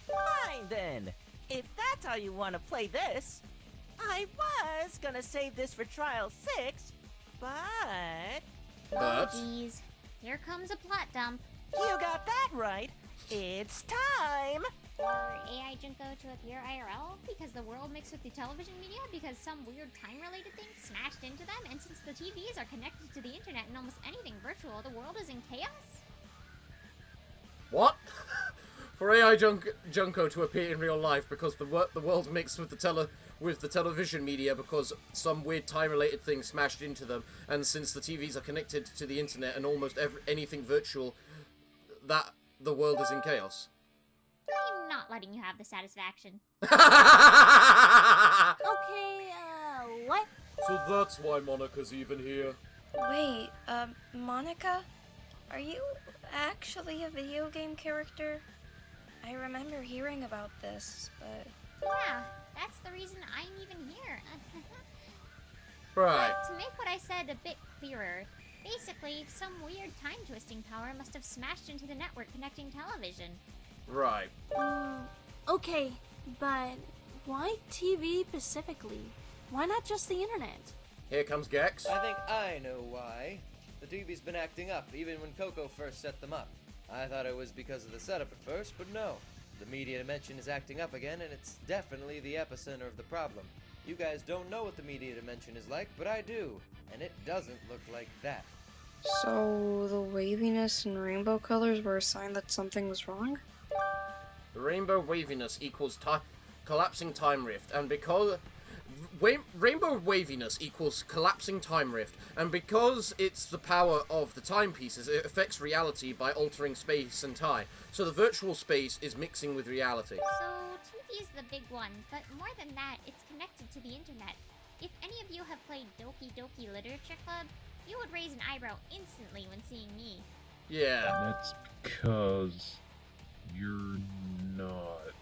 S7: Fine then. If that's how you want to play this, I was gonna save this for trial 6, but...
S5: Oh, geez. Here comes a plot dump.
S7: You got that right. It's time.
S5: For AI Junko to appear IRL because the world mixed with the television media because some weird time-related thing smashed into them, and since the TVs are connected to the internet and almost anything virtual, the world is in chaos?
S1: What? For AI Junko to appear in real life because the world's mixed with the television media because some weird time-related thing smashed into them, and since the TVs are connected to the internet and almost anything virtual, that the world is in chaos.
S5: I'm not letting you have the satisfaction.
S8: Okay, what?
S2: So that's why Monica's even here.
S4: Wait, Monica? Are you actually a video game character? I remember hearing about this, but...
S5: Yeah, that's the reason I'm even here.
S1: Right.
S5: But to make what I said a bit clearer, basically, some weird time-twisting power must have smashed into the network connecting television.
S1: Right.
S8: Okay, but why TV specifically? Why not just the internet?
S1: Here comes Gex.
S3: I think I know why. The TV's been acting up, even when Coco first set them up. I thought it was because of the setup at first, but no. The media dimension is acting up again, and it's definitely the epicenter of the problem. You guys don't know what the media dimension is like, but I do, and it doesn't look like that.
S4: So, the waviness and rainbow colors were a sign that something was wrong?
S1: The rainbow waviness equals collapsing time rift, and because... rainbow waviness equals collapsing time rift, and because it's the power of the timepieces, it affects reality by altering space and time. So the virtual space is mixing with reality.
S5: So, TV's the big one, but more than that, it's connected to the internet. If any of you have played Doki Doki Literature Club, you would raise an eyebrow instantly when seeing me.
S1: Yeah.
S10: That's because you're not.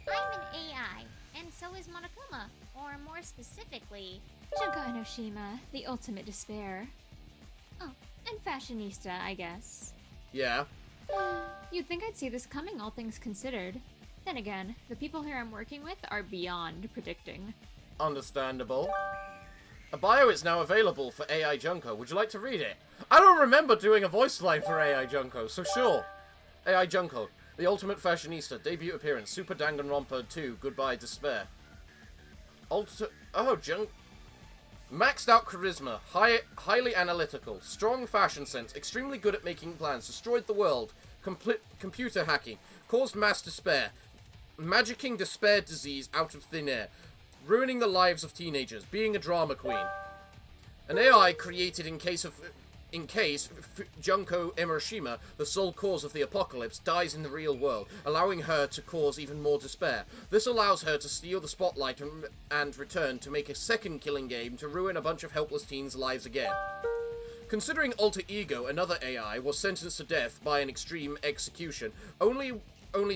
S5: I'm an AI, and so is Monokuma, or more specifically...
S13: Junko Enoshima, the ultimate despair. Oh, and fashionista, I guess.
S1: Yeah.
S13: You'd think I'd see this coming, all things considered. Then again, the people here I'm working with are beyond predicting.
S1: Understandable. A bio is now available for AI Junko. Would you like to read it? I don't remember doing a voice line for AI Junko, so sure. AI Junko, the ultimate fashionista, debut appearance, Super Danganronpa 2, Goodbye Despair. Maxed out charisma, highly analytical, strong fashion sense, extremely good at making plans, destroyed the world, computer hacking, caused mass despair, magicking despair disease out of thin air, ruining the lives of teenagers, being a drama queen. An AI created in case Junko Enoshima, the sole cause of the apocalypse, dies in the real world, allowing her to cause even more despair. This allows her to steal the spotlight and return to make a second killing game to ruin a bunch of helpless teens' lives again. Considering Alter Ego, another AI, was sentenced to death by an extreme execution, only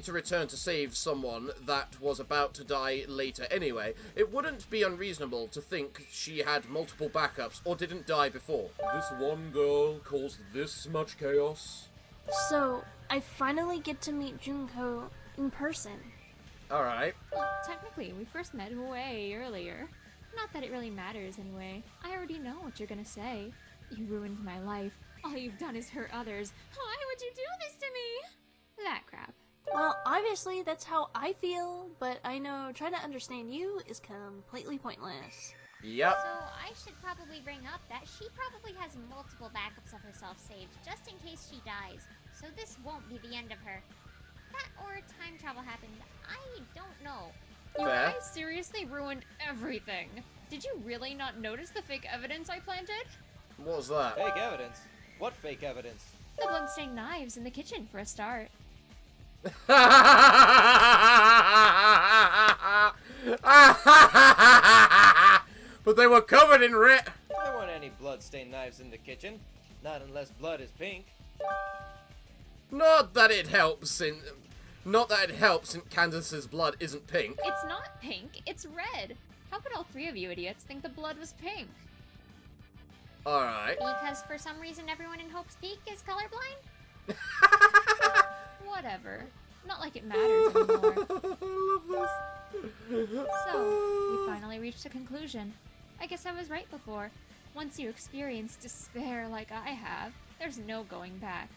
S1: to return to save someone that was about to die later anyway, it wouldn't be unreasonable to think she had multiple backups or didn't die before.
S2: This one girl caused this much chaos.
S8: So, I finally get to meet Junko in person.
S1: Alright.
S13: Well, technically, we first met way earlier. Not that it really matters anyway. I already know what you're gonna say. You ruined my life. All you've done is hurt others. Why would you do this to me? That crap.
S8: Well, obviously that's how I feel, but I know trying to understand you is completely pointless.
S1: Yep.
S5: So I should probably bring up that she probably has multiple backups of herself saved, just in case she dies. So this won't be the end of her. That or time travel happened, I don't know.
S13: You
S1: Fair.
S13: guys seriously ruined everything. Did you really not notice the fake evidence I planted?
S1: What was that?
S3: Fake evidence? What fake evidence?
S13: The bloodstained knives in the kitchen, for a start.
S1: But they were covered in red.
S3: There weren't any blood-stained knives in the kitchen. Not unless blood is pink.
S1: Not that it helps since Candace's blood isn't pink.
S13: It's not pink, it's red. How could all three of you idiots think the blood was pink?
S1: Alright.
S5: Because for some reason everyone in Hope's Peak is colorblind?
S13: Whatever. Not like it matters anymore.
S1: I love this.
S13: So, we finally reached a conclusion. I guess I was right before. Once you experience despair like I have, there's no going back.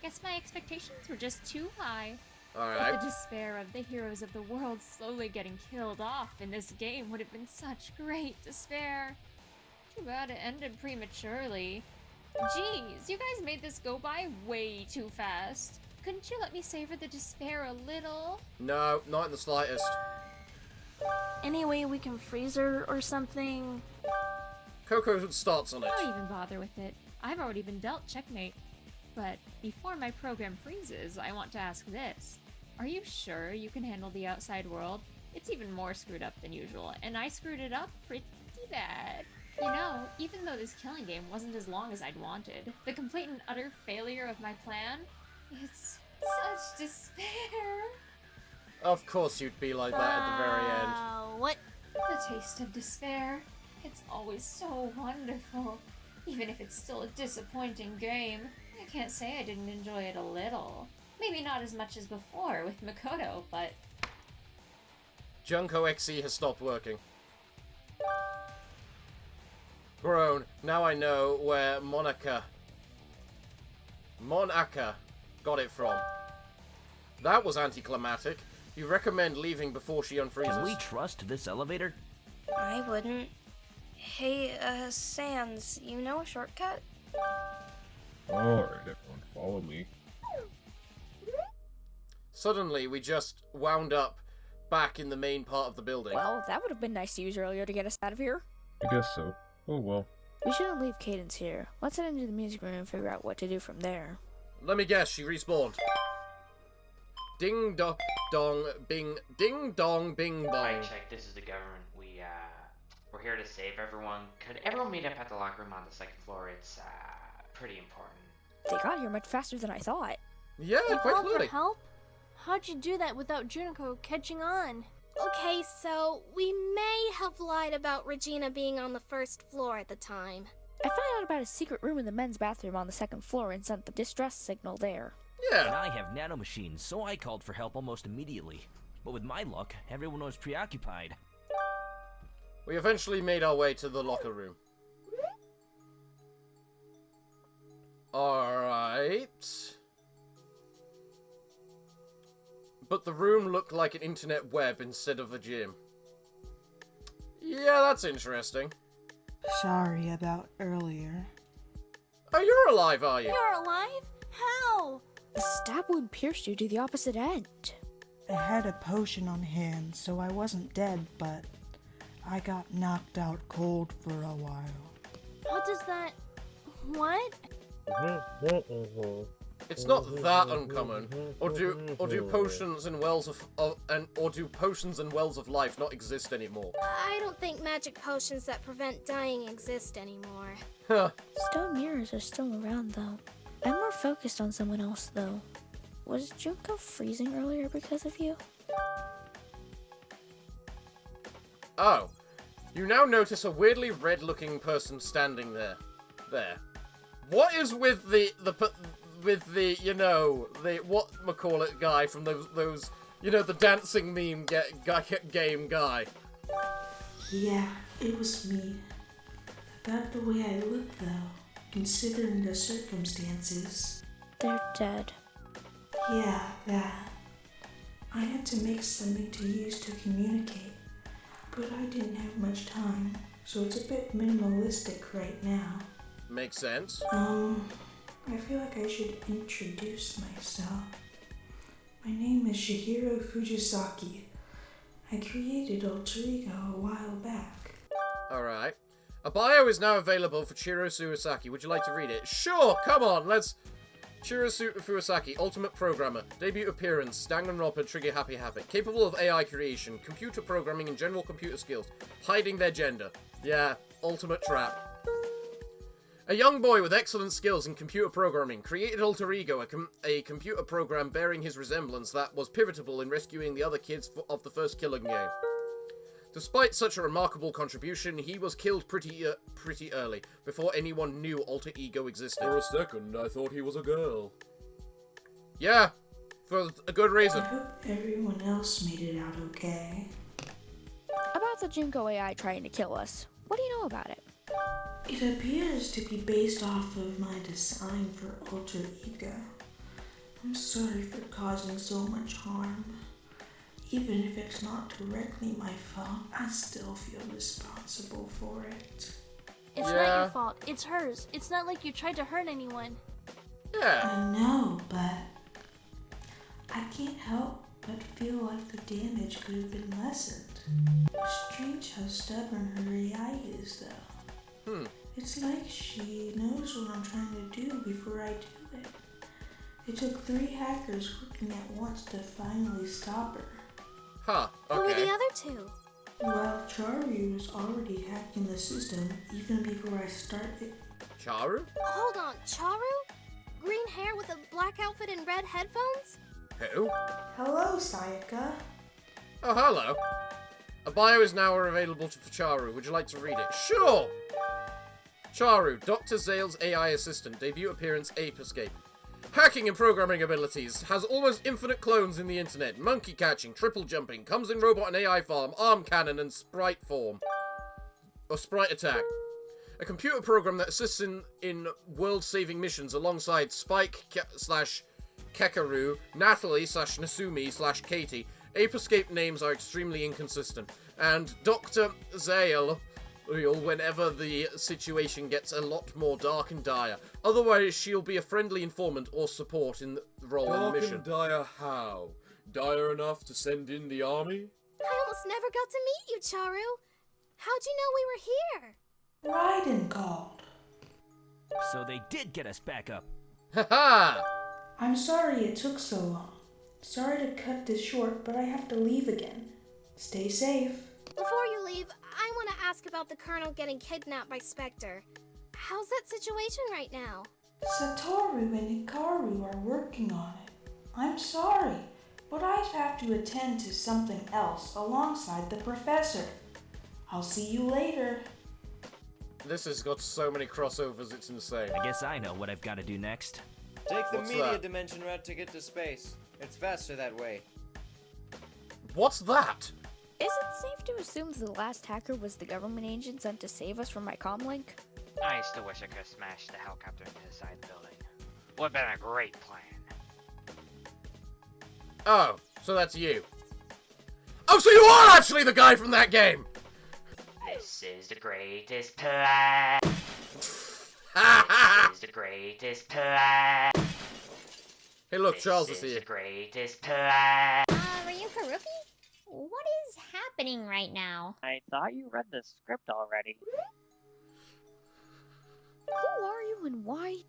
S13: Guess my expectations were just too high.
S1: Alright.
S13: But the despair of the heroes of the world slowly getting killed off in this game would have been such great despair. Too bad it ended prematurely. Jeez, you guys made this go by way too fast. Couldn't you let me savor the despair a little?
S1: No, not in the slightest.
S8: Any way we can freeze her or something?
S1: Coco starts on it.
S13: Don't even bother with it. I've already been dealt checkmate. But before my program freezes, I want to ask this. Are you sure you can handle the outside world? It's even more screwed up than usual, and I screwed it up pretty bad. You know, even though this killing game wasn't as long as I'd wanted, the complete and utter failure of my plan, it's such despair.
S1: Of course you'd be like that at the very end.
S8: What?
S13: The taste of despair. It's always so wonderful. Even if it's still a disappointing game, I can't say I didn't enjoy it a little. Maybe not as much as before with Makoto, but...
S1: Junko XE has stopped working. Grown. Now I know where Monaka got it from. That was anticlimactic. You recommend leaving before she unfreezes.
S11: Can we trust this elevator?
S4: I wouldn't. Hey, Sans, you know a shortcut?
S10: Alright, everyone, follow me.
S1: Suddenly, we just wound up back in the main part of the building.
S9: Well, that would have been nice to use earlier to get us out of here.
S10: I guess so. Oh well.
S9: We shouldn't leave Cadence here. Let's head into the music room and figure out what to do from there.
S1: Let me guess, she respawned. Ding dong bing ding dong bing bong.
S14: Alright, check, this is the government. We're here to save everyone. Could everyone meet up at the locker room on the second floor? It's pretty important.
S9: They got here much faster than I thought.
S1: Yeah,
S8: You
S1: quite
S8: called for
S1: clearly.
S8: help? How'd you do that without Junko catching on?
S6: Okay, so we may have lied about Regina being on the first floor at the time.
S9: I found out about a secret room in the men's bathroom on the second floor and sent the distress signal there.
S11: And
S1: Yeah.
S11: I have nanomachines, so I called for help almost immediately. But with my luck, everyone was preoccupied.
S1: We eventually made our way to the locker room. Alright. But the room looked like an internet web instead of a gym. Yeah, that's interesting.
S15: Sorry about earlier.
S1: Oh, you're alive, are you?
S8: You're alive? How?
S9: The stab wound pierced you to the opposite end.
S15: I had a potion on hand, so I wasn't dead, but I got knocked out cold for a while.
S8: How does that... What?
S1: It's not that uncommon. Or do potions and wells of life not exist anymore?
S6: I don't think magic potions that prevent dying exist anymore.
S1: Huh.
S9: Stone mirrors are still around, though. I'm more focused on someone else, though. Was Junko freezing earlier because of you?
S1: Oh. You now notice a weirdly red-looking person standing there. There. What is with the you know, the whatchamacallit guy from those you know, the dancing meme game guy?
S16: Yeah, it was me. About the way I look, though, considering the circumstances.
S9: They're dead.
S16: Yeah, that. I had to make something to use to communicate, but I didn't have much time, so it's a bit minimalistic right now.
S1: Makes sense.
S16: I feel like I should introduce myself. My name is Shihiro Fujisaki. I created Alter Ego a while back.
S1: Alright. A bio is now available for Chiro Suisaki. Would you like to read it? Sure, come on, let's... Chiro Fuisaki, Ultimate Programmer. Debut appearance, Danganronpa Trigger Hatty Havoc. Capable of AI creation, computer programming, and general computer skills. Hiding their gender. Yeah, ultimate trap. A young boy with excellent skills in computer programming created Alter Ego, a computer program bearing his resemblance that was pivotal in rescuing the other kids of the first killing game. Despite such a remarkable contribution, he was killed pretty early, before anyone knew Alter Ego existed.
S2: For a second, I thought he was a girl.
S1: Yeah, for a good reason.
S16: I hope everyone else made it out okay.
S9: About the Junko AI trying to kill us. What do you know about it?
S16: It appears to be based off of my design for Alter Ego. I'm sorry for causing so much harm. Even if it's not directly my fault, I still feel responsible for it.
S8: It's not your fault. It's hers. It's not like you tried to hurt anyone.
S1: Yeah.
S16: I know, but I can't help but feel like the damage could have been lessened. Strange how stubborn her AI is, though. It's like she knows what I'm trying to do before I do it. It took 3 hackers working at once to finally stop her.
S1: Huh,
S6: Who were
S1: okay.
S6: the other 2?
S16: Well, Charu was already hacking the system even before I started.
S1: Charu?
S6: Hold on, Charu? Green hair with a black outfit and red headphones?
S1: Who?
S16: Hello, Sayaka.
S1: Oh, hello. A bio is now available for Charu. Would you like to read it? Sure! Charu, Dr. Zale's AI assistant, debut appearance Ape Escape. Hacking and programming abilities, has almost infinite clones in the internet, monkey catching, triple jumping, comes in robot and AI farm, arm cannon and sprite form. Or sprite attack. A computer program that assists in world-saving missions alongside Spike / Kekaru, Natalie / Nasumi / Katie. Ape Escape names are extremely inconsistent. And Dr. Zale whenever the situation gets a lot more dark and dire. Otherwise, she'll be a friendly informant or support in the role in the mission.
S2: Dark and dire how? Dire enough to send in the army?
S6: I almost never got to meet you, Charu. How'd you know we were here?
S16: Raiden called.
S11: So they did get us back up.
S1: Ha-ha!
S16: I'm sorry it took so long. Sorry to cut this short, but I have to leave again. Stay safe.
S6: Before you leave, I want to ask about the Colonel getting kidnapped by Spectre. How's that situation right now?
S16: Satoru and Hikaru are working on it. I'm sorry, but I have to attend to something else alongside the professor. I'll see you later.
S1: This has got so many crossovers, it's insane.
S11: I guess I know what I've got to do next.
S3: Take the
S1: What's
S3: media
S1: that?
S3: dimension route to get to space. It's faster that way.
S1: What's that?
S9: Is it safe to assume that the last hacker was the government agent sent to save us from my comlink?
S12: I still wish I could have smashed the helicopter into the side building. Would've been a great plan.
S1: Oh, so that's you. Oh, so you are actually the guy from that game!
S12: This is the greatest plan. This is the greatest plan.
S1: Hey look, Charles is
S12: This is
S1: here.
S12: the greatest plan.
S5: Ryuka Rookie? What is happening right now?
S12: I thought you read the script already.
S9: Who are you and why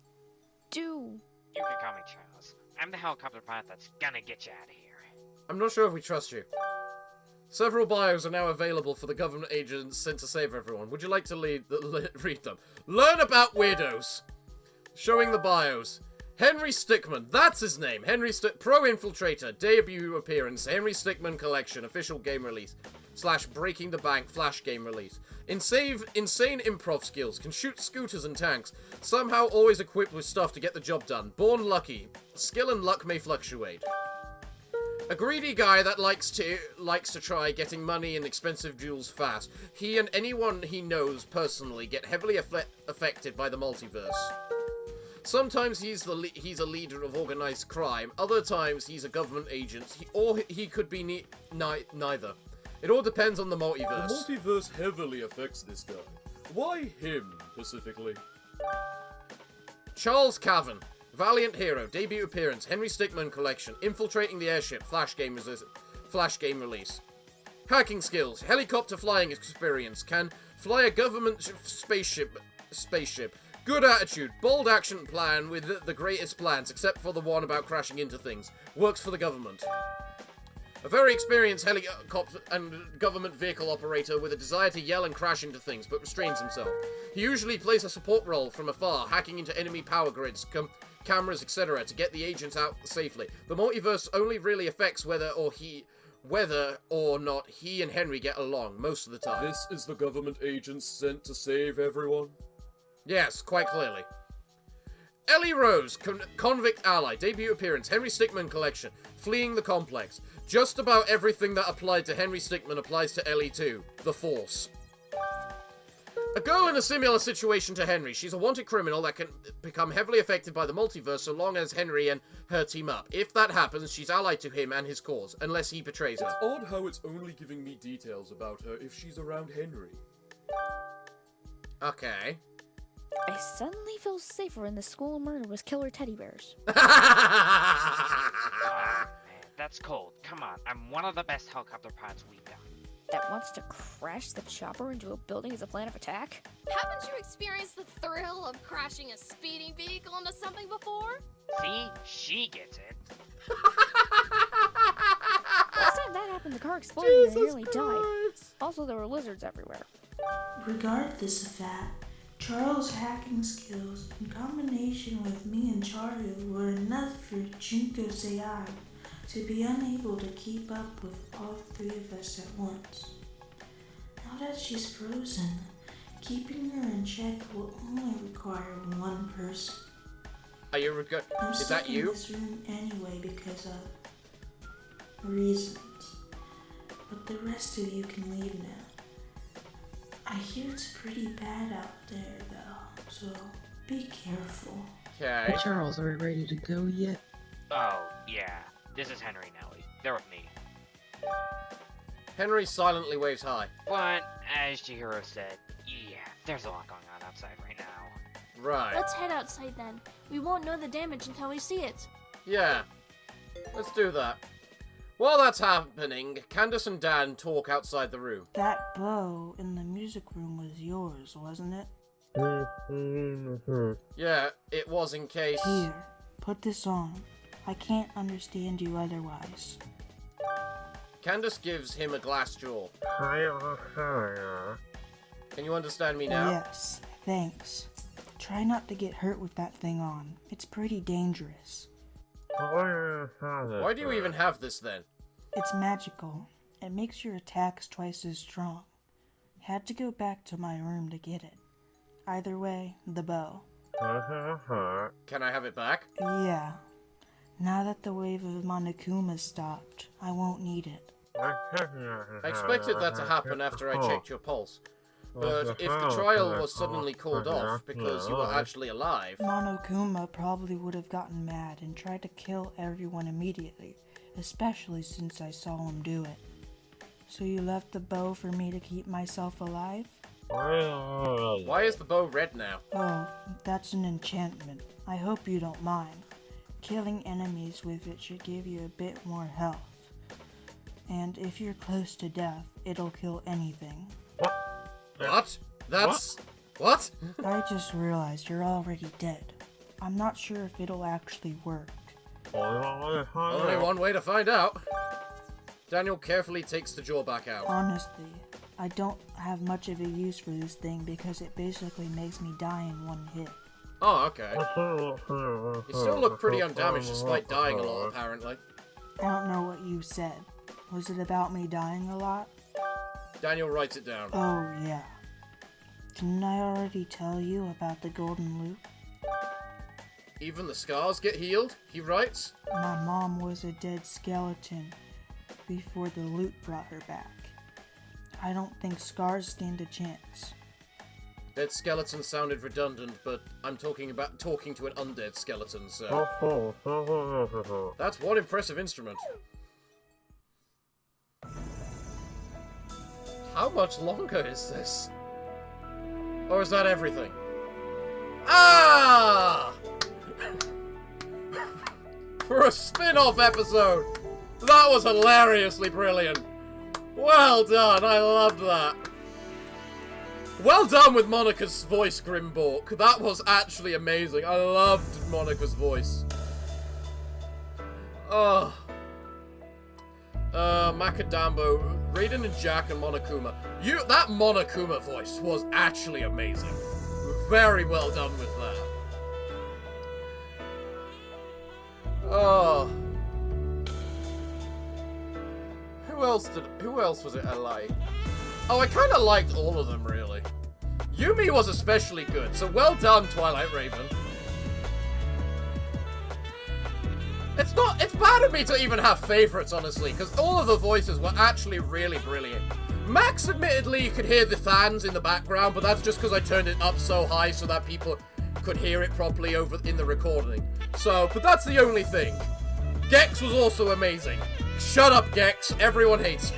S9: do?
S12: You can call me Charles. I'm the helicopter pilot that's gonna get you out of here.
S1: I'm not sure if we trust you. Several bios are now available for the government agents sent to save everyone. Would you like to read them? Learn about weirdos. Showing the bios. Henry Stickman, that's his name. Pro Infiltrator, debut appearance. Henry Stickman Collection, official game release. / Breaking the Bank, flash game release. Insane improv skills, can shoot scooters and tanks. Somehow always equipped with stuff to get the job done. Born lucky. Skill and luck may fluctuate. A greedy guy that likes to try getting money and expensive jewels fast. He and anyone he knows personally get heavily affected by the multiverse. Sometimes he's a leader of organized crime. Other times he's a government agent. He could be neither. It all depends on the multiverse.
S2: The multiverse heavily affects this guy. Why him, specifically?
S1: Charles Cavan, valiant hero, debut appearance, Henry Stickman Collection, infiltrating the airship, flash game release. Hacking skills, helicopter flying experience, can fly a government spaceship. Good attitude, bold action plan with the greatest plans, except for the one about crashing into things. Works for the government. A very experienced helicopter and government vehicle operator with a desire to yell and crash into things, but restrains himself. He usually plays a support role from afar, hacking into enemy power grids, cameras, etc. to get the agents out safely. The multiverse only really affects whether or not he and Henry get along, most of the time.
S2: This is the government agent sent to save everyone?
S1: Yes, quite clearly. Ellie Rose, convict ally, debut appearance, Henry Stickman Collection, fleeing the complex. Just about everything that applied to Henry Stickman applies to Ellie too. The Force. A girl in a similar situation to Henry. She's a wanted criminal that can become heavily affected by the multiverse so long as Henry and her team up. If that happens, she's allied to him and his cause, unless he betrays her.
S2: It's odd how it's only giving me details about her if she's around Henry.
S1: Okay.
S9: I suddenly feel safer in the school of murder with killer teddy bears.
S12: Oh, man, that's cold. Come on, I'm one of the best helicopter pilots we've got.
S9: That wants to crash the chopper into a building as a plan of attack?
S6: Haven't you experienced the thrill of crashing a speeding vehicle into something before?
S12: See? She gets it.
S9: Last time that happened? The car exploded and I nearly died. Also, there were lizards everywhere.
S16: Regardless of that, Charles' hacking skills in combination with me and Charlie were enough for Junko's AI to be unable to keep up with all three of us at once. Now that she's frozen, keeping her in check will only require one person.
S1: Are you Is that you?
S16: I'm stuck in this room anyway because of reasons. But the rest of you can leave now. I hear it's pretty bad out there though, so be careful.
S1: Okay.
S17: Charles, are we ready to go yet?
S12: Oh, yeah. This is Henry and Ellie. They're with me.
S1: Henry silently waves hi.
S12: But, as Chihiro said, yeah, there's a lot going on outside right now.
S1: Right.
S8: Let's head outside then. We won't know the damage until we see it.
S1: Yeah. Let's do that. While that's happening, Candace and Dan talk outside the room.
S15: That bow in the music room was yours, wasn't it?
S1: Yeah, it was in case...
S15: Here, put this on. I can't understand you otherwise.
S1: Candace gives him a glass jaw. Can you understand me now?
S15: Yes, thanks. Try not to get hurt with that thing on. It's pretty dangerous.
S1: Why do you even have this then?
S15: It's magical. It makes your attacks twice as strong. Had to go back to my room to get it. Either way, the bow.
S1: Can I have it back?
S15: Yeah. Now that the wave of Monokuma stopped, I won't need it.
S1: I expected that to happen after I checked your pulse. But if the trial was suddenly called off because you were actually alive...
S15: Monokuma probably would have gotten mad and tried to kill everyone immediately, especially since I saw him do it. So you left the bow for me to keep myself alive?
S1: Why is the bow red now?
S15: Oh, that's an enchantment. I hope you don't mind. Killing enemies with it should give you a bit more health. And if you're close to death, it'll kill anything.
S1: What? That's... What?
S15: I just realized you're already dead. I'm not sure if it'll actually work.
S1: Only one way to find out. Daniel carefully takes the jaw back out.
S15: Honestly, I don't have much of a use for this thing because it basically makes me die in one hit.
S1: Oh, okay. You still look pretty undamaged despite dying a lot, apparently.
S15: I don't know what you said. Was it about me dying a lot?
S1: Daniel writes it down.
S15: Oh, yeah. Didn't I already tell you about the golden loop?
S1: Even the scars get healed, he writes.
S15: My mom was a dead skeleton before the loop brought her back. I don't think scars stand a chance.
S1: Dead skeleton sounded redundant, but I'm talking to an undead skeleton, so... That's one impressive instrument. How much longer is this? Or is that everything? Ah! For a spin-off episode! That was hilariously brilliant! Well done, I loved that. Well done with Monica's voice, Grimbork. That was actually amazing. I loved Monica's voice. Oh. Macadambo, Raiden and Jack and Monokuma. That Monokuma voice was actually amazing. Very well done with that. Oh. Who else was it I liked? Oh, I kind of liked all of them, really. Yumi was especially good, so well done, Twilight Raven. It's bad of me to even have favorites, honestly, because all of the voices were actually really brilliant. Max, admittedly, you could hear the fans in the background, but that's just because I turned it up so high so that people could hear it properly over in the recording. So, but that's the only thing. Gex was also amazing. Shut up, Gex. Everyone hates you.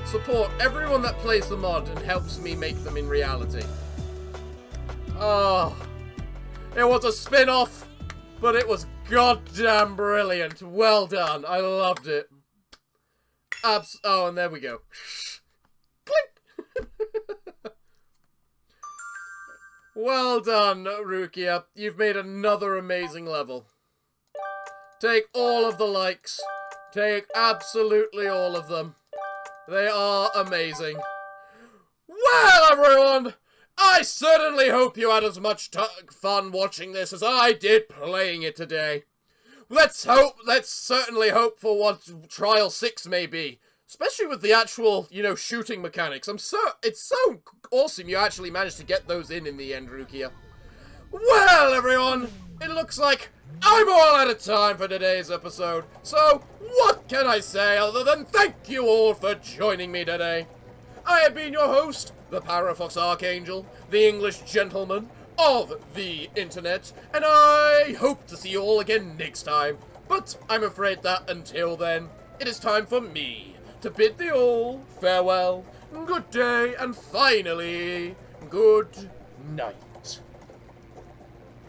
S1: Support everyone that plays the mod and helps me make them in reality. Oh, it was a spin-off, but it was goddamn brilliant. Well done. I loved it. Oh, and there we go. Clink. Well done, Rukia. You've made another amazing level. Take all of the likes. Take absolutely all of them. They are amazing. Well, everyone, I certainly hope you had as much fun watching this as I did playing it today. Let's certainly hope for what Trial 6 may be. Especially with the actual, shooting mechanics. It's so awesome you actually managed to get those in the end, Rukia. Well, everyone, it looks like I'm all out of time for today's episode. So, what can I say other than thank you all for joining me today? I have been your host, the Parafox Archangel, the English gentleman of the internet, and I hope to see you all again next time. But I'm afraid that until then, it is time for me to bid thee all farewell, good day, and finally, good night.